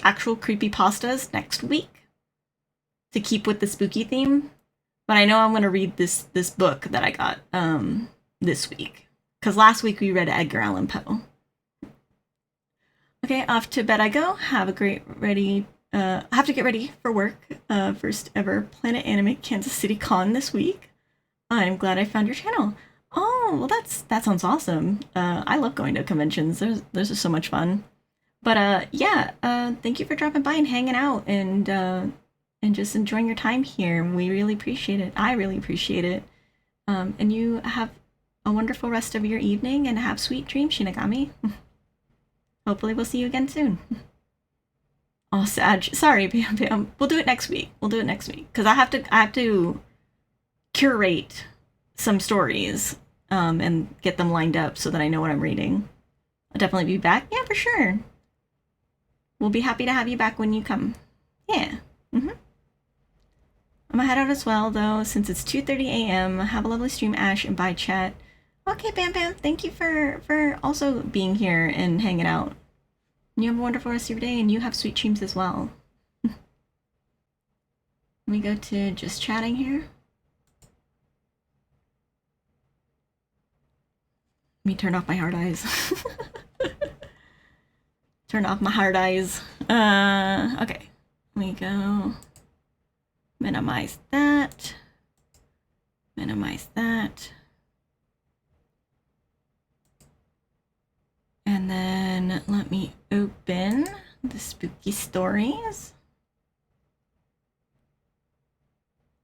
actual creepypastas next week to keep with the spooky theme. But I know I'm gonna read this book that I got this week. Because last week we read Edgar Allan Poe. Okay, off to bed I go. Have to get ready for work. First ever Planet Anime Kansas City Con this week. I'm glad I found your channel. Oh, well that sounds awesome. I love going to conventions. Those are so much fun. But yeah, thank you for dropping by and hanging out and just enjoying your time here. We really appreciate it. I really appreciate it. And you have a wonderful rest of your evening and have sweet dreams, Shinigami. Hopefully we'll see you again soon. Oh, Sag. Sorry, Bam Bam. We'll do it next week. Because I have to curate some stories and get them lined up so that I know what I'm reading. I'll definitely be back. Yeah, for sure. We'll be happy to have you back when you come. Yeah. I'm gonna head out as well, though, since it's 2:30 a.m. Have a lovely stream, Ash, and bye, chat. Okay, Bam Bam. Thank you for also being here and hanging out. You have a wonderful rest of your day, and you have sweet dreams as well. Let me go to just chatting here. Let me turn off my hard eyes. Turn off my hard eyes. Okay. Let me go. Minimize that. Minimize that. And then let me open the spooky stories.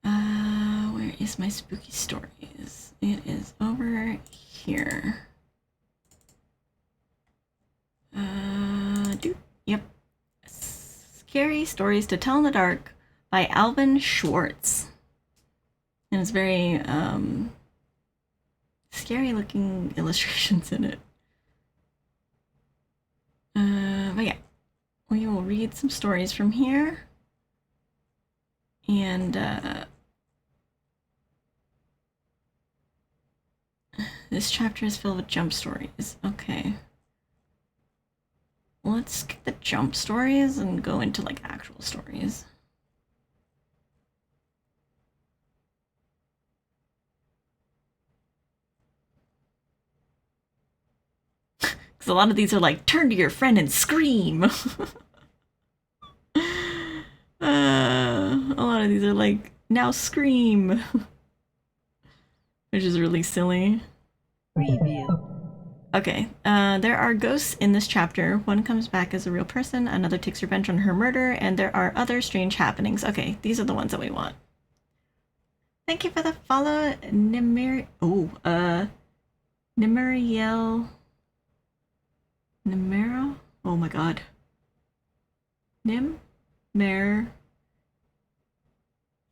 Where is my spooky stories? It is over here. Yep. Scary Stories to Tell in the Dark by Alvin Schwartz. And it's very scary looking illustrations in it. But yeah, we will read some stories from here. And this chapter is filled with jump stories. Okay. Let's skip the jump stories and go into like actual stories. Because a lot of these are like, turn to your friend and scream. A lot of these are like, now scream. Which is really silly. Review. Okay, there are ghosts in this chapter. One comes back as a real person, another takes revenge on her murder, and there are other strange happenings. Okay, these are the ones that we want. Thank you for the follow, Nimeriel. Nimero? Oh my god.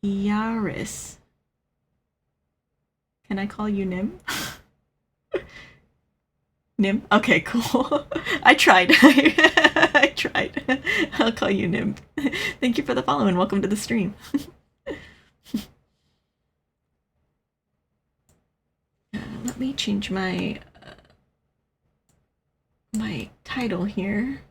Yaris. Can I call you Nim? Nim? Okay, cool. I tried. I tried. I'll call you Nim. Thank you for the follow and welcome to the stream. Let me change my my title here.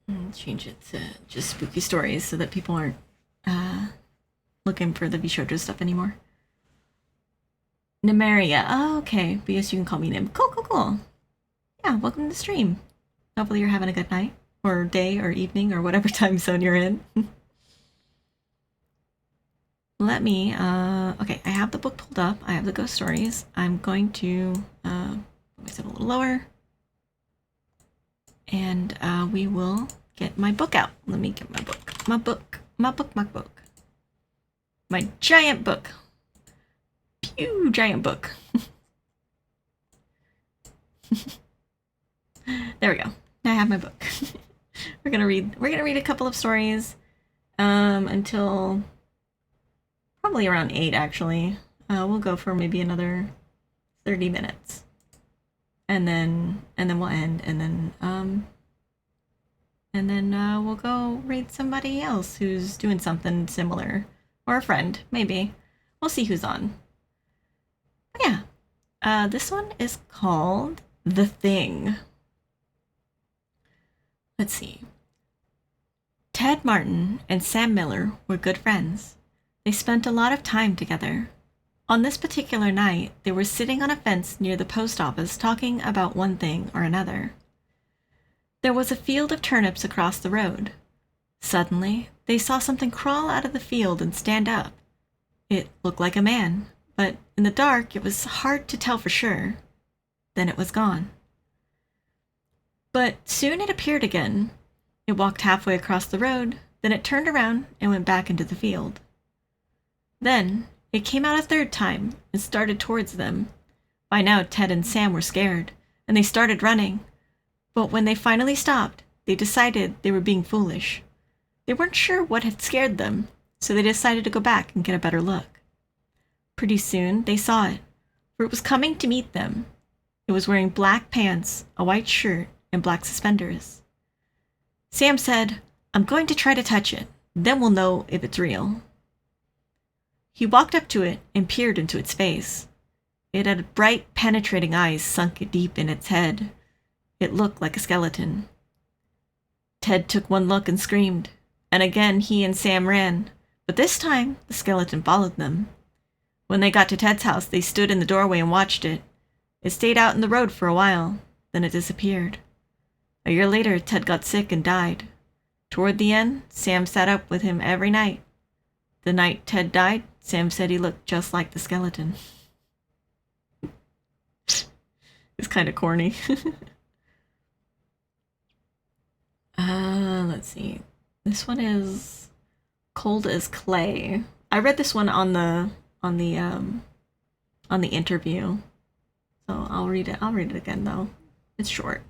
And change it to just spooky stories so that people aren't looking for the VShojo stuff anymore. Nimeria. Oh, okay. But yes, you can call me Nim. Cool, cool, cool. Yeah, welcome to the stream. Hopefully you're having a good night, or day, or evening, or whatever time zone you're in. Let me, okay, I have the book pulled up. I have the ghost stories. I'm going to, put myself a little lower. And, we will get my book out. Let me get my book. My book. My giant book. Pew, giant book. There we go. Now I have my book. We're gonna read a couple of stories until probably around 8 actually. We'll go for maybe another 30 minutes. And then we'll end, and then we'll go read somebody else who's doing something similar, or a friend, maybe. We'll see who's on. But yeah, this one is called The Thing. Let's see. Ted Martin and Sam Miller were good friends. They spent a lot of time together. On this particular night, they were sitting on a fence near the post office talking about one thing or another. There was a field of turnips across the road. Suddenly, they saw something crawl out of the field and stand up. It looked like a man, but in the dark it was hard to tell for sure. Then it was gone. But soon it appeared again. It walked halfway across the road, then it turned around and went back into the field. Then it came out a third time and started towards them. By now Ted and Sam were scared, and they started running. But when they finally stopped, they decided they were being foolish. They weren't sure what had scared them, so they decided to go back and get a better look. Pretty soon, they saw it, for it was coming to meet them. It was wearing black pants, a white shirt, and black suspenders. Sam said, "I'm going to try to touch it, then we'll know if it's real." He walked up to it and peered into its face. It had bright, penetrating eyes sunk deep in its head. It looked like a skeleton. Ted took one look and screamed, and again he and Sam ran, but this time the skeleton followed them. When they got to Ted's house, they stood in the doorway and watched it. It stayed out in the road for a while, then it disappeared. A year later, Ted got sick and died. Toward the end, Sam sat up with him every night. The night Ted died, Sam said he looked just like the skeleton. It's kind of corny. Let's see. This one is Cold as Clay. I read this one on the interview. So I'll read it. I'll read it again though. It's short.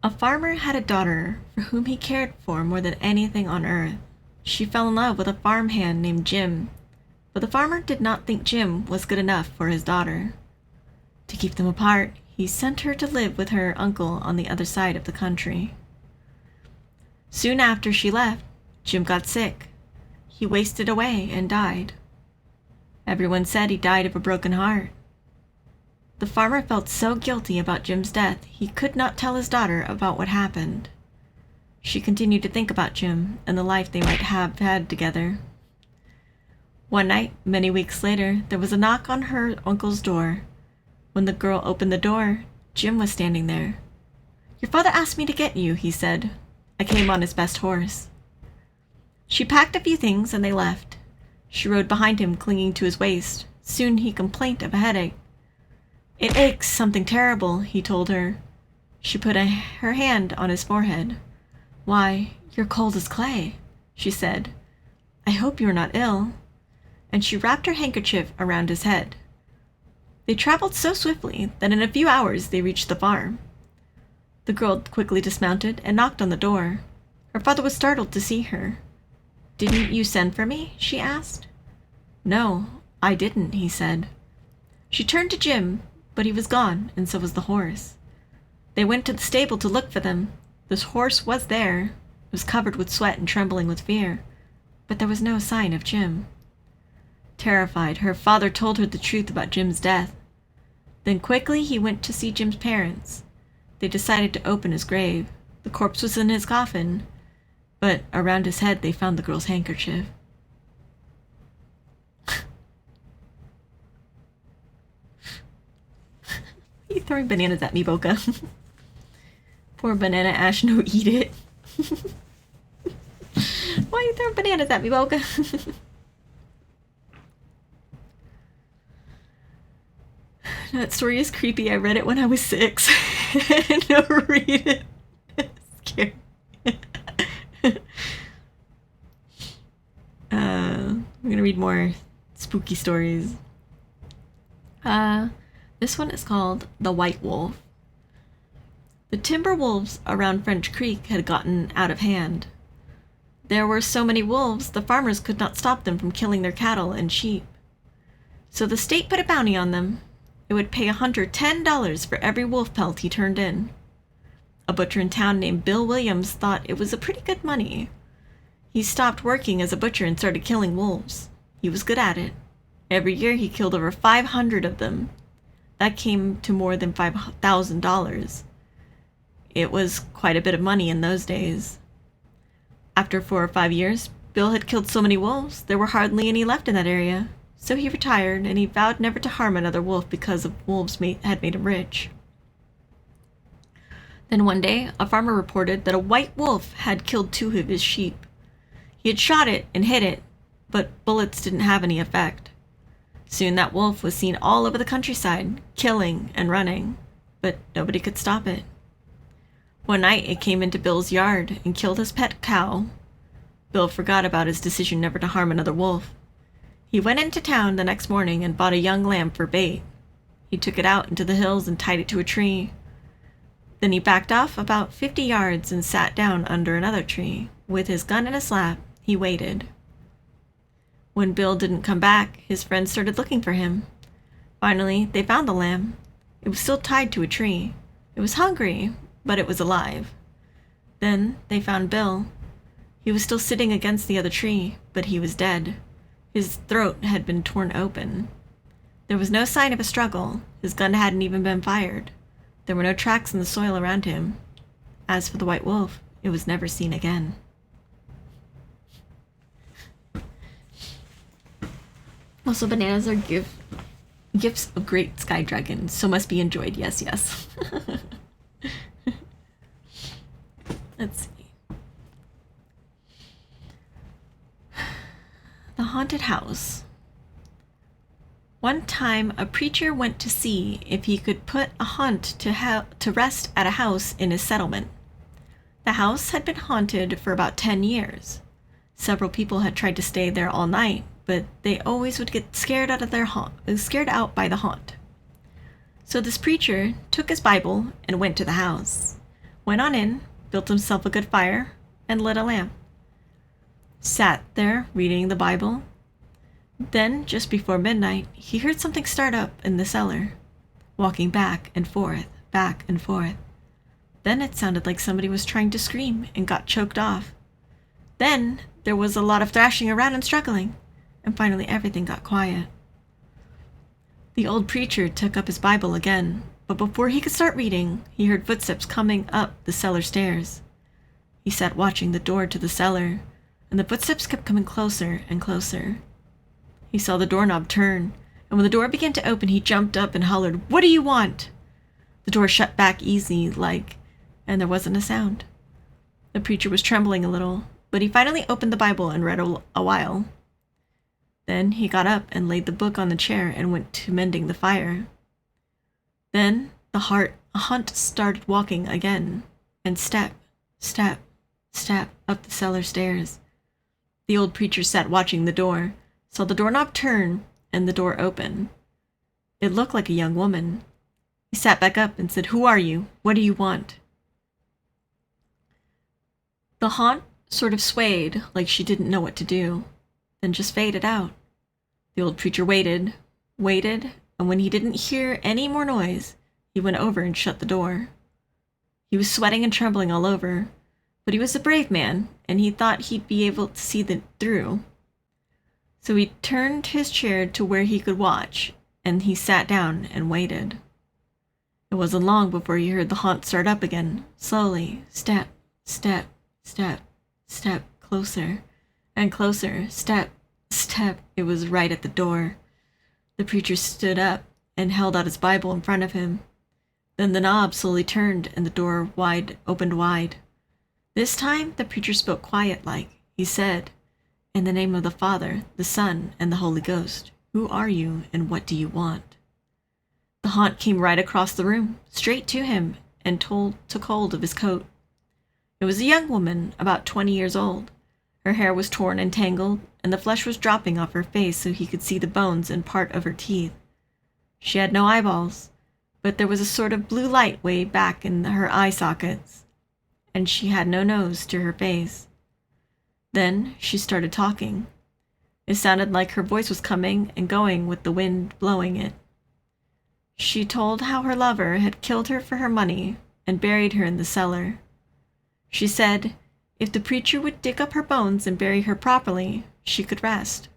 A farmer had a daughter for whom he cared for more than anything on earth. She fell in love with a farmhand named Jim, but the farmer did not think Jim was good enough for his daughter. To keep them apart, he sent her to live with her uncle on the other side of the country. Soon after she left, Jim got sick. He wasted away and died. Everyone said he died of a broken heart. The farmer felt so guilty about Jim's death, he could not tell his daughter about what happened. She continued to think about Jim and the life they might have had together. One night, many weeks later, there was a knock on her uncle's door. When the girl opened the door, Jim was standing there. "Your father asked me to get you," he said. "I came on his best horse." She packed a few things and they left. She rode behind him, clinging to his waist. Soon he complained of a headache. "It aches something terrible," he told her. She put her hand on his forehead. "Why, you're cold as clay," she said. "I hope you're not ill." And she wrapped her handkerchief around his head. They traveled so swiftly that in a few hours they reached the farm. The girl quickly dismounted and knocked on the door. Her father was startled to see her. "Didn't you send for me?" she asked. "No, I didn't," he said. She turned to Jim, but he was gone, and so was the horse. They went to the stable to look for them. This horse was there. It was covered with sweat and trembling with fear, but there was no sign of Jim. Terrified, her father told her the truth about Jim's death. Then quickly he went to see Jim's parents. They decided to open his grave. The corpse was in his coffin, but around his head they found the girl's handkerchief. You throwing bananas at me, Boca? Poor Banana Ash, no, eat it. Why are you throwing bananas at me, Boca? That story is creepy. I read it when I was 6. No, read it. It's scary. I'm gonna read more spooky stories. This one is called The White Wolf. The timber wolves around French Creek had gotten out of hand. There were so many wolves, the farmers could not stop them from killing their cattle and sheep. So the state put a bounty on them. It would pay a hunter $10 for every wolf pelt he turned in. A butcher in town named Bill Williams thought it was a pretty good money. He stopped working as a butcher and started killing wolves. He was good at it. Every year he killed over 500 of them. That came to more than $5,000. It was quite a bit of money in those days. After 4 or 5 years, Bill had killed so many wolves, there were hardly any left in that area. So he retired, and he vowed never to harm another wolf because of wolves had made him rich. Then one day, a farmer reported that a white wolf had killed 2 of his sheep. He had shot it and hit it, but bullets didn't have any effect. Soon that wolf was seen all over the countryside, killing and running, but nobody could stop it. One night it came into Bill's yard and killed his pet cow. Bill forgot about his decision never to harm another wolf. He went into town the next morning and bought a young lamb for bait. He took it out into the hills and tied it to a tree. Then he backed off about 50 yards and sat down under another tree. With his gun in his lap, he waited. When Bill didn't come back, his friends started looking for him. Finally, they found the lamb. It was still tied to a tree. It was hungry, but it was alive. Then they found Bill. He was still sitting against the other tree, but he was dead. His throat had been torn open. There was no sign of a struggle. His gun hadn't even been fired. There were no tracks in the soil around him. As for the white wolf, it was never seen again. Also, bananas are gifts of great sky dragons, so must be enjoyed. Yes, yes. Let's see. The haunted house. One time, a preacher went to see if he could put a haunt to rest at a house in his settlement. The house had been haunted for about 10 years. Several people had tried to stay there all night, but they always would get scared out by the haunt. So this preacher took his Bible and went to the house, went on in, built himself a good fire, and lit a lamp. Sat there reading the Bible. Then, just before midnight, he heard something start up in the cellar, walking back and forth, back and forth. Then it sounded like somebody was trying to scream and got choked off. Then there was a lot of thrashing around and struggling, and finally everything got quiet. The old preacher took up his Bible again, but before he could start reading, he heard footsteps coming up the cellar stairs. He sat watching the door to the cellar, and the footsteps kept coming closer and closer. He saw the doorknob turn, and when the door began to open, he jumped up and hollered, "What do you want?" The door shut back easy, and there wasn't a sound. The preacher was trembling a little, but he finally opened the Bible and read a while. Then he got up and laid the book on the chair and went to mending the fire. Then the haunt started walking again, and step, step, step up the cellar stairs. The old preacher sat watching the door, saw the doorknob turn, and the door open. It looked like a young woman. He sat back up and said, "Who are you? What do you want?" The haunt sort of swayed, like she didn't know what to do, then just faded out. The old preacher waited, and when he didn't hear any more noise, he went over and shut the door. He was sweating and trembling all over, but he was a brave man, and he thought he'd be able to see through. So he turned his chair to where he could watch, and he sat down and waited. It wasn't long before he heard the haunt start up again, slowly, step, step, step, step, closer and closer, step, step. It was right at the door. The preacher stood up and held out his Bible in front of him. Then the knob slowly turned and the door opened wide. This time the preacher spoke quiet-like. He said, "In the name of the Father, the Son, and the Holy Ghost, who are you and what do you want?" The haunt came right across the room, straight to him, and took hold of his coat. It was a young woman, about 20 years old. Her hair was torn and tangled, and the flesh was dropping off her face so he could see the bones and part of her teeth. She had no eyeballs, but there was a sort of blue light way back in her eye sockets, and she had no nose to her face. Then she started talking. It sounded like her voice was coming and going with the wind blowing it. She told how her lover had killed her for her money and buried her in the cellar. She said if the preacher would dig up her bones and bury her properly, she could rest.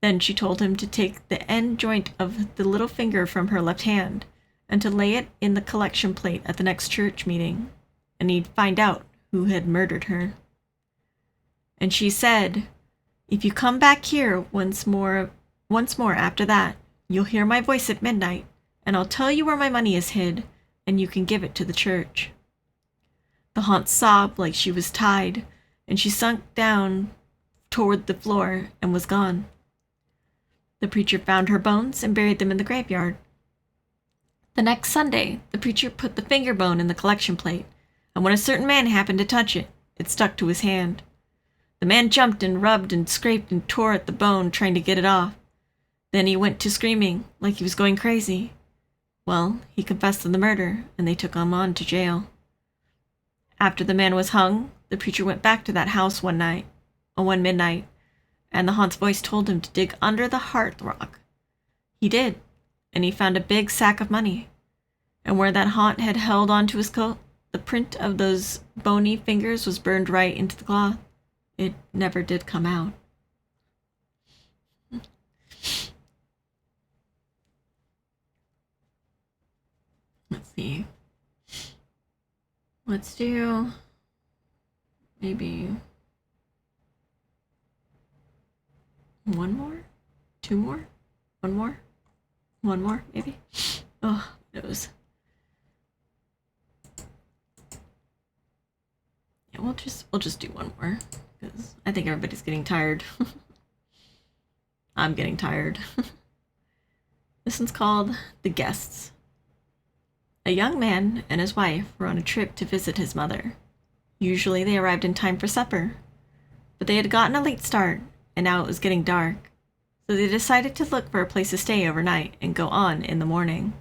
Then she told him to take the end joint of the little finger from her left hand and to lay it in the collection plate at the next church meeting, and he'd find out who had murdered her. And she said, "If you come back here once more after that, you'll hear my voice at midnight, and I'll tell you where my money is hid, and you can give it to the church." The haunt sobbed like she was tied, and she sunk down toward the floor and was gone. The preacher found her bones and buried them in the graveyard. The next Sunday, the preacher put the finger bone in the collection plate, and when a certain man happened to touch it, it stuck to his hand. The man jumped and rubbed and scraped and tore at the bone, trying to get it off. Then he went to screaming like he was going crazy. Well, he confessed to the murder, and they took him on to jail. After the man was hung, the preacher went back to that house one midnight, and the haunt's voice told him to dig under the hearthrug. He did, and he found a big sack of money. And where that haunt had held onto his coat, the print of those bony fingers was burned right into the cloth. It never did come out. Let's see. Let's do maybe one more? Two more? One more? One more, maybe? Oh, nose. Yeah, we'll just do one more, because I think everybody's getting tired. I'm getting tired. This one's called The Guests. A young man and his wife were on a trip to visit his mother. Usually they arrived in time for supper, but they had gotten a late start, and now it was getting dark, so they decided to look for a place to stay overnight and go on in the morning.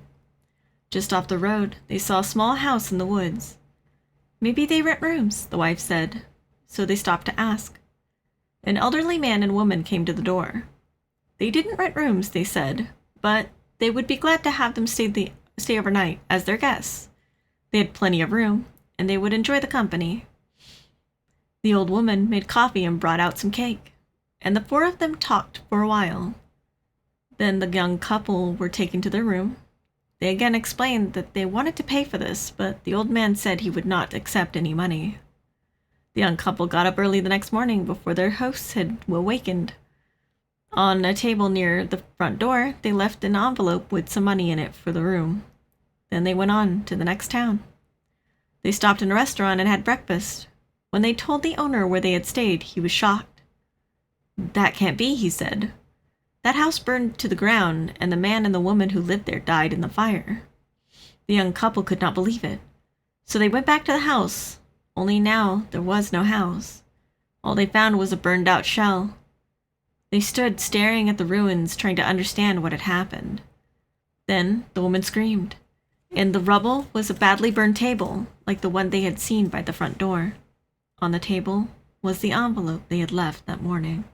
Just off the road, they saw a small house in the woods. Maybe they rent rooms, the wife said, so they stopped to ask. An elderly man and woman came to the door. They didn't rent rooms, they said, but they would be glad to have them stay overnight as their guests. They had plenty of room, and they would enjoy the company. The old woman made coffee and brought out some cake, and the four of them talked for a while. Then the young couple were taken to their room. They again explained that they wanted to pay for this, but the old man said he would not accept any money. The young couple got up early the next morning before their hosts had awakened. On a table near the front door, they left an envelope with some money in it for the room. Then they went on to the next town. They stopped in a restaurant and had breakfast. When they told the owner where they had stayed, he was shocked. "That can't be," he said. "That house burned to the ground, and the man and the woman who lived there died in the fire." The young couple could not believe it. So they went back to the house, only now there was no house. All they found was a burned-out shell. They stood staring at the ruins, trying to understand what had happened. Then the woman screamed. In the rubble was a badly burned table, like the one they had seen by the front door. On the table was the envelope they had left that morning.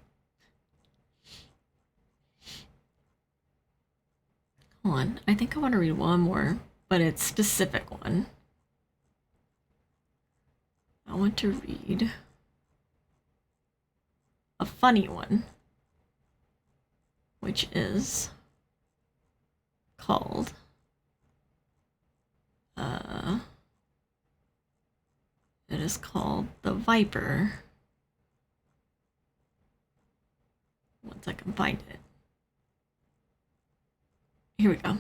Hold on, I think I want to read one more, but it's a specific one. I want to read a funny one, which is called it is called The Viper. Once I can find it. Here we go.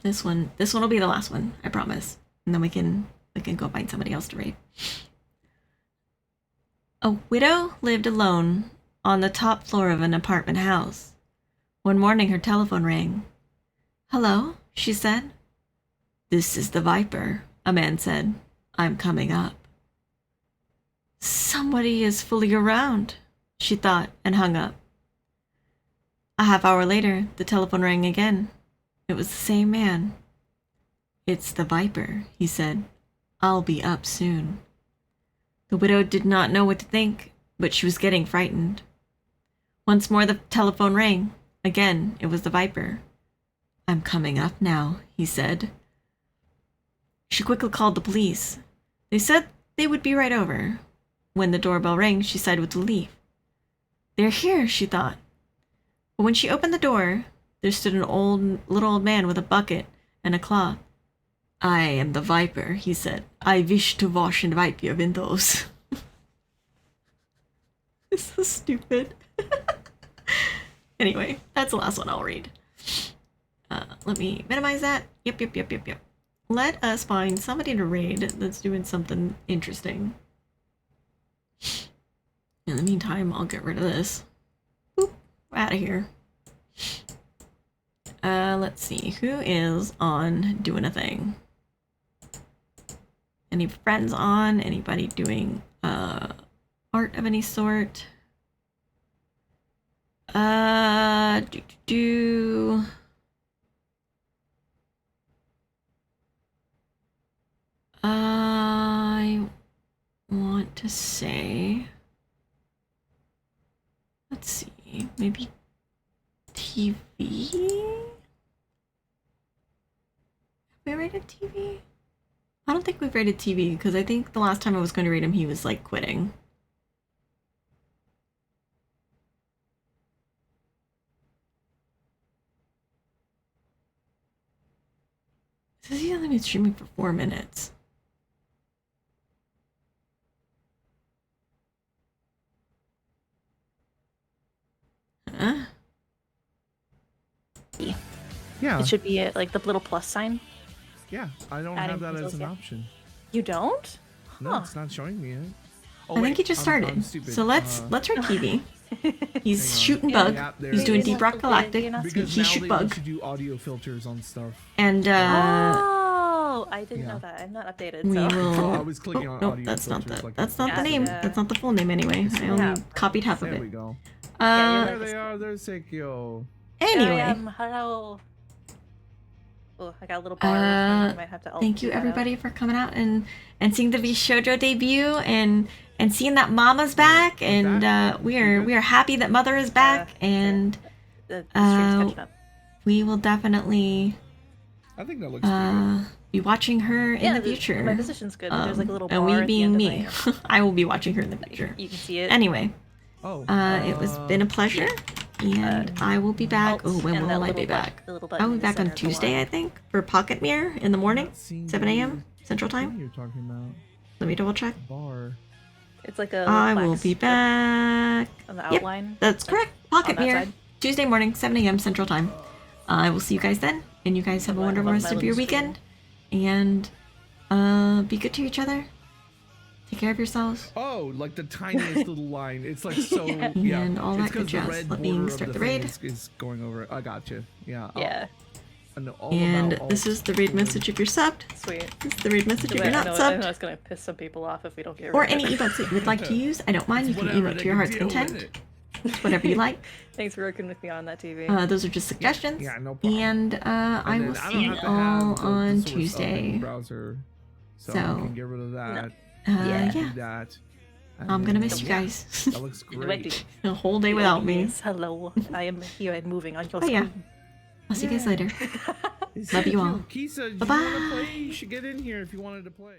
This one will be the last one, I promise. And then we can go find somebody else to read. A widow lived alone on the top floor of an apartment house. One morning her telephone rang. "Hello," she said. "This is the Viper," a man said. "I'm coming up." Somebody is fooling around, she thought, and hung up. A half hour later, the telephone rang again. It was the same man. "It's the Viper," he said. "I'll be up soon." The widow did not know what to think, but she was getting frightened. Once more the telephone rang. Again, it was the Viper. "I'm coming up now," he said. She quickly called the police. They said they would be right over. When the doorbell rang, she sighed with relief. "They're here," she thought. But when she opened the door, there stood an little old man with a bucket and a cloth. "I am the Viper," he said. "I wish to wash and wipe your windows." It's so stupid. Anyway, that's the last one I'll read. Let me minimize that. Yep. Let us find somebody to raid that's doing something interesting. In the meantime, I'll get rid of this. Boop, we're out of here. Let's see, who is on doing a thing? Any friends on? Anybody doing art of any sort? I want to say, let's see, maybe TV? Have we rated TV? I don't think we've rated TV, because I think the last time I was going to rate him, he was like quitting. It says he's only been streaming for 4 minutes. Huh? Yeah. It should be like the little plus sign. Yeah, I don't Adding have that as puzzles, an yeah. option. You don't? No, it's not showing me it. Oh, I think wait, he just I'm started. stupid. So let's rate TV. He's shooting Yeah, bug. yeah, there He's it doing is. Deep Rock Galactic. Because He now shoot they bug. let you do audio filters on stuff. And Oh, I didn't Yeah. know that. I'm not updated. we so. will. I was clicking on no, audio that's not filters the. like That's that. not the name. Gotcha. That's not the full name anyway. I only copied half of There it. we go. Uh, There they are. There's Sekio. Anyway. Hello. Oh, I got a little bar. I might have to Thank you do that out. everybody for coming out and seeing the VShojo debut and seeing that Mama's back, and we are happy that Mother is back, and The stream's catching up. we will definitely I think that looks pretty be watching her in Yeah, the the- future. my position's good. There's, like, a little and bar we at the being end of me, I will be watching her in the future. You can see it. Anyway, Oh, it was been a pleasure, and I will be back. Oh, when and will that I be little back? the little I button will in be the back on center of the Tuesday, line. I think, for Pocket Mirror in the morning, 7 a.m. Central What Time. you're talking about? Let me double check. Bar. It's like a I little will black be strip back. on the Yep, outline. that's correct. Pocket on that Mirror, side. Tuesday morning, 7 a.m. Central Time. I will see you guys then, and you guys have a wonderful love rest my of your little weekend, and be good to each other. Take care of yourselves. Oh, like the tiniest little line. It's like so. Yeah. And all It's that good 'cause the jazz. red Let me border of start the thing raid. is going over it. I got you. Yeah. Yeah. I know all And about this is the raid message if you're subbed. Sweet. This is the raid message if I you're not know subbed. it's gonna piss some people off if we don't get rid Or of any it. emotes that you would like to use. I don't mind. You can emote to your heart's content. Whatever you like. Thanks for working with me on that TV. Those are just suggestions. Yeah, no problem. And I will see you all on Tuesday. Browser, so So, I can get rid of that. yeah. Do that. I'm gonna miss you guys. That looks great. Ready. A whole day without me. Yes, hello. I am here and moving on your Oh, yeah. screen. I'll see you guys later. It's Love you all. Kisa, do you Bye-bye. want to play? You should get in here if you wanted to play.